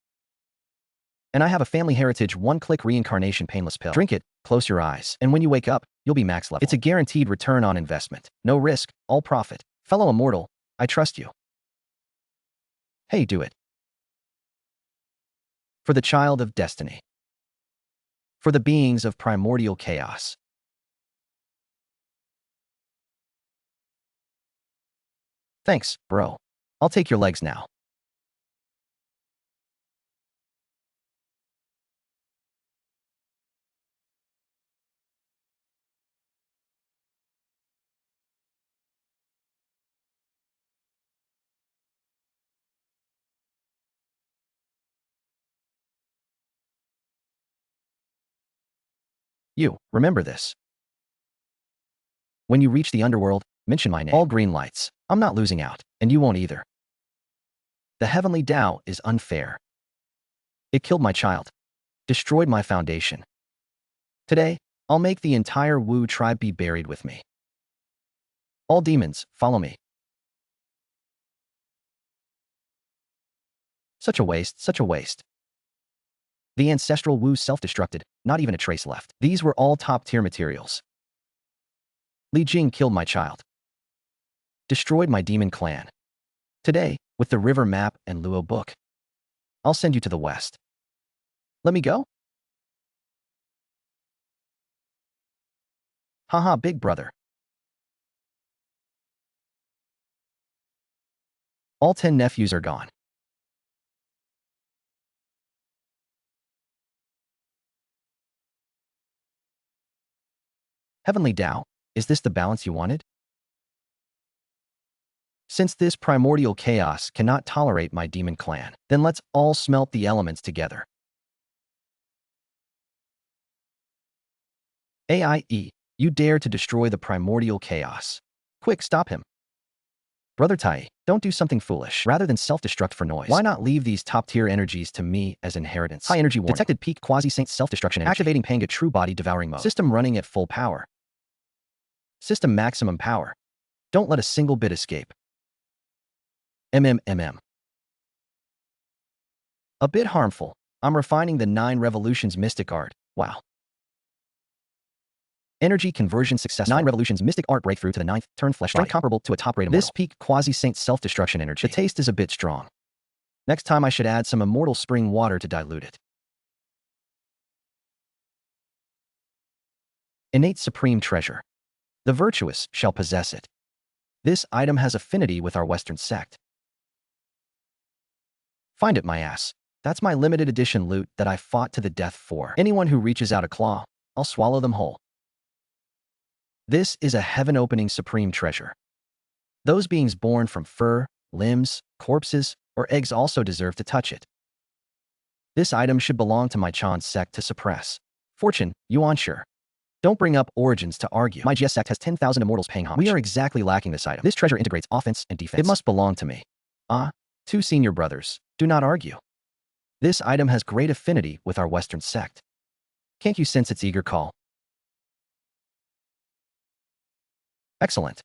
And I have a family heritage one-click reincarnation painless pill. Drink it, close your eyes, and when you wake up, you'll be max level. It's a guaranteed return on investment. No risk, all profit. Fellow immortal, I trust you. Hey, do it. For the child of destiny. For the beings of primordial chaos. Thanks, bro. I'll take your legs now. You, remember this. When you reach the underworld, mention my name. All green lights. I'm not losing out, and you won't either. The heavenly Tao is unfair. It killed my child, destroyed my foundation. Today, I'll make the entire Wu tribe be buried with me. All demons, follow me. Such a waste, such a waste. The ancestral Wu self-destructed, not even a trace left. These were all top-tier materials. Li Jing killed my child. Destroyed my demon clan. Today, with the river map and Luo book, I'll send you to the west. Let me go? Haha, big brother. All 10 nephews are gone. Heavenly Tao, is this the balance you wanted? Since this primordial chaos cannot tolerate my demon clan, then let's all smelt the elements together. AIE, you dare to destroy the primordial chaos. Quick, stop him. Brother Tai, don't do something foolish. Rather than self-destruct for noise, why not leave these top-tier energies to me as inheritance? High energy warning. Detected peak quasi-saint self-destruction energy. Activating Panga true body devouring mode. System running at full power. System maximum power. Don't let a single bit escape. MMMM. A bit harmful. I'm refining the 9 revolutions mystic art. Wow. Energy conversion success. 9 revolutions mystic art breakthrough to the 9th turn flesh body. Comparable to a top-rate immortal. This peak quasi-saint self-destruction energy. The taste is a bit strong. Next time I should add some immortal spring water to dilute it. Innate supreme treasure. The virtuous shall possess it. This item has affinity with our Western sect. Find it, my ass. That's my limited edition loot that I fought to the death for. Anyone who reaches out a claw, I'll swallow them whole. This is a heaven-opening supreme treasure. Those beings born from fur, limbs, corpses, or eggs also deserve to touch it. This item should belong to my Chan sect to suppress. Fortune, Yuan sure. Don't bring up origins to argue. My GS sect has 10,000 immortals paying homage. We are exactly lacking this item. This treasure integrates offense and defense. It must belong to me. Ah, 2 senior brothers, do not argue. This item has great affinity with our Western sect. Can't you sense its eager call? Excellent.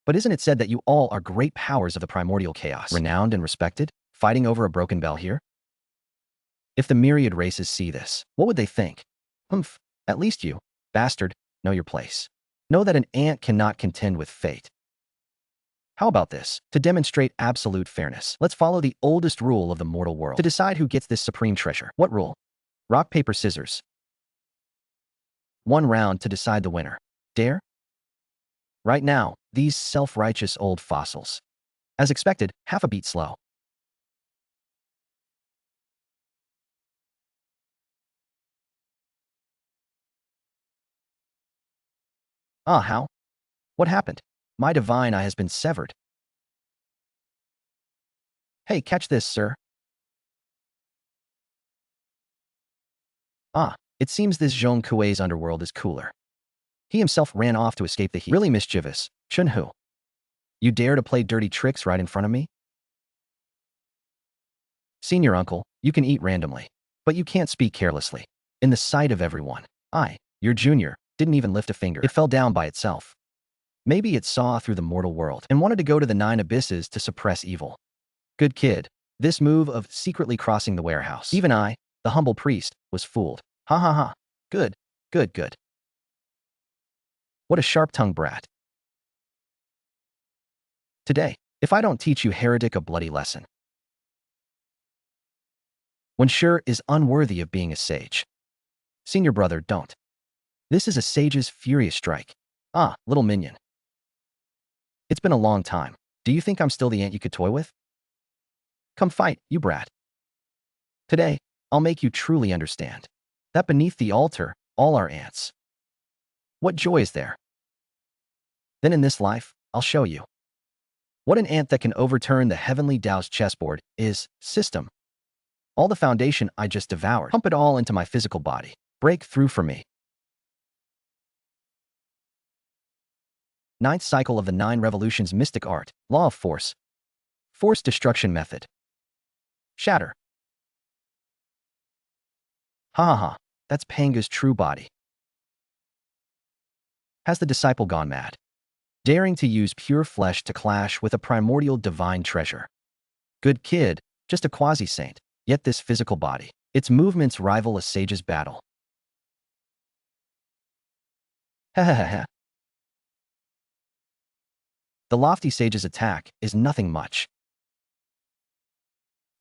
But isn't it said that you all are great powers of the primordial chaos, renowned and respected, fighting over a broken bell here? If the myriad races see this, what would they think? Humph, at least you, bastard, know your place. Know that an ant cannot contend with fate. How about this? To demonstrate absolute fairness, let's follow the oldest rule of the mortal world to decide who gets this supreme treasure. What rule? Rock, paper, scissors. 1 round to decide the winner. Dare? Right now, these self-righteous old fossils. As expected, half a beat slow. Ah, how? What happened? My divine eye has been severed. Hey, catch this, sir. Ah, it seems this Zhong Kuei's underworld is cooler. He himself ran off to escape the heat. Really mischievous, Chunhu. You dare to play dirty tricks right in front of me? Senior uncle, you can eat randomly, but you can't speak carelessly. In the sight of everyone. Your junior, didn't even lift a finger. It fell down by itself. Maybe it saw through the mortal world and wanted to go to the 9 abysses to suppress evil. Good kid. This move of secretly crossing the warehouse. Even I, the humble priest, was fooled. Ha ha ha. Good, good, good. What a sharp-tongued brat. Today, if I don't teach you heretic a bloody lesson. When sure is unworthy of being a sage. Senior brother, don't. This is a sage's furious strike. Ah, little minion. It's been a long time. Do you think I'm still the ant you could toy with? Come fight, you brat. Today, I'll make you truly understand that beneath the altar, all are ants. What joy is there? Then in this life, I'll show you what an ant that can overturn the heavenly Tao's chessboard is. System. All the foundation I just devoured. Pump it all into my physical body. Break through for me. 9th cycle of the 9 revolutions mystic art. Law of force. Force destruction method. Shatter. Ha ha ha. That's Panga's true body. Has the disciple gone mad? Daring to use pure flesh to clash with a primordial divine treasure. Good kid, just a quasi-saint, yet this physical body. Its movements rival a sage's battle. Ha ha ha ha. The lofty sage's attack is nothing much.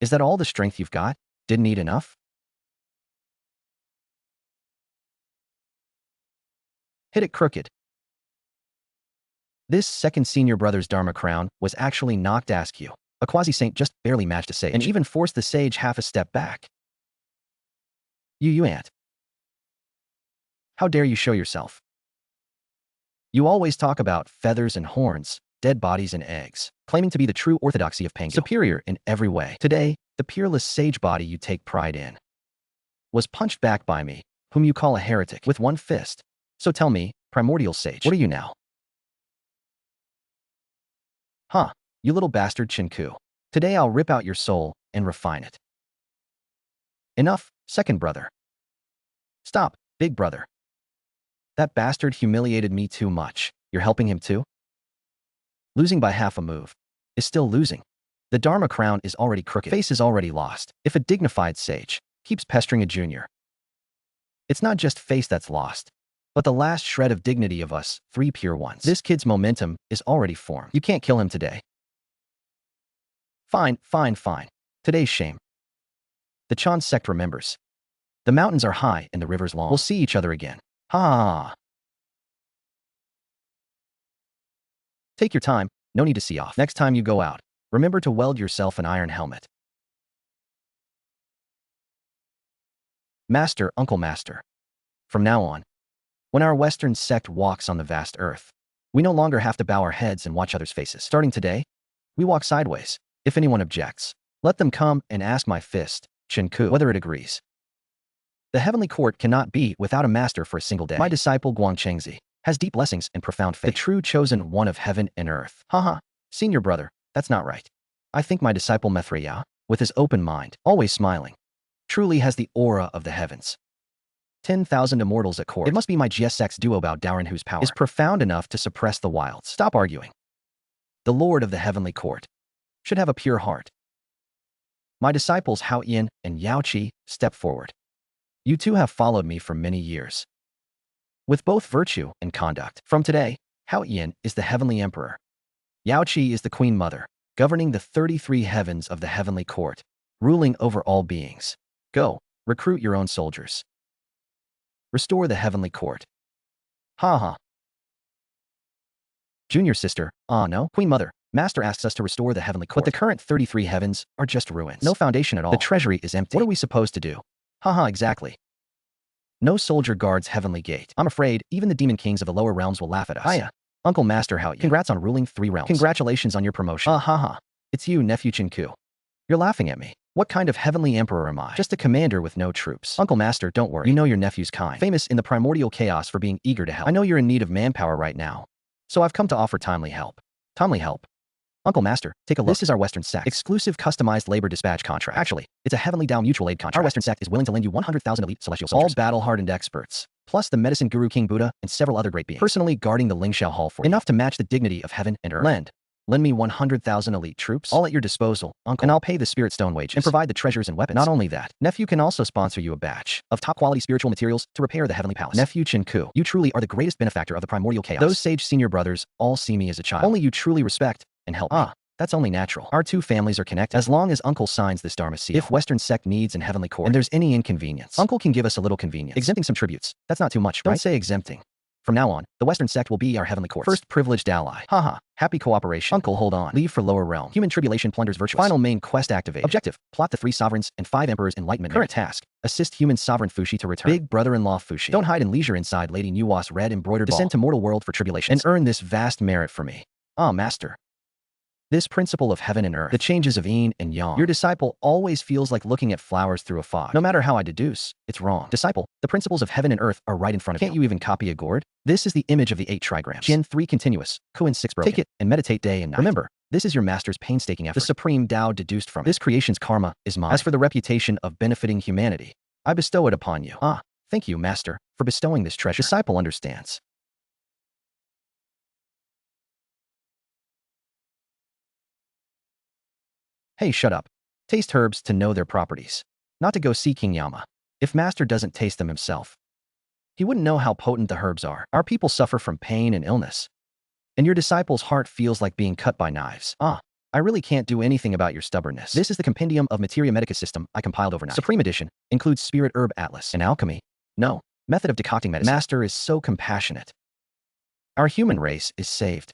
Is that all the strength you've got? Didn't eat enough? Hit it crooked. This second senior brother's Dharma crown was actually knocked askew. A quasi-saint just barely matched a sage and even forced the sage half a step back. You ant. How dare you show yourself? You always talk about feathers and horns, dead bodies and eggs, claiming to be the true orthodoxy of Pangu. Superior in every way. Today, the peerless sage body you take pride in was punched back by me, whom you call a heretic, with one fist. So tell me, primordial sage, what are you now? Huh, you little bastard Chinku. Today I'll rip out your soul and refine it. Enough, second brother. Stop, big brother. That bastard humiliated me too much. You're helping him too? Losing by half a move is still losing. The Dharma crown is already crooked. Face is already lost. If a dignified sage keeps pestering a junior, it's not just face that's lost, but the last shred of dignity of us, 3 pure ones. This kid's momentum is already formed. You can't kill him today. Fine, fine, fine. Today's shame. The Chan sect remembers. The mountains are high and the river's long. We'll see each other again. Ha! Take your time, no need to see off. Next time you go out, remember to weld yourself an iron helmet. Master, Uncle Master. From now on, when our Western sect walks on the vast earth, we no longer have to bow our heads and watch others' faces. Starting today, we walk sideways. If anyone objects, let them come and ask my fist, Chinku, whether it agrees. The heavenly court cannot be without a master for a single day. My disciple Guangchengzi has deep blessings and profound faith. The true chosen one of heaven and earth. Haha, senior brother, that's not right. I think my disciple Methreya, with his open mind, always smiling, truly has the aura of the heavens. 10,000 immortals at court. It must be my GSX duo Bao Daoren whose power is profound enough to suppress the wilds. Stop arguing. The lord of the heavenly court should have a pure heart. My disciples Hao Yin and Yao Qi step forward. You two have followed me for many years, with both virtue and conduct. From today, Hao Yin is the heavenly emperor. Yao Qi is the queen mother, governing the 33 heavens of the heavenly court, ruling over all beings. Go, recruit your own soldiers. Restore the heavenly court. Ha ha. Junior sister, no, queen mother. Master asks us to restore the heavenly court. But the current 33 heavens are just ruins. No foundation at all. The treasury is empty. What are we supposed to do? Haha, exactly. No soldier guards heavenly gate. I'm afraid even the demon kings of the lower realms will laugh at us. Hiya. Uncle Master, how you? Congrats on ruling 3 realms. Congratulations on your promotion. Ha. It's you, nephew Chinku. You're laughing at me. What kind of heavenly emperor am I? Just a commander with no troops. Uncle Master, don't worry. You know your nephew's kind. Famous in the primordial chaos for being eager to help. I know you're in need of manpower right now, so I've come to offer timely help. Timely help? Uncle Master, take a look. This is our Western sect. Exclusive customized labor dispatch contract. Actually, it's a heavenly Dao mutual aid contract. Our Western sect is willing to lend you 100,000 elite celestial soldiers. All battle-hardened experts, plus the medicine guru King Buddha and several other great beings. Personally guarding the Lingxiao Hall for you. Enough to match the dignity of heaven and earth. Lend me 100,000 elite troops, all at your disposal, Uncle, and I'll pay the spirit stone wages and provide the treasures and weapons. Not only that, nephew can also sponsor you a batch of top-quality spiritual materials to repair the heavenly palace. Nephew Chinku, you truly are the greatest benefactor of the primordial chaos. Those sage senior brothers all see me as a child. Only you truly respect and help me. That's only natural. Our two families are connected. As long as Uncle signs this Dharma seal. If Western sect needs in heavenly court and there's any inconvenience, Uncle can give us a little convenience. Exempting some tributes. That's not too much, right? Don't say exempting. From now on, the Western sect will be our heavenly court. First privileged ally. Haha. Happy cooperation. Uncle, hold on. Leave for lower realm. Human tribulation plunders virtuous. Final main quest activated. Objective. Plot the 3 sovereigns and 5 emperors enlightenment. Current task. Assist human sovereign Fushi to return. Big brother-in-law Fushi. Don't hide in leisure inside Lady Nuwa's red embroidered ball. Descend to mortal world for tribulations. And earn this vast merit for me. Master. This principle of heaven and earth, the changes of yin and yang, your disciple always feels like looking at flowers through a fog. No matter how I deduce, it's wrong. Disciple, the principles of heaven and earth are right in front of you. Can't you even copy a gourd? This is the image of the 8 trigrams. Jin 3 continuous, Kuan 6 broken. Take it and meditate day and night. Remember, this is your master's painstaking effort. The supreme Tao deduced from it. This creation's karma is mine. As for the reputation of benefiting humanity, I bestow it upon you. Thank you, master, for bestowing this treasure. Disciple understands. Hey, shut up. Taste herbs to know their properties. Not to go see King Yama. If master doesn't taste them himself, he wouldn't know how potent the herbs are. Our people suffer from pain and illness, and your disciple's heart feels like being cut by knives. I really can't do anything about your stubbornness. This is the Compendium of Materia Medica system I compiled overnight. Supreme Edition includes Spirit Herb Atlas and Alchemy. No, method of decocting medicine. Master is so compassionate. Our human race is saved.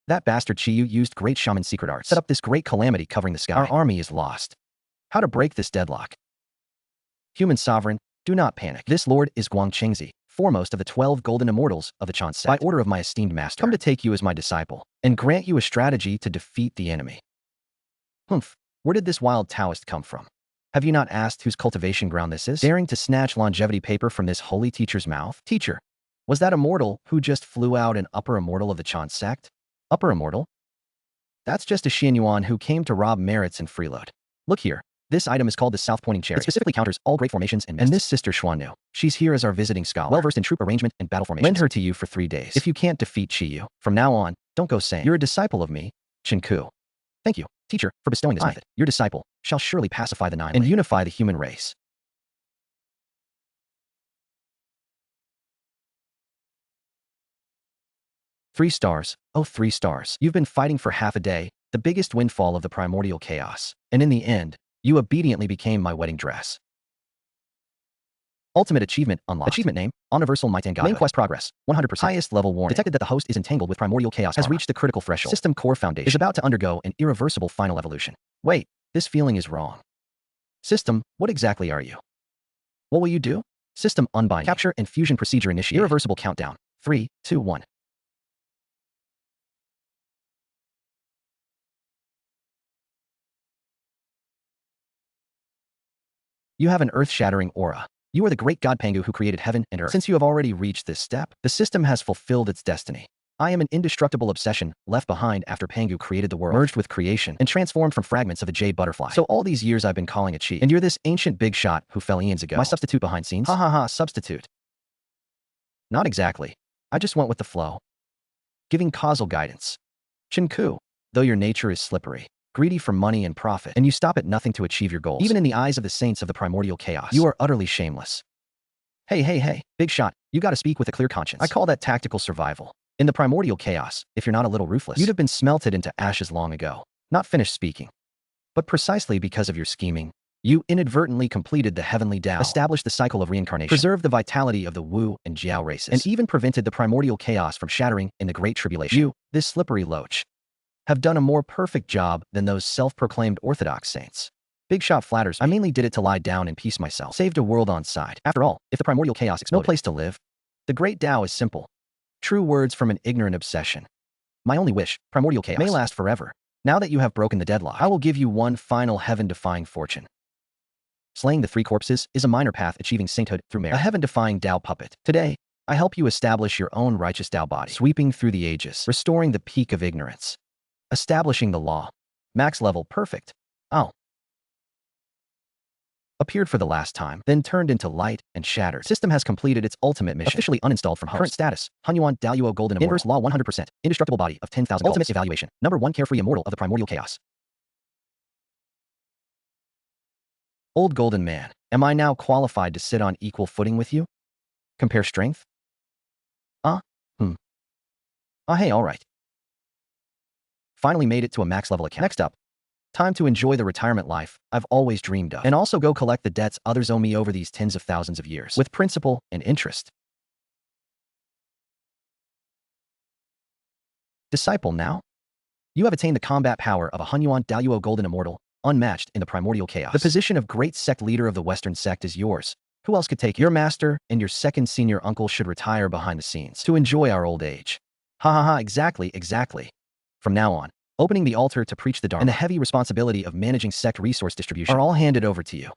That bastard Chiyu used great shaman secret arts. Set up this great calamity covering the sky. Our army is lost. How to break this deadlock? Human sovereign, do not panic. This lord is Guang Qingzi, foremost of the 12 golden immortals of the Chan sect. By order of my esteemed master, come to take you as my disciple, and grant you a strategy to defeat the enemy. Where did this wild Taoist come from? Have you not asked whose cultivation ground this is? Daring to snatch longevity paper from this holy teacher's mouth? Teacher, was that a mortal who just flew out an upper immortal of the Chan sect? Upper immortal? That's just a Xianyuan who came to rob merits and freeload. Look here. This item is called the South-Pointing Cherry. It specifically counters all great formations and mists. And this sister Xuannu, she's here as our visiting scholar, well-versed in troop arrangement and battle formations. Lend her to you for 3 days. If you can't defeat Chiyu, from now on, don't go saying, you're a disciple of me, Chinku. Thank you, teacher, for bestowing this method. Your disciple shall surely pacify the 9 and unify the human race. Three stars. Oh, 3 stars. You've been fighting for half a day, the biggest windfall of the primordial chaos. And in the end, you obediently became my wedding dress. Ultimate achievement unlocked. Achievement name, Universal Might and Godhood. Main quest progress, 100%. Highest level warning. Detected that the host is entangled with primordial chaos. Has reached the critical threshold. System core foundation. Is about to undergo an irreversible final evolution. Wait, this feeling is wrong. System, what exactly are you? What will you do? System unbind. Capture and fusion procedure initiated. Irreversible countdown. 3, 2, 1. You have an earth-shattering aura. You are the great god Pangu who created heaven and earth. Since you have already reached this step, the system has fulfilled its destiny. I am an indestructible obsession left behind after Pangu created the world, merged with creation, and transformed from fragments of a jade butterfly. So all these years I've been calling a cheat. And you're this ancient big shot who fell eons ago. My substitute behind scenes? Substitute. Not exactly. I just went with the flow. Giving causal guidance. Chinku, though your nature is slippery, greedy for money and profit, and you stop at nothing to achieve your goals. Even in the eyes of the saints of the primordial chaos, you are utterly shameless. Hey, big shot, you gotta speak with a clear conscience. I call that tactical survival. In the primordial chaos, if you're not a little ruthless, you'd have been smelted into ashes long ago. Not finished speaking. But precisely because of your scheming, you inadvertently completed the heavenly Tao, established the cycle of reincarnation, preserved the vitality of the Wu and Jiao races, and even prevented the primordial chaos from shattering in the Great Tribulation. You, this slippery loach, have done a more perfect job than those self-proclaimed orthodox saints. Big shot flatters me. I mainly did it to lie down in peace myself. Saved a world on side. After all, if the primordial chaos exploded, no place to live. The great Tao is simple. True words from an ignorant obsession. My only wish, primordial chaos, may last forever. Now that you have broken the deadlock, I will give you one final heaven-defying fortune. Slaying the 3 corpses is a minor path achieving sainthood through merit. A heaven-defying Tao puppet. Today, I help you establish your own righteous Tao body, sweeping through the ages, restoring the peak of ignorance, establishing the law. Max level perfect. Oh. Appeared for the last time, then turned into light and shattered. System has completed its ultimate mission. Officially uninstalled from host. Current status, Honghuang Daluo Golden Immortal. Inverse Law 100%. Indestructible body of 10,000 Ultimate evaluation. Number 1 carefree immortal of the primordial chaos. Old Golden Man, am I now qualified to sit on equal footing with you? Compare strength? Hey, alright. Finally made it to a max level account. Next up, time to enjoy the retirement life I've always dreamed of. And also go collect the debts others owe me over these tens of thousands of years, with principal and interest. Disciple now? You have attained the combat power of a Honghuang Daluo Golden Immortal, unmatched in the primordial chaos. The position of great sect leader of the Western sect is yours. Who else could take it? Your master and your second senior uncle should retire behind the scenes to enjoy our old age. Exactly. From now on, opening the altar to preach the Dharma and the heavy responsibility of managing sect resource distribution are all handed over to you.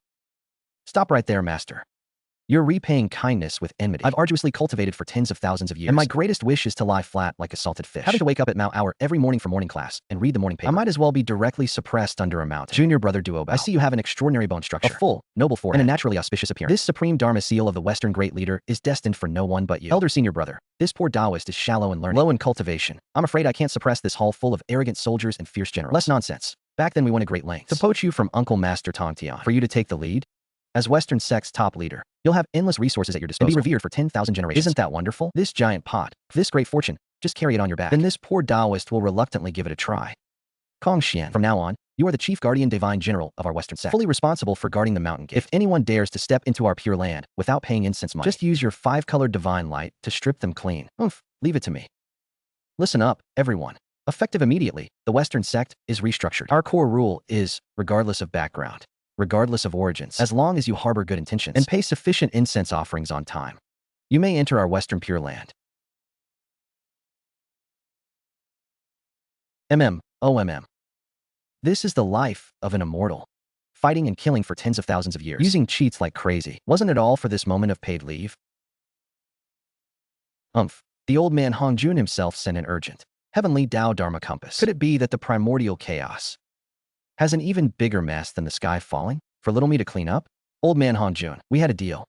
Stop right there, master. You're repaying kindness with enmity. I've arduously cultivated for tens of thousands of years, and my greatest wish is to lie flat like a salted fish. Having to wake up at Mao hour every morning for morning class and read the morning paper. I might as well be directly suppressed under a mountain. Junior brother Duobo, I see you have an extraordinary bone structure, a full, noble forehead, and a naturally auspicious appearance. This supreme Dharma seal of the Western great leader is destined for no one but you. Elder senior brother, this poor Taoist is shallow in learning, low in cultivation. I'm afraid I can't suppress this hall full of arrogant soldiers and fierce generals. Less nonsense. Back then we went to great lengths to poach you from Uncle Master Tongtian for you to take the lead. As Western sect's top leader, you'll have endless resources at your disposal and be revered for 10,000 generations. Isn't that wonderful? This giant pot, this great fortune, just carry it on your back. Then this poor Taoist will reluctantly give it a try. Kong Xian, from now on, you are the chief guardian divine general of our Western sect, fully responsible for guarding the mountain gate. If anyone dares to step into our pure land without paying incense money, just use your 5-colored divine light to strip them clean. Leave it to me. Listen up, everyone. Effective immediately, the Western sect is restructured. Our core rule is, regardless of background, regardless of origins, as long as you harbor good intentions and pay sufficient incense offerings on time, you may enter our Western Pure Land. OMM. This is the life of an immortal, fighting and killing for tens of thousands of years, using cheats like crazy. Wasn't it all for this moment of paid leave? The old man Hongjun himself sent an urgent, heavenly Tao Dharma compass. Could it be that the primordial chaos has an even bigger mess than the sky falling for little me to clean up? Old man Hongjun, we had a deal.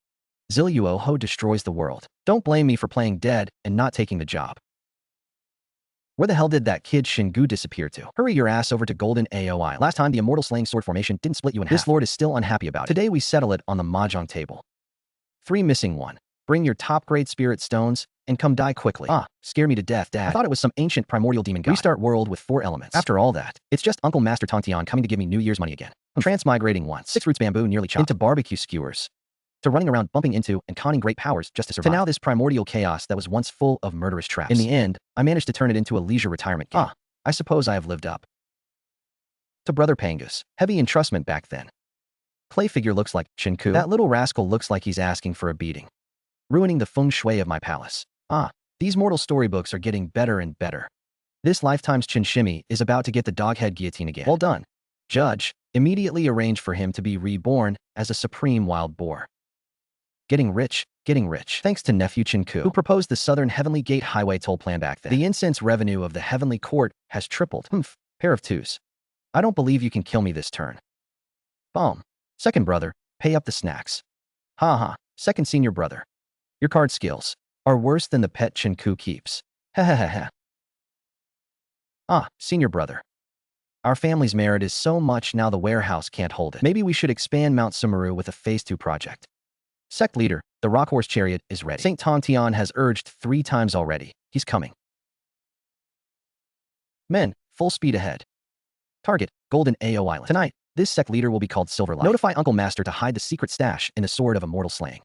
Ziluo Ho destroys the world. Don't blame me for playing dead and not taking the job. Where the hell did that kid Xingu disappear to? Hurry your ass over to Golden Ao Island. Last time the immortal slaying sword formation didn't split you in half. This lord is still unhappy about it. Today we settle it on the mahjong table. 3 missing 1. Bring your top grade spirit stones and come die quickly. Scare me to death, Dad. I thought it was some ancient primordial demon god. Restart world with 4 elements. After all that, it's just Uncle Master Tongtian coming to give me New Year's money again. Transmigrating once. 6 roots bamboo nearly chopped. Into barbecue skewers. To running around bumping into and conning great powers just to survive. To now this primordial chaos that was once full of murderous traps. In the end, I managed to turn it into a leisure retirement game. I suppose I have lived up to Brother Pangus. Heavy entrustment back then. Clay figure looks like Shinku. That little rascal looks like he's asking for a beating, ruining the feng shui of my palace. These mortal storybooks are getting better and better. This lifetime's Chinshimi is about to get the doghead guillotine again. Well done. Judge, immediately arrange for him to be reborn as a supreme wild boar. Getting rich. Thanks to nephew Chinku, who proposed the Southern Heavenly Gate Highway toll plan back then. The incense revenue of the Heavenly Court has tripled. Pair of 2s. I don't believe you can kill me this turn. Bomb. Second brother, pay up the snacks. Second senior brother. Your card skills are worse than the pet Chinku keeps. Senior brother. Our family's merit is so much now the warehouse can't hold it. Maybe we should expand Mount Sumeru with a Phase 2 project. Sect leader, the Rockhorse chariot is ready. St. Tongtian has urged 3 times already. He's coming. Men, full speed ahead. Target, Golden Ao Island. Tonight, this sect leader will be called Silverlight. Notify Uncle Master to hide the secret stash in the sword of immortal slaying.